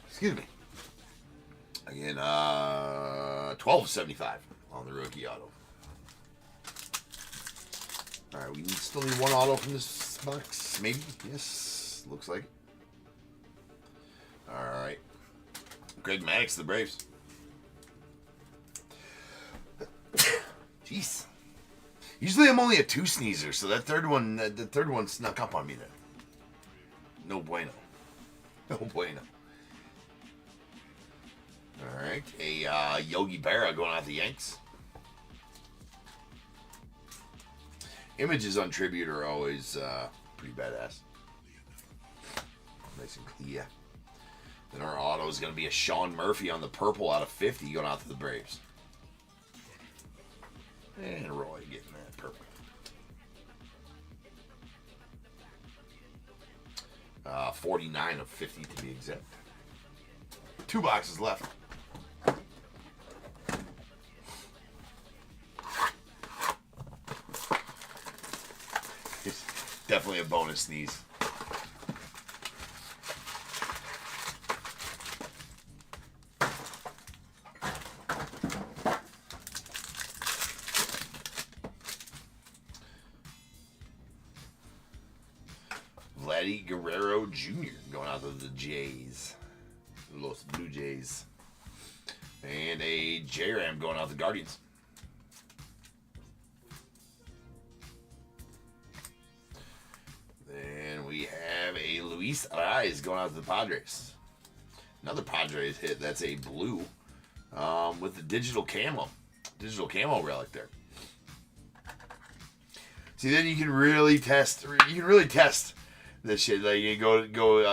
Excuse me. Again, 12 of 75 on the rookie auto. All right, we still need one auto from this box. Maybe? Yes. Looks like it. All right. Greg Maddux, the Braves. Jeez. Usually I'm only a 2 sneezer, so that third one snuck up on me there. No bueno. No bueno. All right. A Yogi Berra going out the Yanks. Images on Tribute are always pretty badass. Nice and clear. Then our auto is going to be a Sean Murphy on the purple out of 50 going out to the Braves. And Roy getting that purple. 49 of 50 to be exact. 2 boxes left. It's definitely a bonus sneeze. Vladdy Guerrero Jr. going out to the Jays. Los Blue Jays. And a J-Ram going out to the Guardians. Then we have a Luis Arraez going out to the Padres. Another Padres hit. That's a blue with the digital camo. Digital camo relic there. See, then you can really test. You can really test this shit. Like you go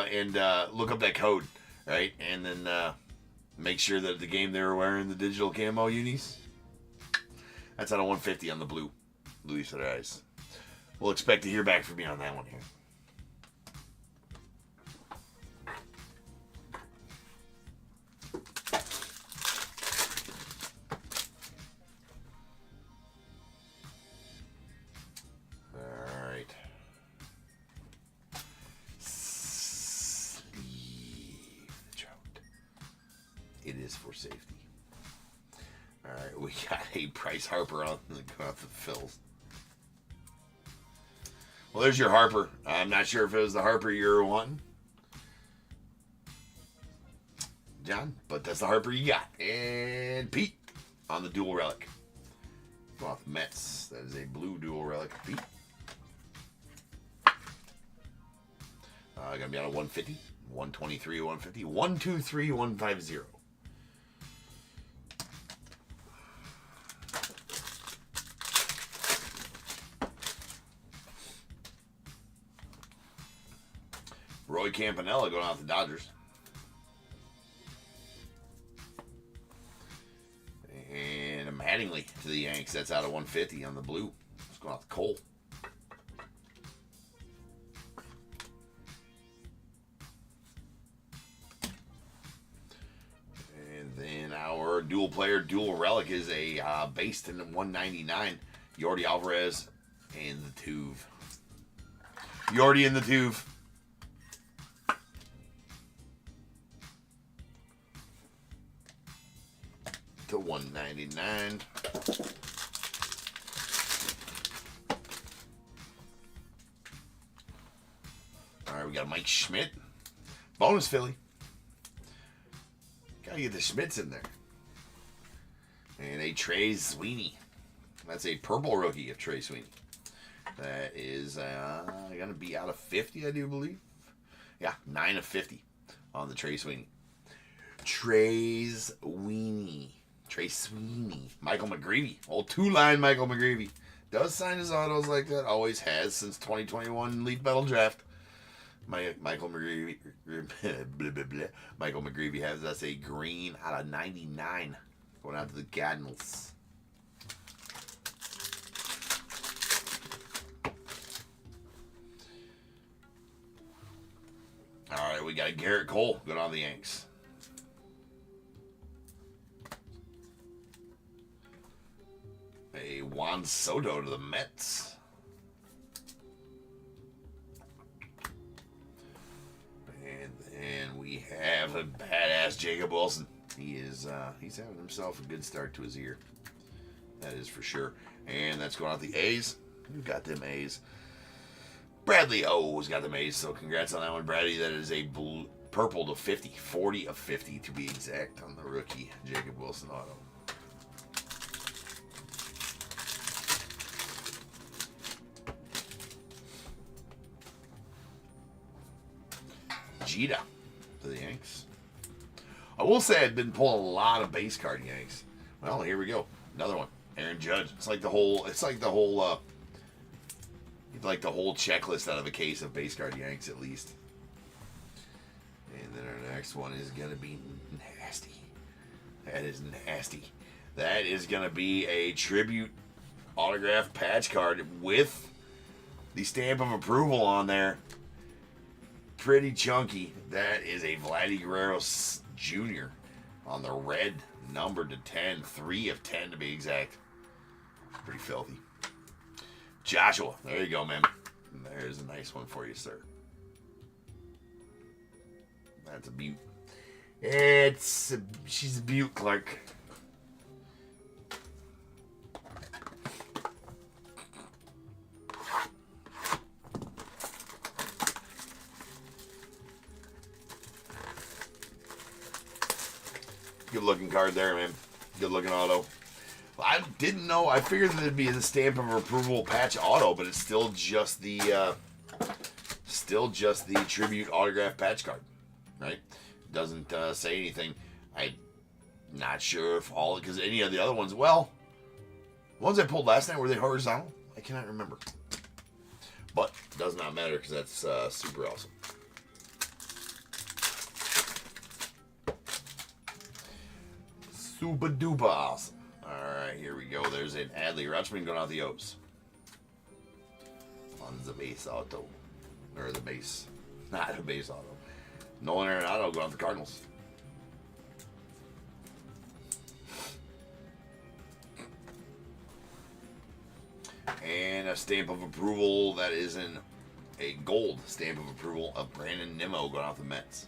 and look up that code, right? And then make sure that the game they were wearing the digital camo unis. That's out of 150 on the blue Luis Arraez. We'll expect to hear back from you on that one here. All right. Sleeve the trout. It is for safety. All right, we got a Bryce Harper on the Phils. Well, there's your Harper. I'm not sure if it was the Harper you were wanting, John, but that's the Harper you got. And Pete on the dual relic. Off Mets. That is a blue dual relic. Pete. Gonna be on a 150, 123, 150, 123, 150. Roy Campanella going out the Dodgers. Mattingly to the Yanks. That's out of 150 on the blue. It's going out to Cole. And then our dual player, dual relic is a based in 199. Yordi Alvarez and the Tuve. Yordi and the Tuve. To 199. All right, we got Mike Schmidt. Bonus Philly. Gotta get the Schmidts in there. And a Trey Sweeney. That's a purple rookie of Trey Sweeney. That is going to be out of 50, I do believe. Yeah, 9 of 50 on the Trey Sweeney. Trey Sweeney. Michael McGreevy. Old two-line Michael McGreevy. Does sign his autos like that. Always has since 2021 Leaf Metal Draft. Michael McGreevy. Blah, blah, blah. Michael McGreevy has us a green out of 99. Going out to the Cardinals. All right, we got Garrett Cole going on the Yanks. A Juan Soto to the Mets. And then we have a badass Jacob Wilson. He's having himself a good start to his year. That is for sure. And that's going out the A's. Who got them A's? Bradley O's got them A's. So congrats on that one, Bradley. That is a purple to 50. 40 of 50 to be exact on the rookie Jacob Wilson auto. Jeter to the Yanks. I will say I've been pulling a lot of base card Yanks. Well, here we go. Another one. Aaron Judge. It's like the whole checklist out of a case of base card Yanks at least. And then our next one is gonna be nasty. That is nasty. That is gonna be a tribute autograph patch card with the stamp of approval on there. Pretty chunky. That is a Vladdy Guerrero Jr. on the red, numbered to 10. 3 of 10 to be exact. Pretty filthy. Joshua. There you go, man. There's a nice one for you, sir. That's a beaut. She's a beaut, Clark. Good looking card there, man. Good looking auto. I didn't know. I figured that it'd be the stamp of approval patch auto, but it's still just the tribute autograph patch card, right? Doesn't say anything. I'm not sure if all, because any of the other ones. Well, the ones I pulled last night, were they horizontal? I cannot remember. But it does not matter because that's super awesome. Super duper awesome. Alright, here we go. There's an Adley Rutschman going out the O's. On the base auto. Or the base. Not a base auto. Nolan Arenado going out the Cardinals. And a stamp of approval that is in a gold stamp of approval of Brandon Nimmo going out the Mets.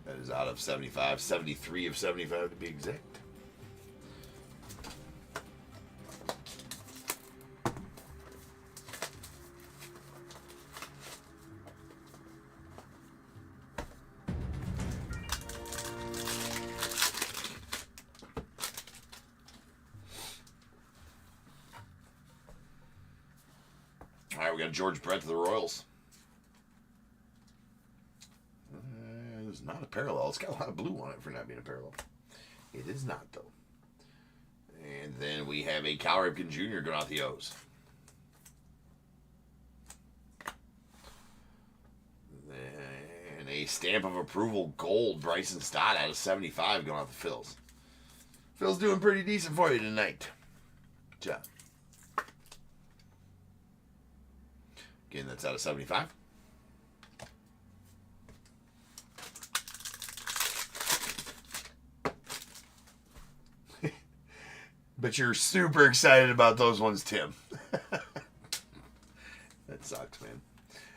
That is out of 75, 73 of 75 to be exact. All right, we got George Brett to the Royals. It's not a parallel. It's got a lot of blue on it for not being a parallel. It is not, though. And then we have a Cal Ripken Jr. going out the O's. Then a stamp of approval gold Bryson Stott out of 75 going out to Phil's. Phil's doing pretty decent for you tonight. Good job. Again, that's out of 75. But you're super excited about those ones, Tim. That sucks, man.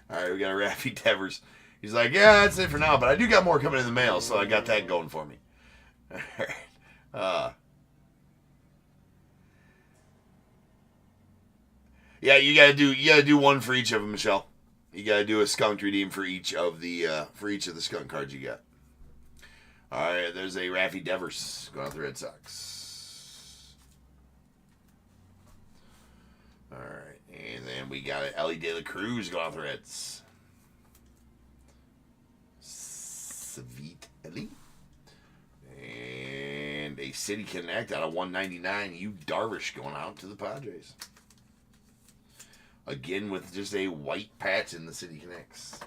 All right, we got a Raffy Devers. He's like, yeah, that's it for now, but I do got more coming in the mail, so I got that going for me. All right. Yeah, you gotta do one for each of them, Michelle. You gotta do a skunked redeem for each of the skunk cards you got. All right, there's a Raffy Devers going out the Red Sox. All right, and then we got an Ellie De La Cruz going out the Reds. Sweet Ellie. And a City Connect out of 199. You Darvish going out to the Padres. Again with just a white patch in the City Connects.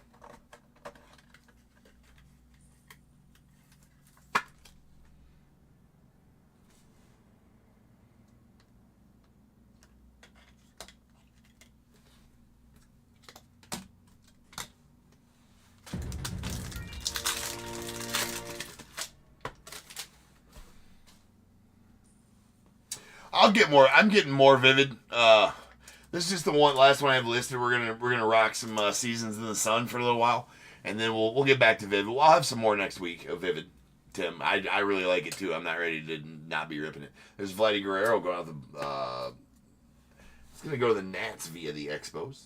I'm getting more vivid. This is just the last one I have listed. We're gonna rock some Seasons in the Sun for a little while, and then we'll get back to Vivid. We'll have some more next week of Vivid. Tim, I really like it too. I'm not ready to not be ripping it. There's Vladdy Guerrero going out the. It's gonna go to the Nats via the Expos,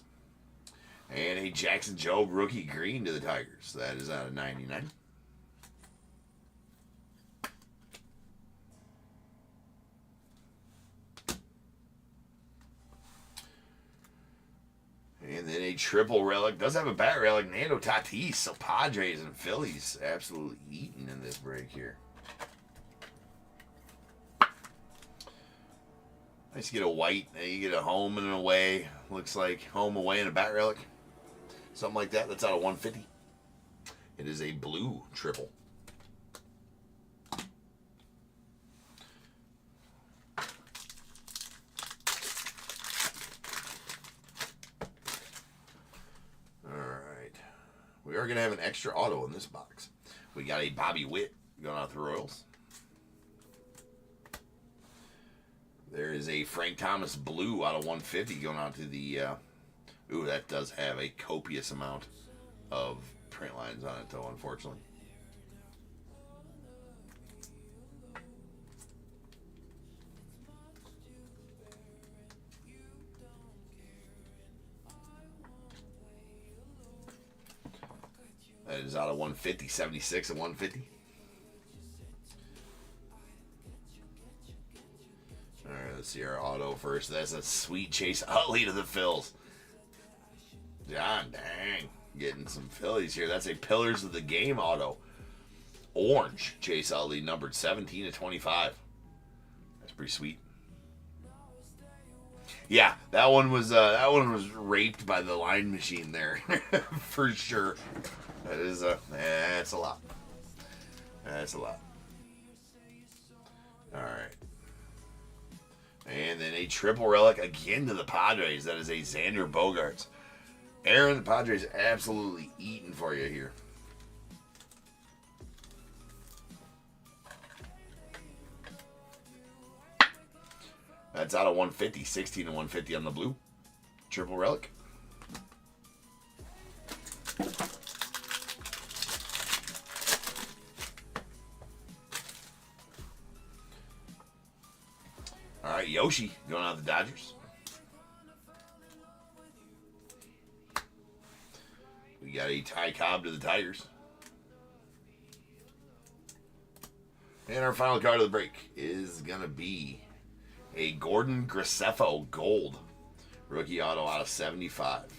and a Jackson Jobe rookie green to the Tigers. That is out of 99. And then a triple relic. Does have a bat relic. Nando Tatis. So Padres and Phillies absolutely eating in this break here. Nice to get a white. You get a home and an away. Looks like home, away, and a bat relic. Something like that. That's out of 150. It is a blue triple. We are going to have an extra auto in this box. We got a Bobby Witt going out to the Royals. There is a Frank Thomas blue out of 150 going out to the... ooh, that does have a copious amount of print lines on it, though, unfortunately. That is out of 150, 76 and 150. All right, let's see our auto first. That's a sweet Chase Utley to the Phils. John, dang. Getting some Phillies here. That's a Pillars of the Game auto. Orange Chase Utley, numbered 17 to 25. That's pretty sweet. Yeah, that one was raped by the line machine there, for sure. That is that's a lot. That's a lot. All right. And then a triple relic again to the Padres. That is a Xander Bogaerts. Aaron, the Padres absolutely eating for you here. That's out of 150, 16 to 150 on the blue. Triple relic. All right, Yoshi going out the Dodgers. We got a Ty Cobb to the Tigers. And our final card of the break is going to be a Gordon Graceffo gold. Rookie auto out of 75.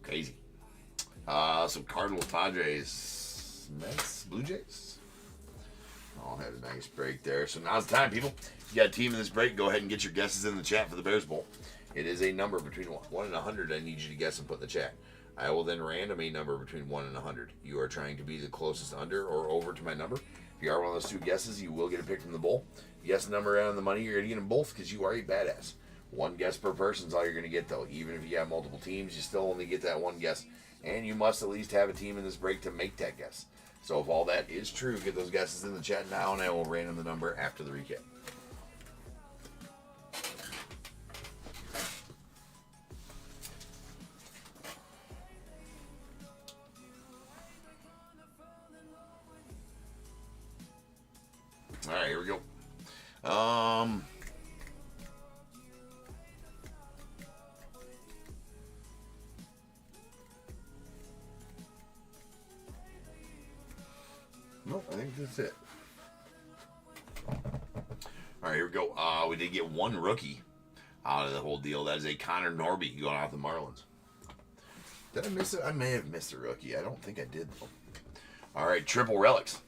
Crazy. Some Cardinals, Padres, Mets, Blue Jays. All had a nice break there. So now's the time, people. If you got a team in this break, go ahead and get your guesses in the chat for the Bears Bowl. It is a number between 1 and 100. I need you to guess and put in the chat. I will then random a number between 1 and 100. You are trying to be the closest under or over to my number. If you are one of those two guesses, you will get a pick from the bowl. Guess the number on the money, you're going to get them both because you are a badass. One guess per person is all you're going to get, though. Even if you have multiple teams, you still only get that one guess. And you must at least have a team in this break to make that guess. So if all that is true, get those guesses in the chat now, and I will random the number after the recap. All right, here we go. Nope, I think that's it. All right, here we go. We did get one rookie out of the whole deal. That is a Connor Norby going out the Marlins. Did I miss it? I may have missed a rookie. I don't think I did, though. All right, triple relics.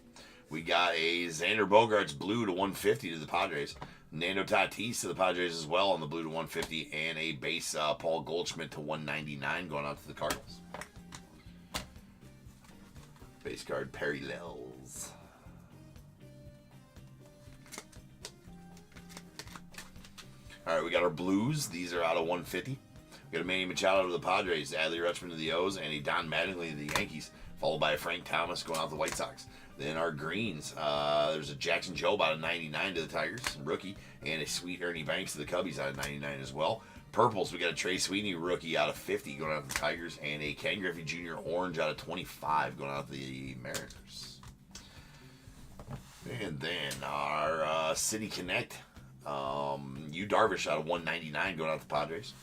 We got a Xander Bogaerts blue to 150 to the Padres. Nando Tatis to the Padres as well on the blue to 150. And a base Paul Goldschmidt to 199 going out to the Cardinals. Base card parallels. All right, we got our blues. These are out of 150. We got a Manny Machado to the Padres, Adley Rutschman to the O's, and a Don Mattingly to the Yankees, followed by a Frank Thomas going out to the White Sox. Then our greens, there's a Jackson Jobe out of 99 to the Tigers, rookie, and a sweet Ernie Banks to the Cubbies out of 99 as well. Purples, we got a Trey Sweeney rookie out of 50 going out to the Tigers, and a Ken Griffey Jr. orange out of 25 going out to the Mariners. And then our City Connect, Yu Darvish out of 199 going out to the Padres.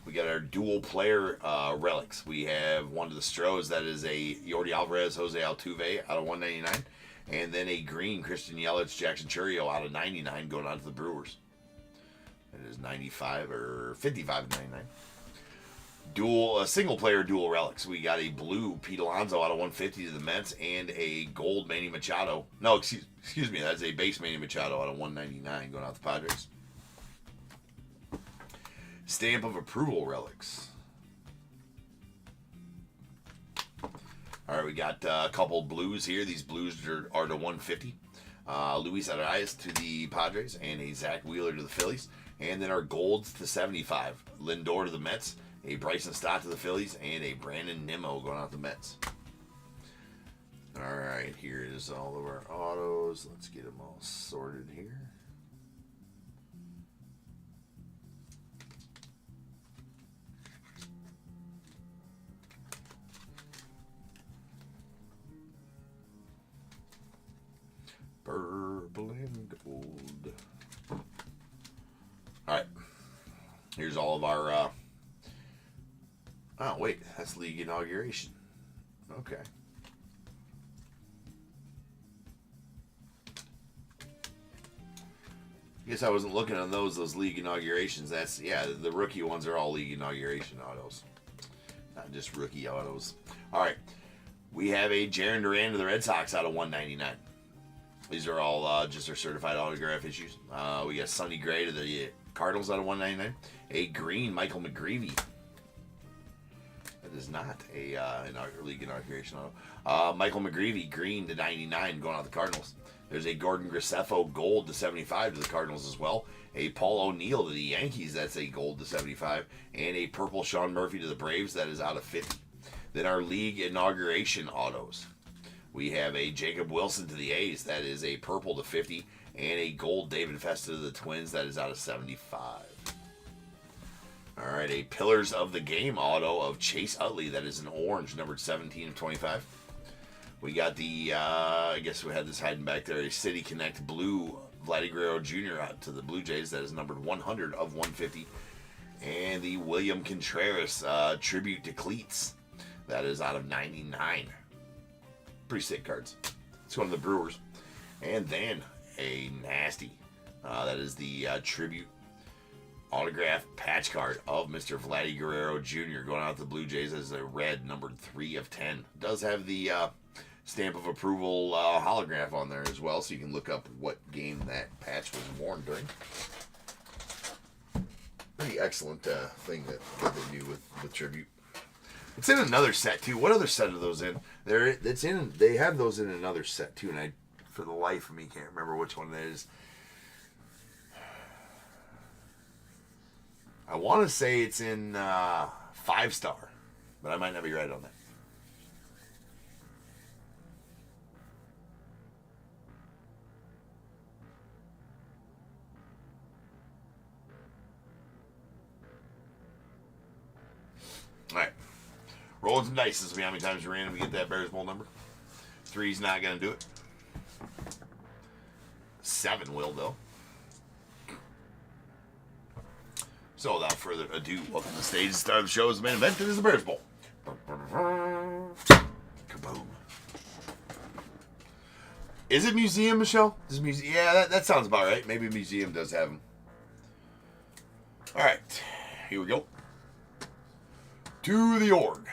We got our dual player relics. We have one to the Stros. That is a Yordi Alvarez, Jose Altuve out of 199. And then a green Christian Yelich, Jackson Chourio out of 99 going on to the Brewers. It is 95 or 55.99. Single player dual relics. We got a blue Pete Alonso out of 150 to the Mets and a gold Manny Machado. No, excuse me. That's a base Manny Machado out of 199 going out to the Padres. Stamp of approval relics. All right, we got a couple blues here. These blues are to 150. Luis Arias to the Padres and a Zach Wheeler to the Phillies. And then our golds to 75. Lindor to the Mets, a Bryson Stott to the Phillies, and a Brandon Nimmo going out to the Mets. All right, here is all of our autos. Let's get them all sorted here. Purple and gold. Alright. Here's all of our oh wait, that's league inauguration. Okay. Guess I wasn't looking on those league inaugurations. That's the rookie ones are all league inauguration autos. Not just rookie autos. Alright. We have a Jarren Duran to the Red Sox out of 199. These are all just our certified autograph issues. We got Sonny Gray to the Cardinals out of 199. A green Michael McGreevy. That is not a league inauguration auto. Michael McGreevy, green to 99, going out to the Cardinals. There's a Gordon Graceffo gold to 75 to the Cardinals as well. A Paul O'Neill to the Yankees, that's a gold to 75. And a purple Sean Murphy to the Braves, that is out of 50. Then our league inauguration autos. We have a Jacob Wilson to the A's. That is a purple to 50. And a gold David Festa to the Twins. That is out of 75. All right, a Pillars of the Game auto of Chase Utley. That is an orange, numbered 17 of 25. We got the, I guess we had this hiding back there, a City Connect blue Vladdy Guerrero Jr. out to the Blue Jays. That is numbered 100 of 150. And the William Contreras tribute to Cleats. That is out of 99. Pretty sick cards. It's one of the Brewers. And then a nasty. That is the tribute autograph patch card of Mr. Vladdy Guerrero Jr. going out to the Blue Jays as a red, numbered 3 of 10. Does have the stamp of approval holograph on there as well, so you can look up what game that patch was worn during. pretty excellent thing that they do with tribute. It's in another set too. What other set are those in? They have those in another set too, and I, for the life of me, can't remember which one it is. I want to say it's in 5-star, but I might not be right on that. All right. Rolling some dice. This will be how many times we randomly get that Bears Bowl number. 3's not going to do it. 7 will, though. So without further ado, welcome to the stage. The star of the show is the main event. It is the Bears Bowl. Kaboom. Is it museum, Michelle? Yeah, that sounds about right. Maybe a museum does have them. All right. Here we go. To the org.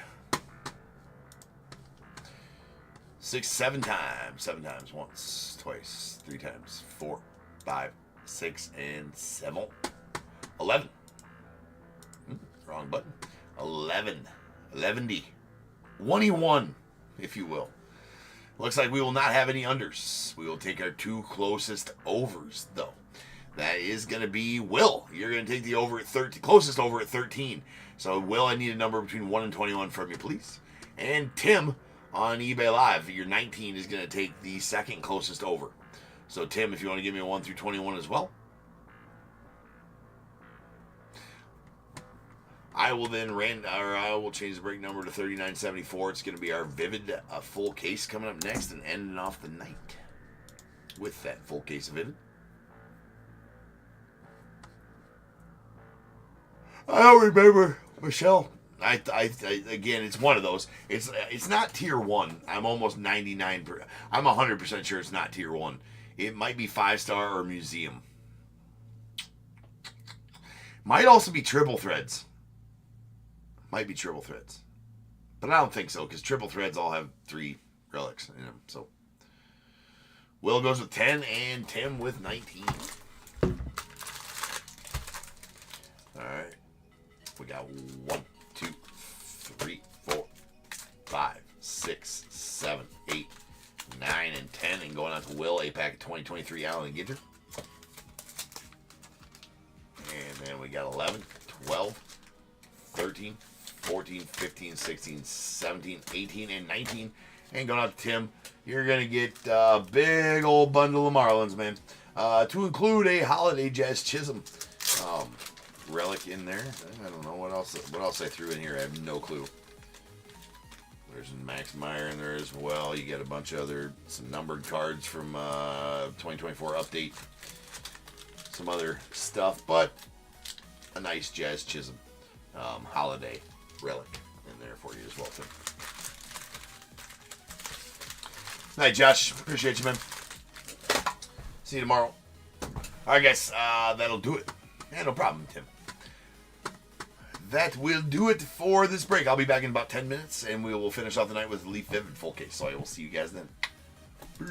6, 7 times. 7 times. Once, twice, 3 times. 4, 5, 6, and 7. 11. Wrong button. 11. 11D. 21, if you will. Looks like we will not have any unders. We will take our 2 closest overs, though. That is going to be Will. You're going to take the over at 13, closest over at 13. So, Will, I need a number between 1 and 21 from you, please. And Tim on eBay Live, your 19 is going to take the second closest over. So, Tim, if you want to give me a 1 through 21 as well. I will then I will change the break number to 3974. It's going to be our Vivid full case coming up next and ending off the night with that full case of Vivid. I don't remember, Michelle. I again, it's one of those. It's not tier 1. I'm almost 99. I'm 100% sure it's not tier 1. It might be 5-star or museum. Might also be triple threads. Might be triple threads, but I don't think so because triple threads all have 3 relics in them. So Will goes with 10 and Tim with 19. All right. We got 1, 2, 3, 4, 5, 6, 7, 8, 9, and 10. And going on to Will, a pack of 2023 Allen and Gidger. And then we got 11, 12, 13, 14, 15, 16, 17, 18, and 19. And going out to Tim, you're going to get a big old bundle of Marlins, man. To include a Holiday Jazz Chisholm relic in there. I don't know what else I threw in here. I have no clue. There's Max Meyer in there as well. You get a bunch of some numbered cards from 2024 update. Some other stuff, but a nice Jazz Chisholm holiday relic in there for you as well, Tim. Night, Josh. Appreciate you, man. See you tomorrow. All right, guys. That'll do it. Yeah, no problem, Tim. That will do it for this break. I'll be back in about 10 minutes, and we will finish off the night with Leaf Vivid full case. So I will see you guys then. Peace.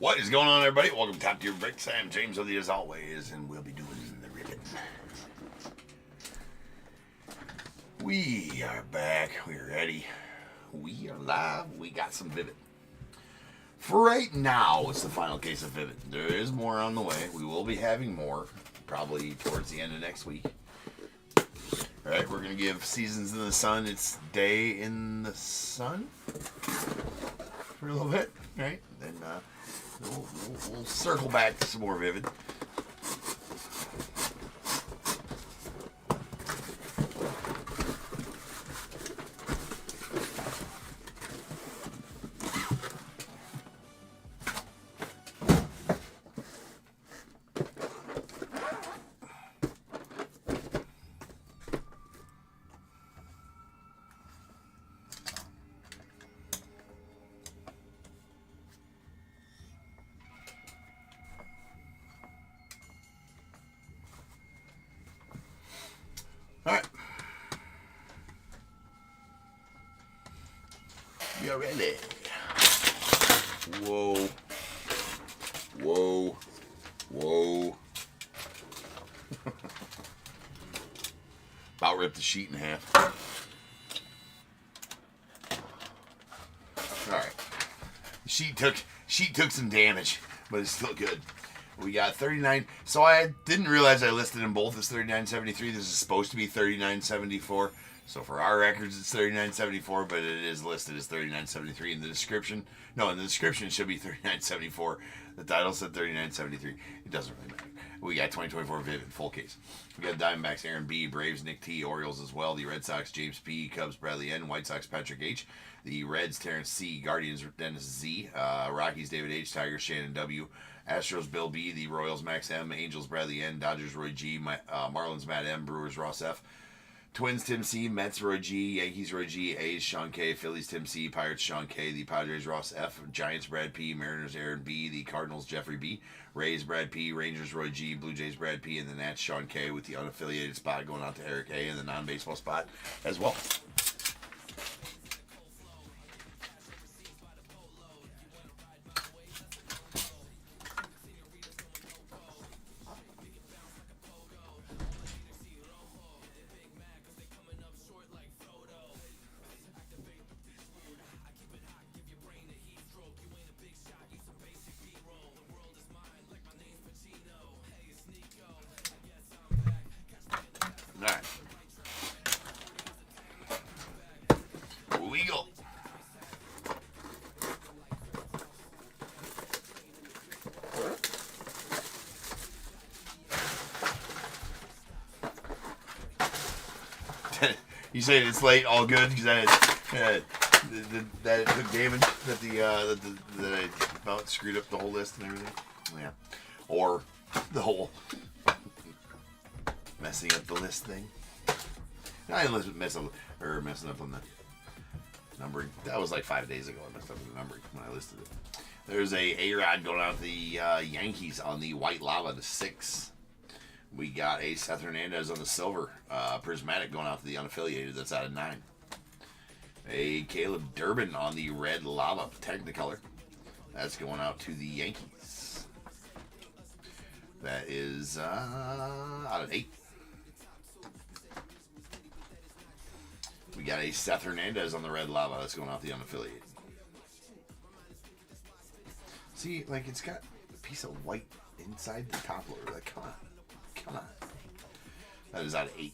What is going on, everybody? Welcome to Top Tier Breaks. I am James with you as always, and we'll be doing the ribbon. We are back. We're ready. We are live. We got some Vivid. For right now, it's the final case of Vivid. There is more on the way. We will be having more, probably towards the end of next week. All right, we're going to give Seasons in the Sun its day in the sun for a little bit, right? Then we'll circle back to some more Vivid. Alright. We are ready. Whoa. Whoa. Whoa. About ripped the sheet in half. Alright. Sheet took some damage, but it's still good. We got 39. So I didn't realize I listed them both as 39.73. This is supposed to be 39.74. So for our records, it's 39.74, but it is listed as 39.73 in the description. No, in the description, it should be 39.74. The title said 39.73. It doesn't really matter. We got 2024 Vivid, full case. We got Diamondbacks, Aaron B., Braves, Nick T., Orioles as well. The Red Sox, James P., Cubs, Bradley N., White Sox, Patrick H., the Reds, Terrence C., Guardians, Dennis Z., Rockies, David H., Tigers, Shannon W., Astros, Bill B., the Royals, Max M., Angels, Bradley N., Dodgers, Roy G., Marlins, Matt M., Brewers, Ross F., Twins, Tim C., Mets, Roy G., Yankees, Roy G., A's, Sean K., Phillies, Tim C., Pirates, Sean K., the Padres, Ross F., Giants, Brad P., Mariners, Aaron B., the Cardinals, Jeffrey B., Rays, Brad P., Rangers, Roy G., Blue Jays, Brad P., and the Nats, Sean K., with the unaffiliated spot going out to Eric A., and the non-baseball spot as well. Alright. Here we go. You say it's late, all good, because that it took damage, that I about screwed up the whole list and everything. Yeah. Or the whole messing up the list thing. I didn't messing up on the numbering. That was like 5 days ago. I messed up with the numbering when I listed it. There's a A-Rod going out to the Yankees on the white lava to 6. We got a Seth Hernandez on the silver prismatic going out to the unaffiliated. That's out of 9. A Caleb Durbin on the red lava technicolor. That's going out to the Yankees. That is out of 8. We got a Seth Hernandez on the red lava. That's going out the unaffiliated. See, like, it's got a piece of white inside the top loader. Like, come on. Come on. That is out of 8.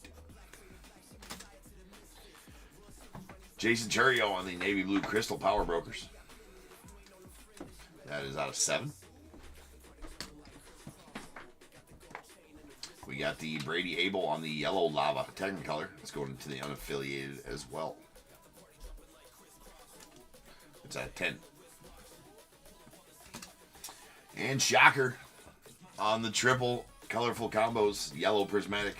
Jason Churio on the navy blue crystal power brokers. That is out of 7. We got the Brady Abel on the yellow lava technicolor. It's going to the unaffiliated as well. It's at 10. And Shocker on the triple colorful combos, yellow prismatic.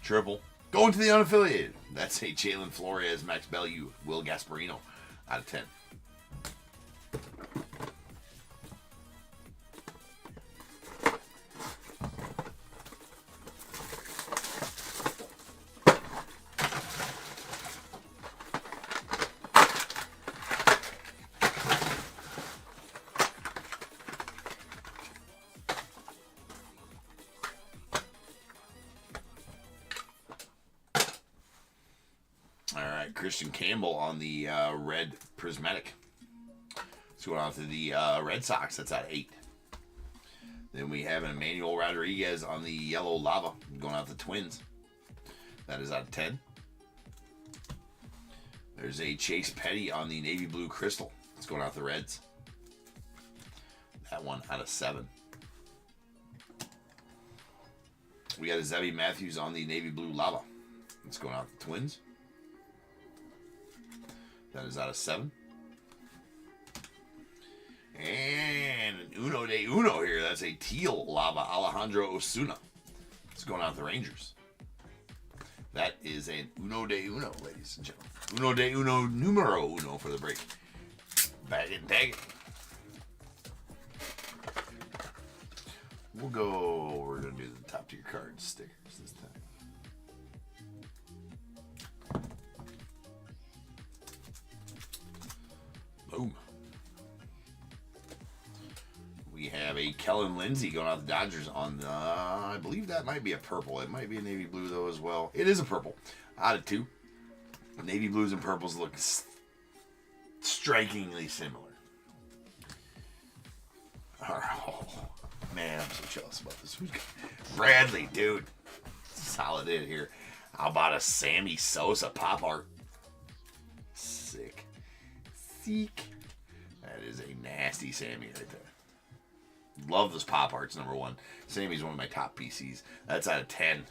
Triple. Going to the unaffiliated. That's a Jalen Flores, Max Bellew, Will Gasparino out of 10. Christian Campbell on the red prismatic. It's going out to the Red Sox. That's out of 8. Then we have an Emmanuel Rodriguez on the yellow lava, going out to Twins. That is out of 10. There's a Chase Petty on the navy blue crystal. It's going out to the Reds. That one out of 7. We got a Zebby Matthews on the navy blue lava. It's going out to Twins. That is out of 7. And an Uno de Uno here. That's a teal lava, Alejandro Osuna. It's going out to the Rangers. That is an Uno de Uno, ladies and gentlemen. Uno de Uno numero uno for the break. Bag it and tag it. We're going to do the top tier card stickers this time. Boom. We have a Kellen Lindsey going out the Dodgers on the, I believe that might be a purple. It might be a navy blue though as well. It is a purple. Out of 2. Navy blues and purples look strikingly similar. Oh, man, I'm so jealous about this. Who's got Bradley, dude. Solid in here. How about a Sammy Sosa pop art? Sick. Seek. That is a nasty Sammy right there. Love those pop arts, number 1. Sammy's one of my top PCs. That's out of 10.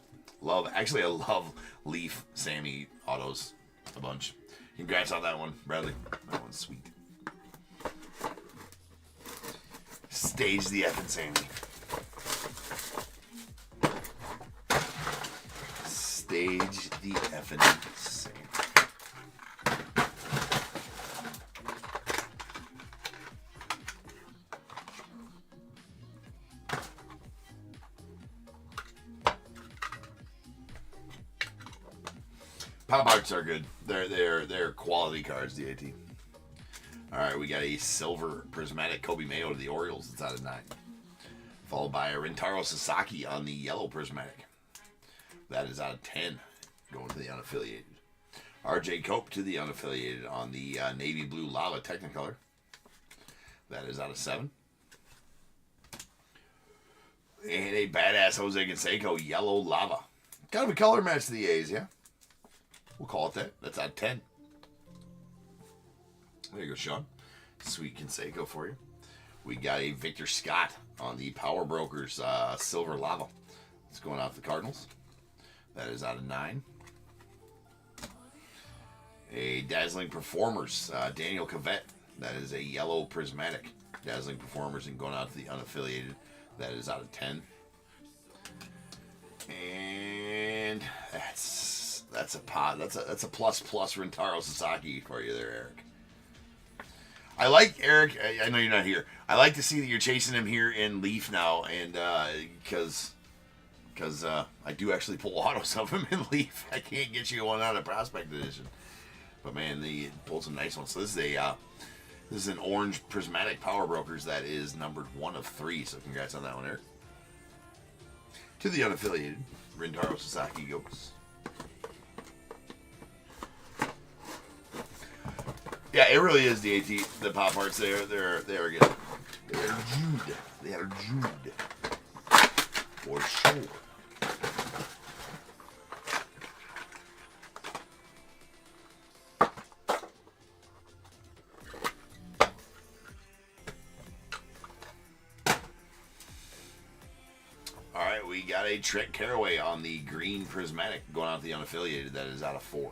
Actually, I love Leaf Sammy autos a bunch. Congrats on that one, Bradley. That one's sweet. Stage the effing Sammy. Stage the effing Sammy. Pop arts are good. They're quality cards, DAT. All right, we got a silver prismatic Kobe Mayo to the Orioles. It's out of 9. Followed by a Rintaro Sasaki on the yellow prismatic. That is out of 10. Going to the unaffiliated. RJ Cope to the unaffiliated on the navy blue lava Technicolor. That is out of 7. And a badass Jose Canseco yellow lava. Kind of a color match to the A's, yeah? We'll call it that. That's out of 10. There you go, Sean. Sweet Canseco for you. We got a Victor Scott on the Power Brokers silver lava. It's going out to the Cardinals. That is out of 9. A Dazzling Performers, Daniel Cavett. That is a yellow prismatic Dazzling Performers and going out to the unaffiliated. That is out of 10. And that's a pot. That's a plus Rintaro Sasaki for you there, Eric. I like Eric. I know you're not here. I like to see that you're chasing him here in Leaf now, and because I do actually pull autos of him in Leaf. I can't get you one out of Prospect Edition, but man, they pulled some nice ones. So this is an orange prismatic Power Brokers that is numbered 1 of 3. So congrats on that one, Eric. To the unaffiliated, Rintaro Sasaki goes. Yeah, it really is the AT. The pop arts they are good. They are Jude. They are Jude. For sure. All right, we got a Trent Carraway on the green prismatic going out the unaffiliated. That is out of 4.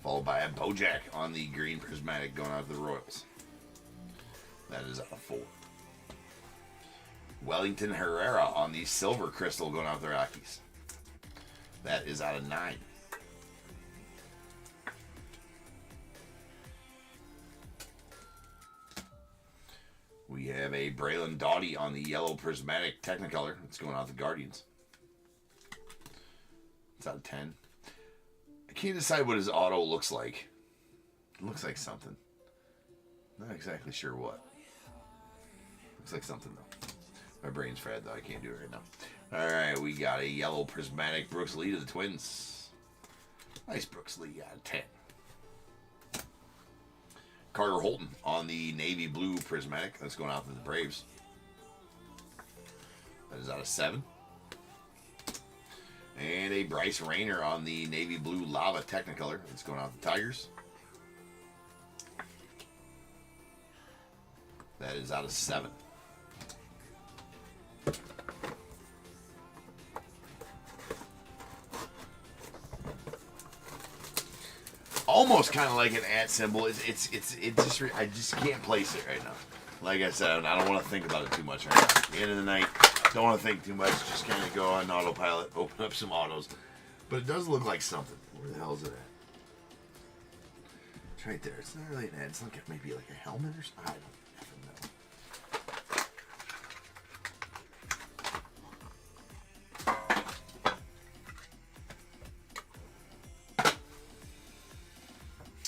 Followed by a Bojack on the green prismatic going out to the Royals. That is out of 4. Wellington Herrera on the silver crystal going out to the Rockies. That is out of 9. We have a Braylon Doughty on the yellow prismatic Technicolor. It's going out to the Guardians. It's out of 10. I can't decide what his auto looks like. It looks like something. Not exactly sure what. Looks like something, though. My brain's fried, though. I can't do it right now. All right, we got a yellow prismatic Brooks Lee to the Twins. Nice Brooks Lee out of 10. Carter Holton on the navy blue prismatic. That's going out to the Braves. That is out of 7. And a Bryce Rayner on the navy blue lava Technicolor. That's going out to the Tigers. That is out of 7. Almost kind of like an @ symbol. I just can't place it right now. Like I said, I don't want to think about it too much right now. At the end of the night, don't want to think too much. Just kind of go on autopilot, open up some autos. But it does look like something. Where the hell is it at? It's right there. It's not really an @ It's like maybe like a helmet or something. I don't know.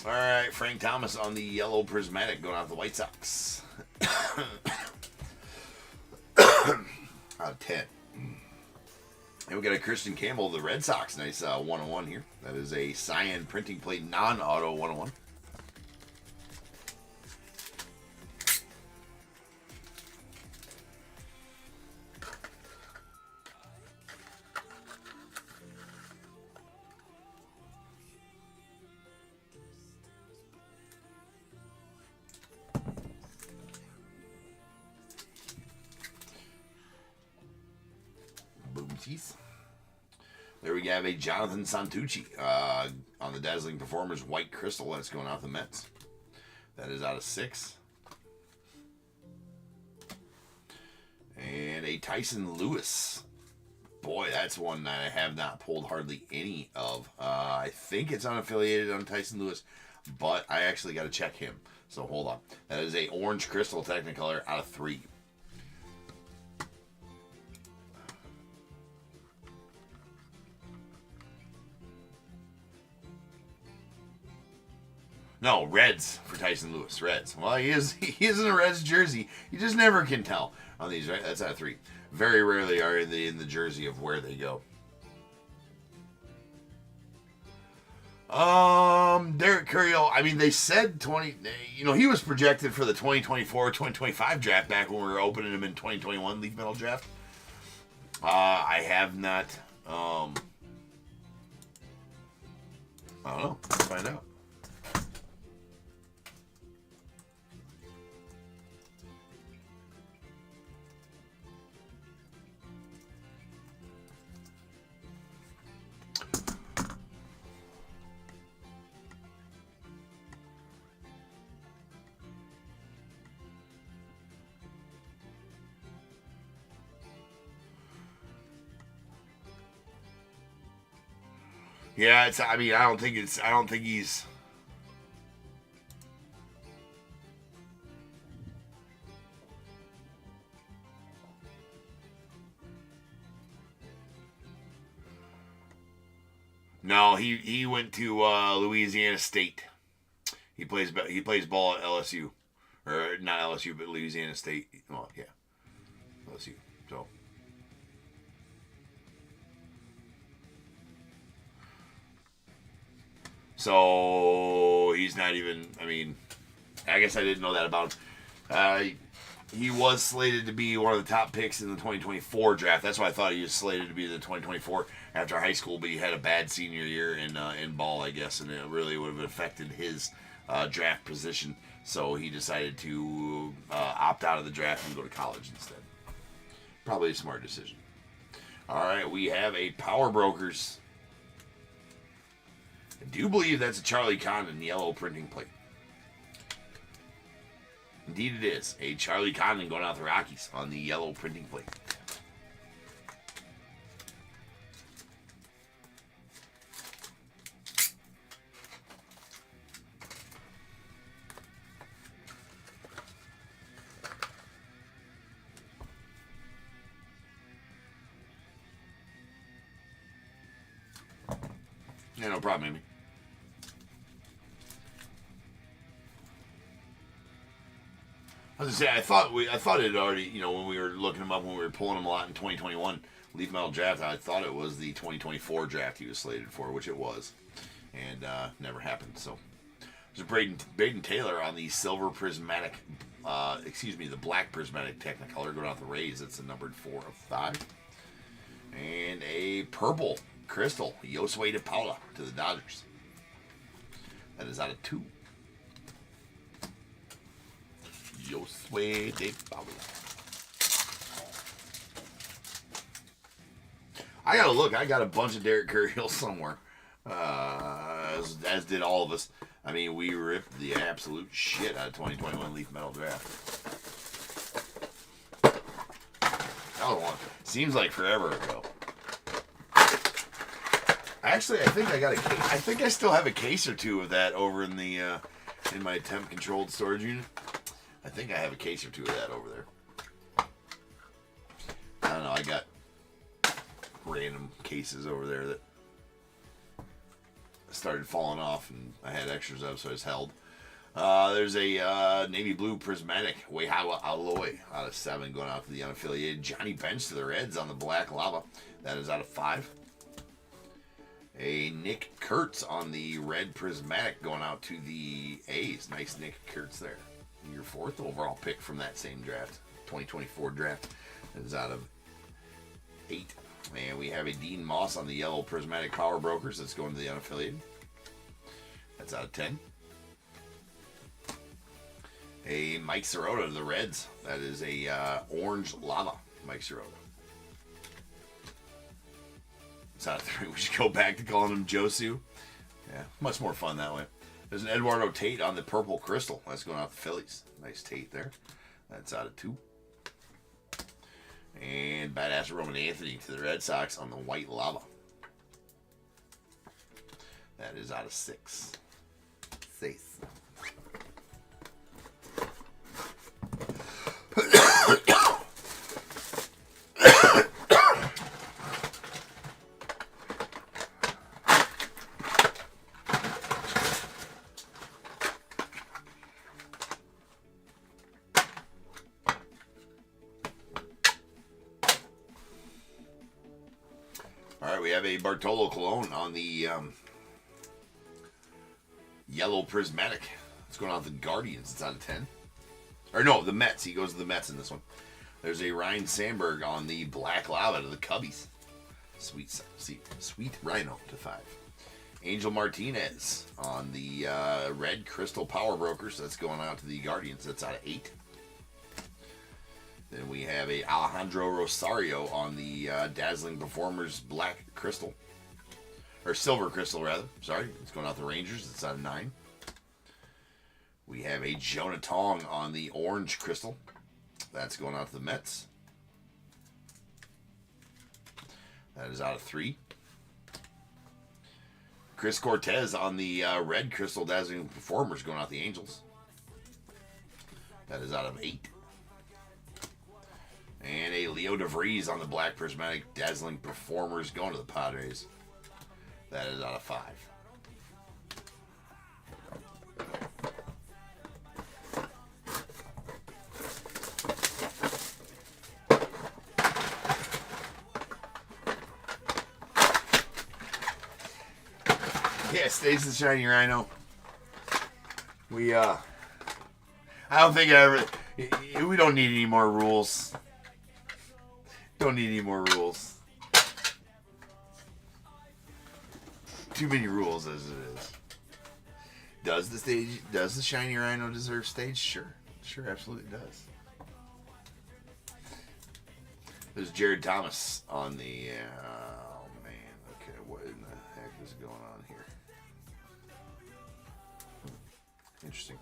All right, Frank Thomas on the yellow prismatic going out the White Sox. Out of 10. And we got a Christian Campbell, the Red Sox. Nice 101 here. That is a cyan printing plate non-auto 101. There we have a Jonathan Santucci on the Dazzling Performers White Crystal. That's going out the Mets. That is out of 6. And a Tyson Lewis. Boy, that's one that I have not pulled hardly any of. I think it's unaffiliated on Tyson Lewis, but I actually got to check him. So hold on. That is a Orange Crystal Technicolor out of 3. No, Reds for Tyson Lewis. Reds. Well, he is in a Reds jersey. You just never can tell on these, right? That's out of 3. Very rarely are they in the jersey of where they go. Derek Curiel, I mean, they said 20, he was projected for the 2024-2025 draft back when we were opening him in 2021 Leaf Metal draft. I have not, I don't know. Let's find out. Yeah, I don't think he's. No, he went to Louisiana State. He plays ball at LSU, or not LSU, but Louisiana State. Well, yeah, LSU. So. So he's not even. I guess I didn't know that about him. He was slated to be one of the top picks in the 2024 draft. That's why I thought he was slated to be the 2024 after high school, but he had a bad senior year in ball, I guess, and it really would have affected his draft position. So he decided to opt out of the draft and go to college instead. Probably a smart decision. All right, we have a Power Brokers. I do believe that's a Charlie Condon yellow printing plate. Indeed it is. A Charlie Condon going out the Rockies on the yellow printing plate. Yeah, no problem, Amy. I was gonna say, I thought it had already, when we were looking him up, when we were pulling him a lot in 2021 Leaf Metal draft, I thought it was the 2024 draft he was slated for, which it was, and never happened. So, There's Braden Taylor on the silver prismatic, the black prismatic Technicolor going out the Rays. That's a numbered 4 of 5. And a purple crystal, Josue de Paula to the Dodgers. That is out of 2. Josue de Paula. I gotta look. I got a bunch of Derek Carriels somewhere, as did all of us. I mean, we ripped the absolute shit out of 2021 Leaf Metal Draft. That was one. Seems like forever ago. Actually, I think I got a case. I think I still have a case or two of that over in the in my temp-controlled storage unit. I think I have a case or two of that over there. I don't know. I got random cases over there that started falling off, and I had extras of, so I just held. There's a navy blue prismatic Wehawa Alloy out of 7 going out to the unaffiliated. Johnny Bench to the Reds on the black lava. That is out of 5. A Nick Kurtz on the red prismatic going out to the A's. Nice Nick Kurtz there. Your 4th overall pick from that same draft, 2024 draft. That is out of 8. And we have a Dean Moss on the yellow prismatic Power Brokers. That's going to the unaffiliated. That's out of 10. A Mike Sirota to the Reds. That is a orange lava Mike Sirota. It's out of 3. We should go back to calling him Josu. Yeah, much more fun that way. There's an Eduardo Tate on the purple crystal. That's going out to the Phillies. Nice Tate there. That's out of 2. And badass Roman Anthony to the Red Sox on the white lava. That is out of 6. 6. We have a Bartolo Colon on the yellow prismatic. It's going out to the Guardians. It's out of 10. Or no, the Mets. He goes to the Mets in this one. There's a Ryan Sandberg on the black lava to the Cubbies. Sweet Rhino to 5. Angel Martinez on the red crystal Power Brokers. That's going out to the Guardians. That's out of 8. Then we have a Alejandro Rosario on the Dazzling Performers Black Crystal. Or Silver Crystal, rather. Sorry. It's going out the Rangers. It's out of 9. We have a Jonah Tong on the Orange Crystal. That's going out to the Mets. That is out of 3. Chris Cortez on the Red Crystal Dazzling Performers going out the Angels. That is out of 8. And a Leo DeVries on the Black Prismatic Dazzling Performers going to the Padres. That is out of 5. Yeah, stays the shiny rhino. I don't think we don't need any more rules. Don't need any more rules. Too many rules as it is. Does the shiny rhino deserve stage? Sure, absolutely does. There's Jared Thomas on the. Oh man, okay, what in the heck is going on here? Interesting.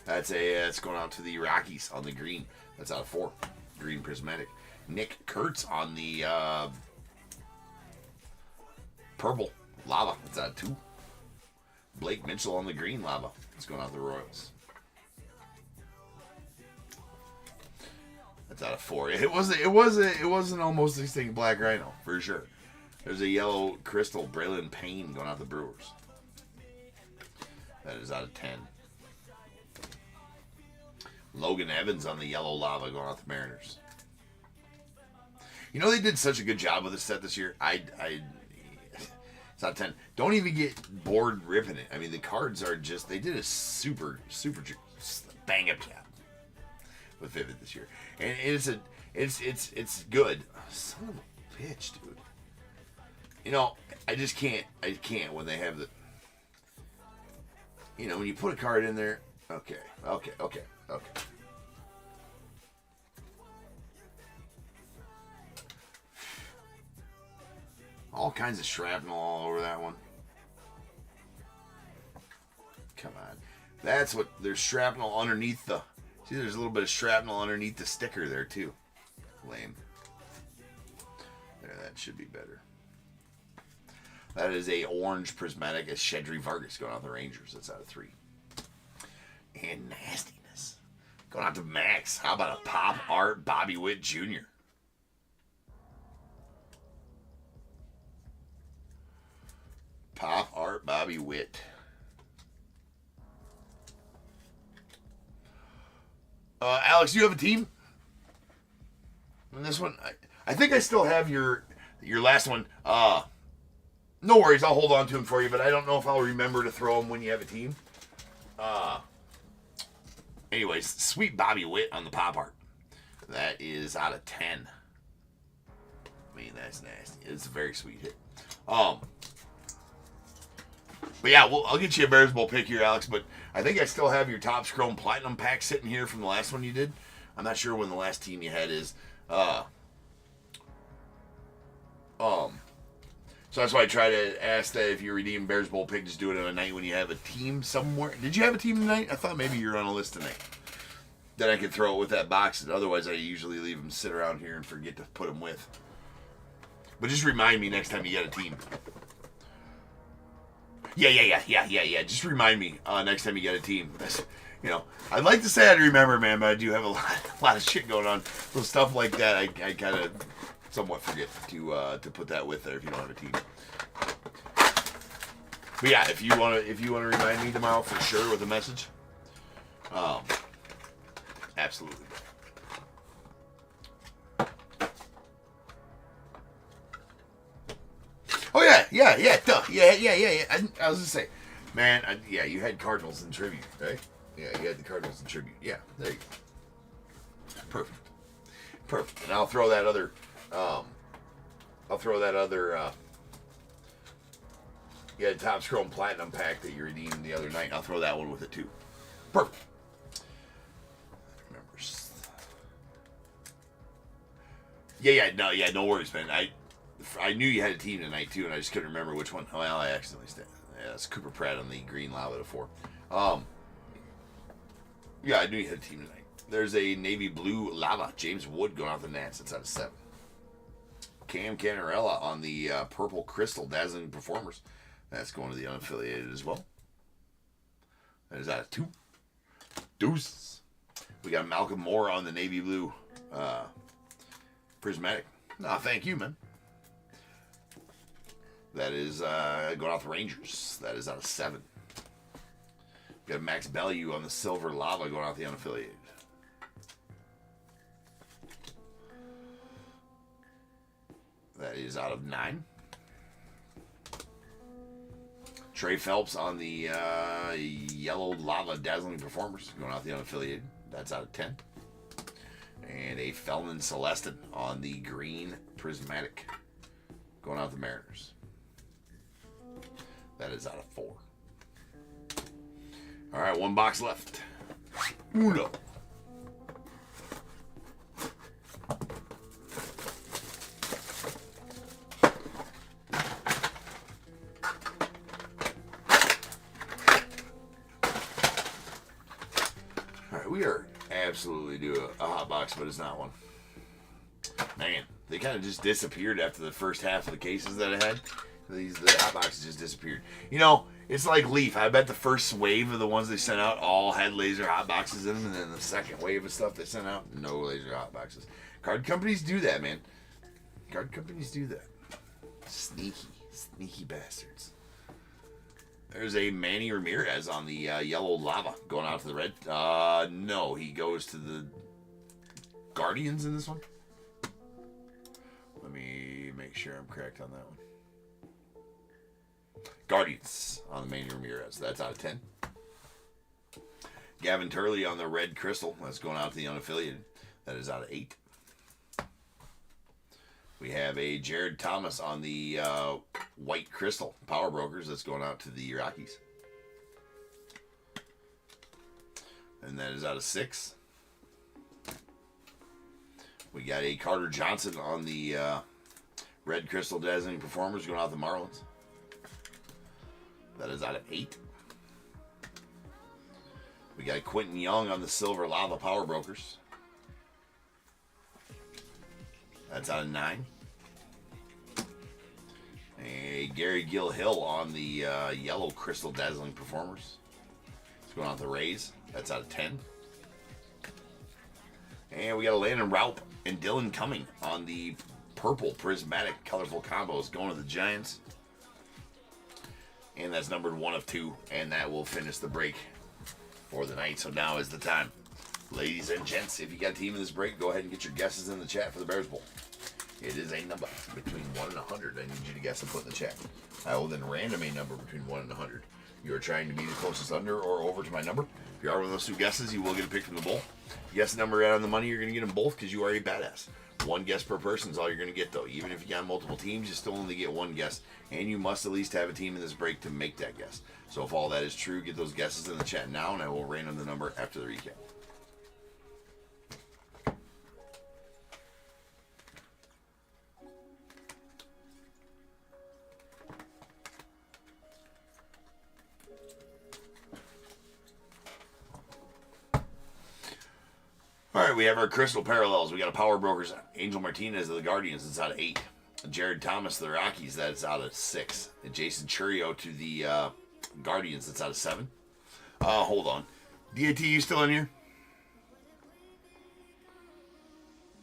It's going out to the Rockies on the green. That's out of 4. Green prismatic. Nick Kurtz on the purple lava. That's out of 2. Blake Mitchell on the green lava. It's going out to the Royals. That's out of 4. It was an almost extinct black rhino for sure. There's a yellow crystal Braylon Payne going out to the Brewers. That is out of 10. Logan Evans on the yellow lava going out to the Mariners. You know, they did such a good job with this set this year. It's out of 10. Don't even get bored ripping it. I mean, the cards are just, they did a super bang up job with Vivid this year. And it's good. Son of a bitch, dude. You know, I can't when they have the, you know, when you put a card in there. Okay. All kinds of shrapnel all over that one. Come on. That's what, there's shrapnel underneath the, see, there's a little bit of shrapnel underneath the sticker there too. Lame. There, that should be better. That is a orange prismatic, a Shedry Vargas going out the Rangers. That's out of 3. And nastiness. Going out to Max. How about a pop art Bobby Witt Jr.? Pop art Bobby Witt. Alex, do you have a team? And this one, I think I still have your last one. No worries, I'll hold on to them for you, but I don't know if I'll remember to throw them when you have a team. Anyways, sweet Bobby Witt on the pop art. That is out of 10. I mean, that's nasty. It's a very sweet hit. But yeah, I'll get you a Bears Bowl pick here, Alex. But I think I still have your Topps Chrome Platinum pack sitting here from the last one you did. I'm not sure when the last team you had is. So that's why I try to ask that if you redeem Bears Bowl pick, just do it on a night when you have a team somewhere. Did you have a team tonight? I thought maybe you were on a list tonight. Then I could throw it with that box. Otherwise, I usually leave them sit around here and forget to put them with. But just remind me next time you get a team. Yeah. Just remind me next time you get a team. You know, I'd like to say I'd remember, man, but I do have a lot of shit going on. So stuff like that, I kind of somewhat forget to put that with there if you don't have a team. But yeah, if you want to remind me tomorrow for sure with a message, absolutely. Oh yeah, duh, yeah. I was gonna say, man, you had Cardinals in tribute, right? Yeah, you had the Cardinals in tribute. Yeah, there you go. Perfect. And I'll throw that other, you had Topps Chrome Platinum pack that you redeemed the other night. I'll throw that one with it too. Perfect. No worries, man. I knew you had a team tonight too, and I just couldn't remember which one. Oh, well, I accidentally said. Yeah, it's Cooper Pratt on the green lava to 4. Yeah, I knew you had a team tonight. There's a navy blue lava. James Wood going out the Nats. That's out of 7. Cam Canarella on the purple crystal dazzling performers. That's going to the unaffiliated as well. That is out of 2. Deuces. We got Malcolm Moore on the navy blue prismatic. No, thank you, man. That is going out the Rangers. That is out of 7. We got Max Bellew on the silver lava going out the unaffiliated. That is out of 9. Trey Phelps on the yellow lava dazzling performers going out the unaffiliated. That's out of 10. And a Felman Celestin on the green prismatic going out the Mariners. That is out of 4. All right, 1 box left. Uno. All right, we are absolutely due a hot box, but it's not one. Man, they kind of just disappeared after the first half of the cases that I had. The hot boxes just disappeared. You know, it's like Leaf. I bet the first wave of the ones they sent out all had laser hot boxes in them, and then the second wave of stuff they sent out, no laser hot boxes. Card companies do that, man. Card companies do that. Sneaky bastards. There's a Manny Ramirez on the yellow lava going out to the red. No, he goes to the Guardians in this one. Let me make sure I'm correct on that one. Guardians on the main Ramirez. That's out of 10. Gavin Turley on the red crystal. That's going out to the unaffiliated. That is out of 8. We have a Jared Thomas on the white crystal. Power Brokers. That's going out to the Rockies. And that is out of 6. We got a Carter Johnson on the red crystal dazzling performers going out to the Marlins. That is out of 8. We got Quentin Young on the silver lava power brokers. That's out of 9. A Gary Gill Hill on the yellow crystal dazzling performers. It's going out the Rays. That's out of 10. And we got a Landon Raup and Dylan Cumming on the purple prismatic colorful combos going to the Giants. And that's numbered 1 of 2. And that will finish the break for the night. So now is the time. Ladies and gents, if you got a team in this break, go ahead and get your guesses in the chat for the Bears Bowl. It is a number between 1 and 100. I need you to guess and put in the chat. I will then random a number between 1 and 100. You are trying to be the closest under or over to my number. If you are one of those 2 guesses, you will get a pick from the bowl. You guess the number right on the money, you're going to get them both because you are a badass. 1 guess per person is all you're going to get, though. Even if you got multiple teams, you still only get 1 guess. And you must at least have a team in this break to make that guess. So if all that is true, get those guesses in the chat now, and I will random the number after the recap. All right, we have our crystal parallels. We got a Power Brokers, Angel Martinez of the Guardians. It's out of 8. Jared Thomas of the Rockies. That's out of 6. And Jason Churio to the Guardians. That's out of 7. Hold on. DAT, you still in here?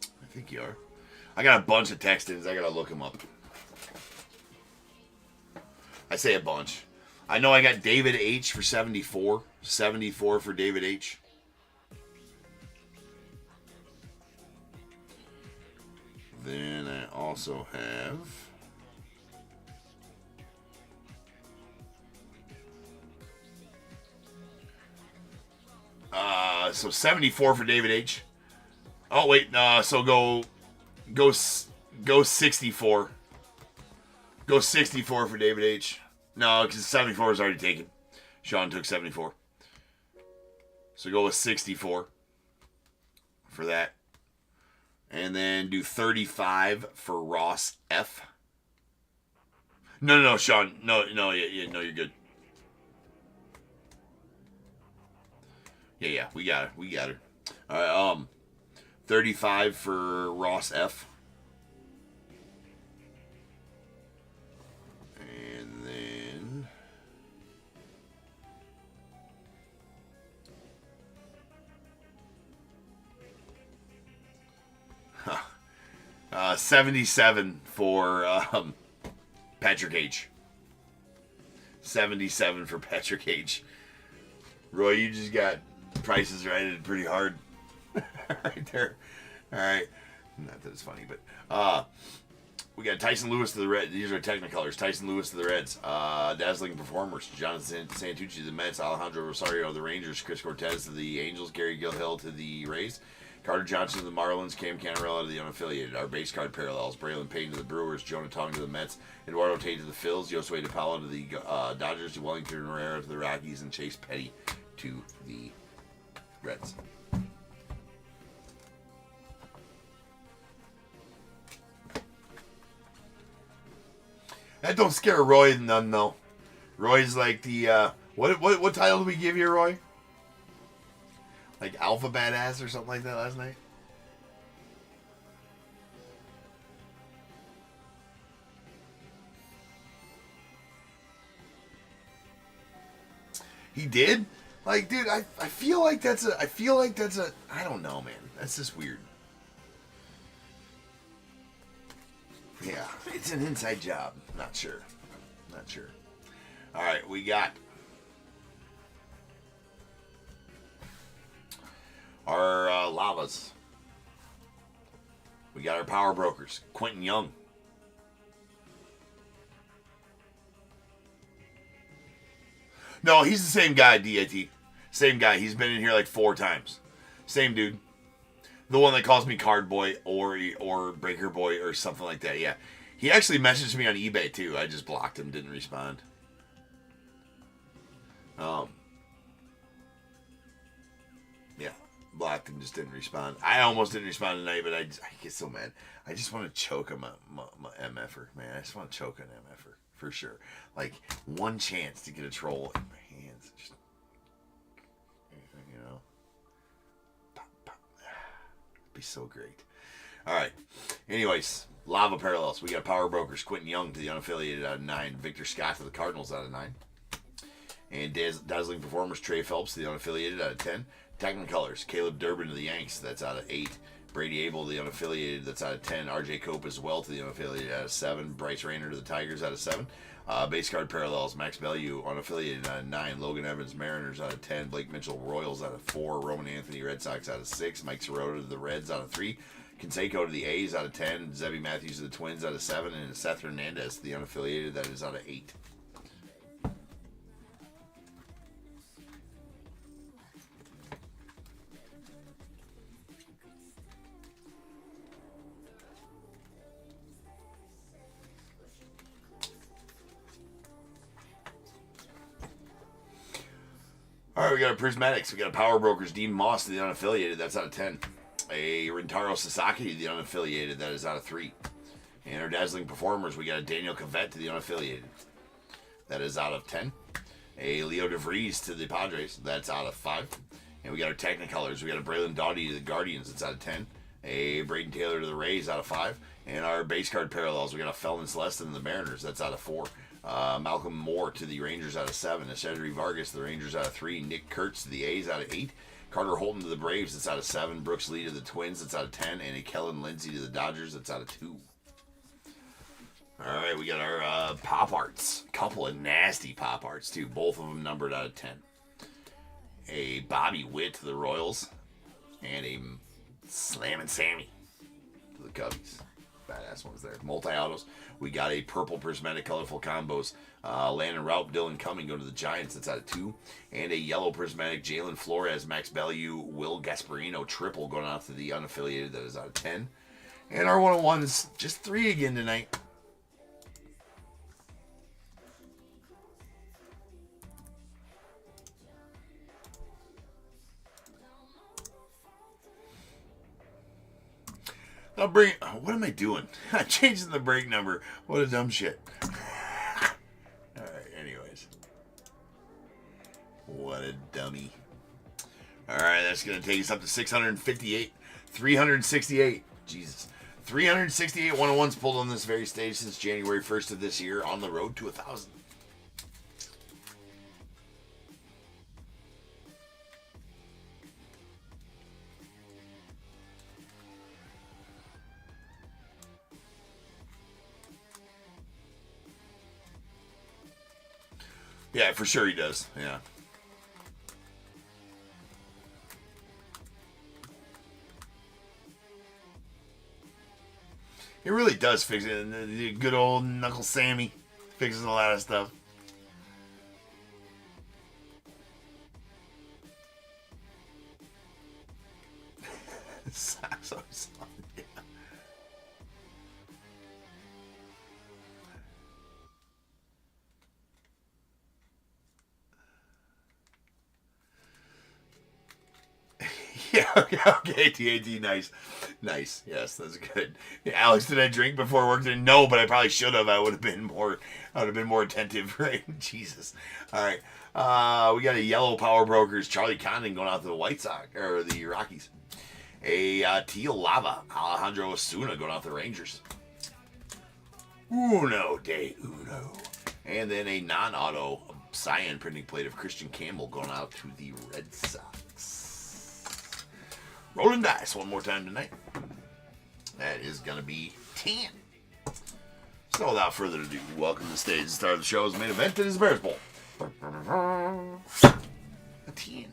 I think you are. I got a bunch of text-ins. I got to look them up. I say a bunch. I know I got David H for 74. 74 for David H. Then I also have so 74 for David H. Oh wait, so go 64. Go 64 for David H. No, because 74 is already taken. Sean took 74. So go with 64 for that. And then do 35 for Ross F. No, Sean. No, no, you're good. Yeah, we got her. All right, 35 for Ross F. And then 77 for Patrick H. 77 for Patrick H. Roy, you just got prices right pretty hard. Right there. All right. Not that it's funny, but we got Tyson Lewis to the Reds. These are Technicolors. Tyson Lewis to the Reds. Dazzling Performers. Jonathan Santucci to the Mets. Alejandro Rosario to the Rangers. Chris Cortez to the Angels. Gary Gilhill to the Rays. Carter Johnson to the Marlins. Cam Canarella to the unaffiliated. Our base card parallels. Braylon Payne to the Brewers. Jonah Tong to the Mets. Eduardo Tate to the Phils. Josue DePaula to the Dodgers. Wellington Herrera to the Rockies. And Chase Petty to the Reds. That don't scare Roy none, though. Roy's like the what title did we give you, Roy? Like Alpha Badass or something like that last night? He did? Like, dude, I feel like that's a I don't know, man. That's just weird. Yeah, it's an inside job. Not sure. All right, we got our lavas. We got our power brokers. Quentin Young. No, he's the same guy, DIT. Same guy. He's been in here like 4 times. Same dude. The one that calls me Card Boy or Breaker Boy or something like that. Yeah. He actually messaged me on eBay too. I just blocked him, didn't respond. Yeah. Blocked him, just didn't respond. I almost didn't respond tonight, but I get so mad. I just want to choke him, my MFer, man. I just want to choke an MFer, for sure. Like, one chance to get a troll in my hands. Just, you know. Pop, pop. It'd be so great. All right. Anyways, Lava Parallels. We got Power Brokers, Quentin Young to the unaffiliated out of 9. Victor Scott to the Cardinals out of 9. And Dazzling Performers, Trey Phelps to the unaffiliated out of 10. Technicolors, Caleb Durbin to the Yanks, that's out of 8. Brady Abel to the unaffiliated, that's out of 10. RJ Cope as well to the unaffiliated out of 7. Bryce Rayner to the Tigers out of 7. Base card parallels, Max Bellew unaffiliated out of 9. Logan Evans Mariners out of 10. Blake Mitchell Royals out of 4. Roman Anthony Red Sox out of 6. Mike Sirota to the Reds out of 3. Canseco to the A's out of 10. Zebby Matthews to the Twins out of 7. And Seth Hernandez to the unaffiliated, that is out of 8. All right, we got a Prismatics. We got a Power Brokers, Dean Moss to the unaffiliated. That's out of 10. A Rintaro Sasaki to the unaffiliated. That is out of 3. And our Dazzling Performers, we got a Daniel Cavett to the unaffiliated. That is out of 10. A Leo DeVries to the Padres. That's out of 5. And we got our Technicolors. We got a Braylon Doughty to the Guardians. That's out of 10. A Braden Taylor to the Rays out of 5. And our base card parallels, we got a Felton Celestin to the Mariners. That's out of 4. Malcolm Moore to the Rangers out of 7. Cedric Vargas to the Rangers out of 3. Nick Kurtz to the A's out of 8. Carter Holton to the Braves, that's out of 7. Brooks Lee to the Twins, that's out of 10. And a Kellen Lindsey to the Dodgers, that's out of 2. All right, we got our pop arts. Couple of nasty pop arts, too. Both of them numbered out of 10. A Bobby Witt to the Royals. And a Slammin' Sammy to the Cubbies. Badass ones there. Multi-autos. We got a purple prismatic colorful combos. Landon Raup, Dylan Cumming going to the Giants. That's out of 2. And a yellow prismatic Jalen Flores, Max Bellew, Will Gasparino triple going out to the unaffiliated. That is out of 10. And our 101s, just 3 again tonight. I'll bring. What am I doing? I'm changing the break number. What a dumb shit. All right. Anyways, what a dummy. All right, that's gonna take us up to 658, 368. Jesus, 368 101s pulled on this very stage since January 1st of this year, on the road to 1,000. Yeah, for sure he does. Yeah. It really does fix it. The good old Knuckle Sammy fixes a lot of stuff. So, yeah. Yeah, okay, TAT, nice. Yes, that's good. Yeah, Alex, did I drink before work today? No, but I probably should have. I would have been more attentive, right? Jesus. All right. We got a yellow Power Brokers, Charlie Condon going out to the White Sox, or the Rockies. A teal lava, Alejandro Osuna going out to the Rangers. Uno de uno. And then a non-auto cyan printing plate of Christian Campbell going out to the Red Sox. Rolling dice one more time tonight. That is going to be 10. So without further ado, welcome to the stage. The start of the show's main event. It is the Bears Bowl. A 10.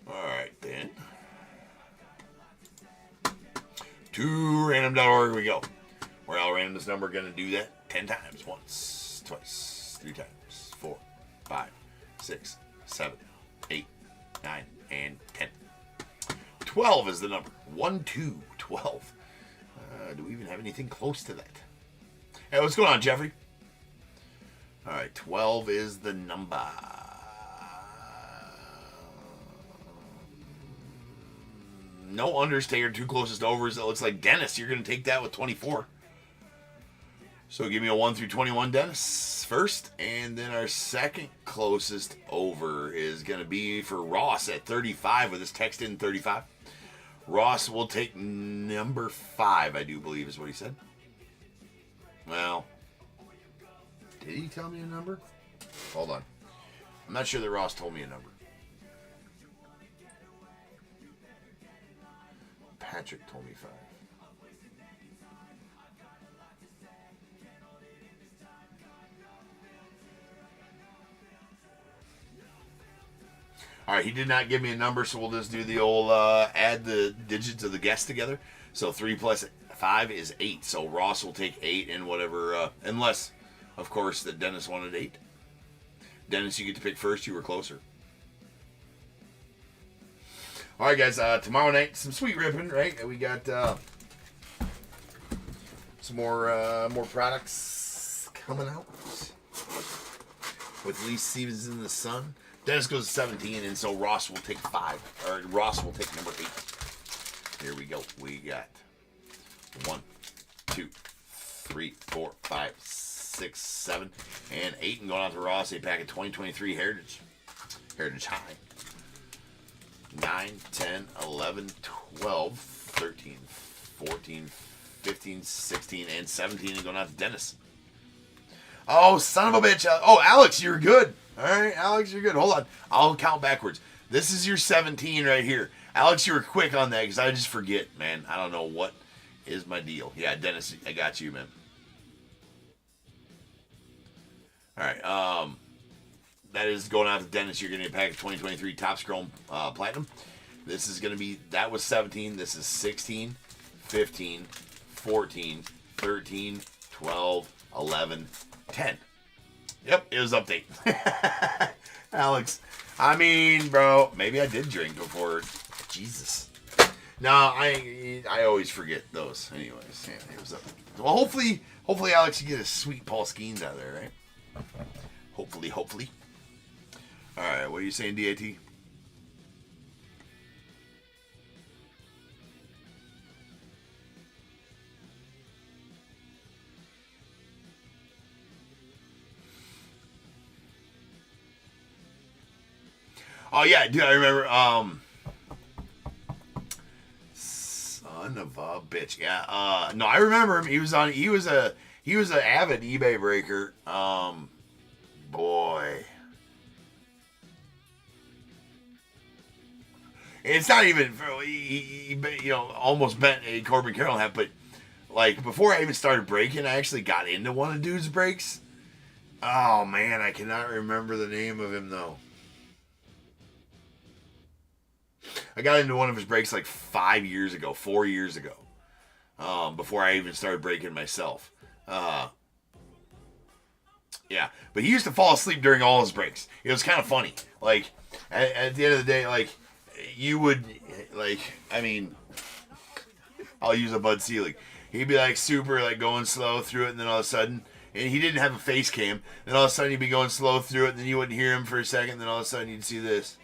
Alright then. To random.org we go. We're all random this number going to do that. 10 times. Once, twice, 3 times, 4, 5, 6, 7, 8, 9, and 10. 12 is the number. 1, 2, 12. Do we even have anything close to that? Hey, what's going on, Jeffrey? All right, 12 is the number. No understay or two closest overs. It looks like Dennis, you're going to take that with 24. So give me a 1 through 21, Dennis, first. And then our second closest over is going to be for Ross at 35 with his text in 35. Ross will take number 5, I do believe is what he said. Well, did he tell me a number? Hold on. I'm not sure that Ross told me a number. Patrick told me 5. All right, he did not give me a number, so we'll just do the old add the digits of the guess together. So 3 plus 5 is 8. So Ross will take 8 and whatever, unless, of course, that Dennis wanted 8. Dennis, you get to pick first. You were closer. All right, guys, tomorrow night, some sweet ripping, right? We got some more products coming out with Lee Stevens in the Sun. Dennis goes to 17, and so Ross will take 5. Or Ross will take number 8. Here we go. We got 1, 2, 3, 4, 5, 6, 7, and 8. And going out to Ross, a pack of 2023 Heritage High. 9, 10, 11, 12, 13, 14, 15, 16, and 17. And going out to Dennis. Oh, son of a bitch. Oh, Alex, you're good. All right, Alex, you're good. Hold on. I'll count backwards. This is your 17 right here. Alex, you were quick on that because I just forget, man. I don't know what is my deal. Yeah, Dennis, I got you, man. All right. That is going out to Dennis. You're getting a pack of 2023 Topps Chrome Platinum. This is going to be, that was 17. This is 16, 15, 14, 13, 12, 11, 10. Yep, it was update. Alex, I mean, bro, maybe I did drink before. Jesus. No, I always forget those. Anyways, yeah, it was update. Well, hopefully, Alex, you get a sweet Paul Skeens out of there, right? Hopefully. All right, what are you saying, DAT? Oh yeah, dude, I remember. Son of a bitch. Yeah. No, I remember him. He was an avid eBay breaker. Boy. It's not even, he almost bent a Corbin Carroll hat, but like before I even started breaking, I actually got into one of dude's breaks. Oh man, I cannot remember the name of him though. I got into one of his breaks like 4 years ago, before I even started breaking myself. Yeah, but he used to fall asleep during all his breaks. It was kind of funny. Like, at the end of the day, like, you would, like, I mean, I'll use a Bud Selig. He'd be, like, super, like, going slow through it, and then all of a sudden, and he didn't have a face cam, then all of a sudden he'd be going slow through it, and then you wouldn't hear him for a second, and then all of a sudden you'd see this.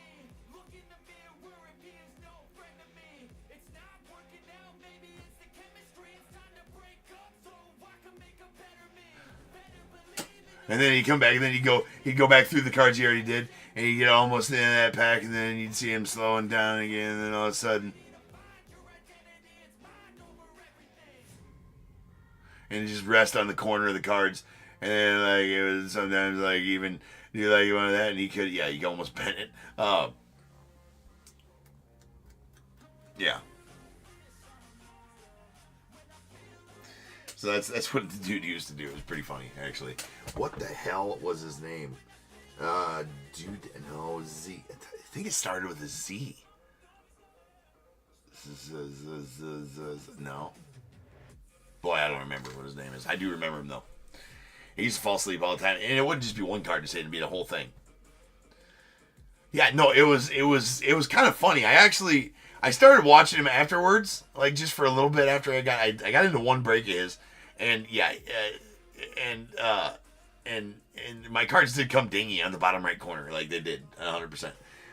And then he'd come back, and then he'd go back through the cards he already did, and he'd get almost in that pack, and then you'd see him slowing down again, and then all of a sudden, and he'd just rest on the corner of the cards, and then like it was sometimes like even do like one of that, and he could, yeah, you almost bent it. Yeah. So that's what the dude used to do. It was pretty funny, actually. What the hell was his name? Dude, no, Z. I think it started with a Z. No. Boy, I don't remember what his name is. I do remember him, though. He used to fall asleep all the time, and it wouldn't just be one card to say, it'd be the whole thing. Yeah, no, it was kind of funny. I started watching him afterwards, like just for a little bit after I got into one break of his, and yeah, and my cards did come dingy on the bottom right corner, like they did 100%.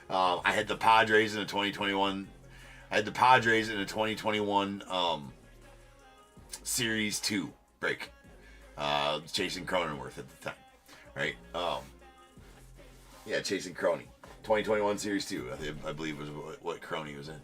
I had the Padres in the 2021. I had the Padres in the 2021 Series 2 break. Chasing Cronenworth at the time, right? Yeah, Chasing Crony. 2021 Series 2, I believe was what Crony was in.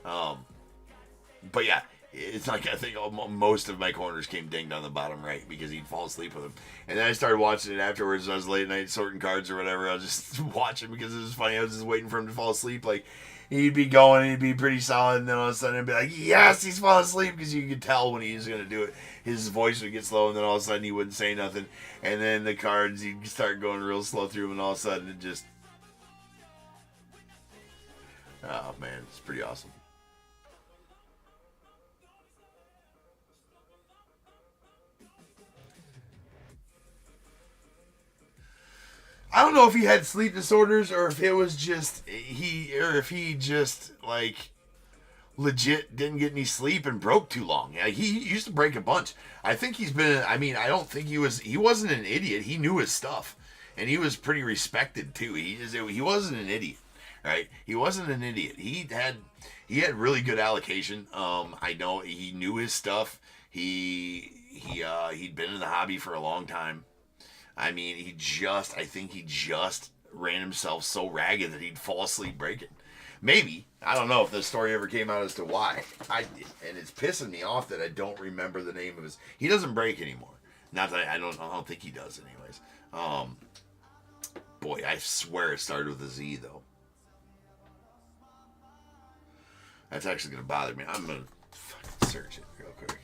But yeah, it's like I think most of my corners came dinged on the bottom right because he'd fall asleep with them. And then I started watching it afterwards. I was late at night sorting cards or whatever. I was just watching because it was funny. I was just waiting for him to fall asleep. Like, he'd be going, he'd be pretty solid, and then all of a sudden I'd be like, yes, he's falling asleep, because you could tell when he was going to do it. His voice would get slow, and then all of a sudden he wouldn't say nothing. And then the cards, he'd start going real slow through them, and all of a sudden it just... Oh, man, it's pretty awesome. I don't know if he had sleep disorders or if it was just if he just like legit didn't get any sleep and broke too long. Yeah, he used to break a bunch. I think he's been. I mean, I don't think he wasn't an idiot. He knew his stuff, and he was pretty respected too. He wasn't an idiot, right? He wasn't an idiot. He had really good allocation. I know he knew his stuff. He'd been in the hobby for a long time. I mean, I think he just ran himself so ragged that he'd fall asleep breaking. Maybe. I don't know if the story ever came out as to why. And it's pissing me off that I don't remember the name of his... He doesn't break anymore. Not that I don't think he does anyways. Boy, I swear it started with a Z, though. That's actually going to bother me. I'm going to fucking search it real quick.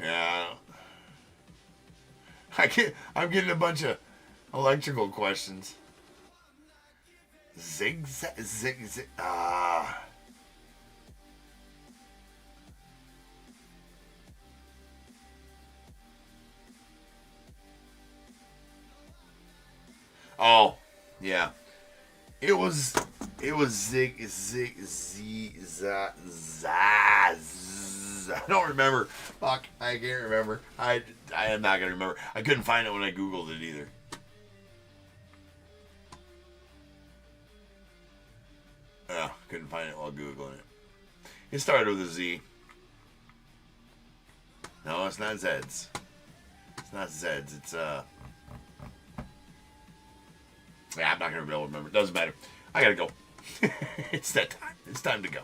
Yeah. I'm getting a bunch of electrical questions. Zigzag. Oh, yeah. It was I don't remember. Fuck, I can't remember. I am not gonna remember. I couldn't find it when I Googled it either. Yeah, couldn't find it while Googling it. It started with a Z. No, it's not Zeds. It's not Zeds. It's yeah, I'm not gonna be able to remember. It doesn't matter. I gotta go. It's that time. It's time to go.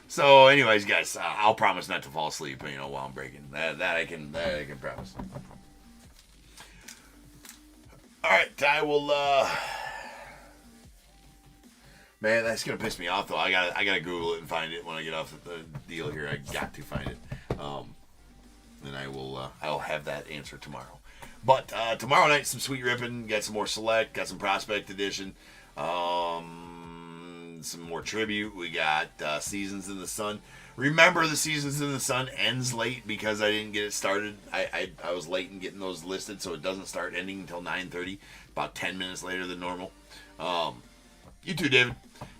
So, anyways, guys, I'll promise not to fall asleep, while I'm breaking. That I can promise. All right, I will. Man, that's gonna piss me off though. I gotta Google it and find it when I get off the deal here. I got to find it. Then I'll have that answer tomorrow. But tomorrow night, some sweet ripping. Got some more select. Got some prospect edition. Some more tribute. We got Seasons in the Sun. Remember, the Seasons in the Sun ends late because I didn't get it started. I was late in getting those listed, so it doesn't start ending until 9:30, about 10 minutes later than normal. You too, David.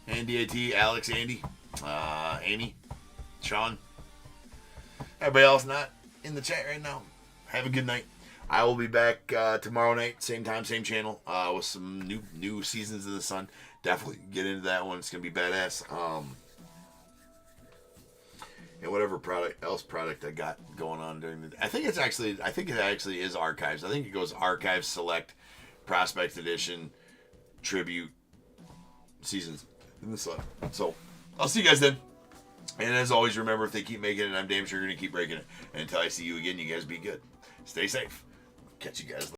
Andy, AT, Alex, Andy, Amy, Sean. Everybody else not in the chat right now. Have a good night. I will be back tomorrow night, same time, same channel, with some new Seasons of the Sun. Definitely get into that one. It's going to be badass. and whatever product I got going on during the. I think it actually is archives. I think it goes archives, select, prospect edition, tribute, seasons in the slot. So I'll see you guys then. And as always, remember, if they keep making it, I'm damn sure going to keep breaking it. And until I see you again, you guys be good. Stay safe. Catch you guys later.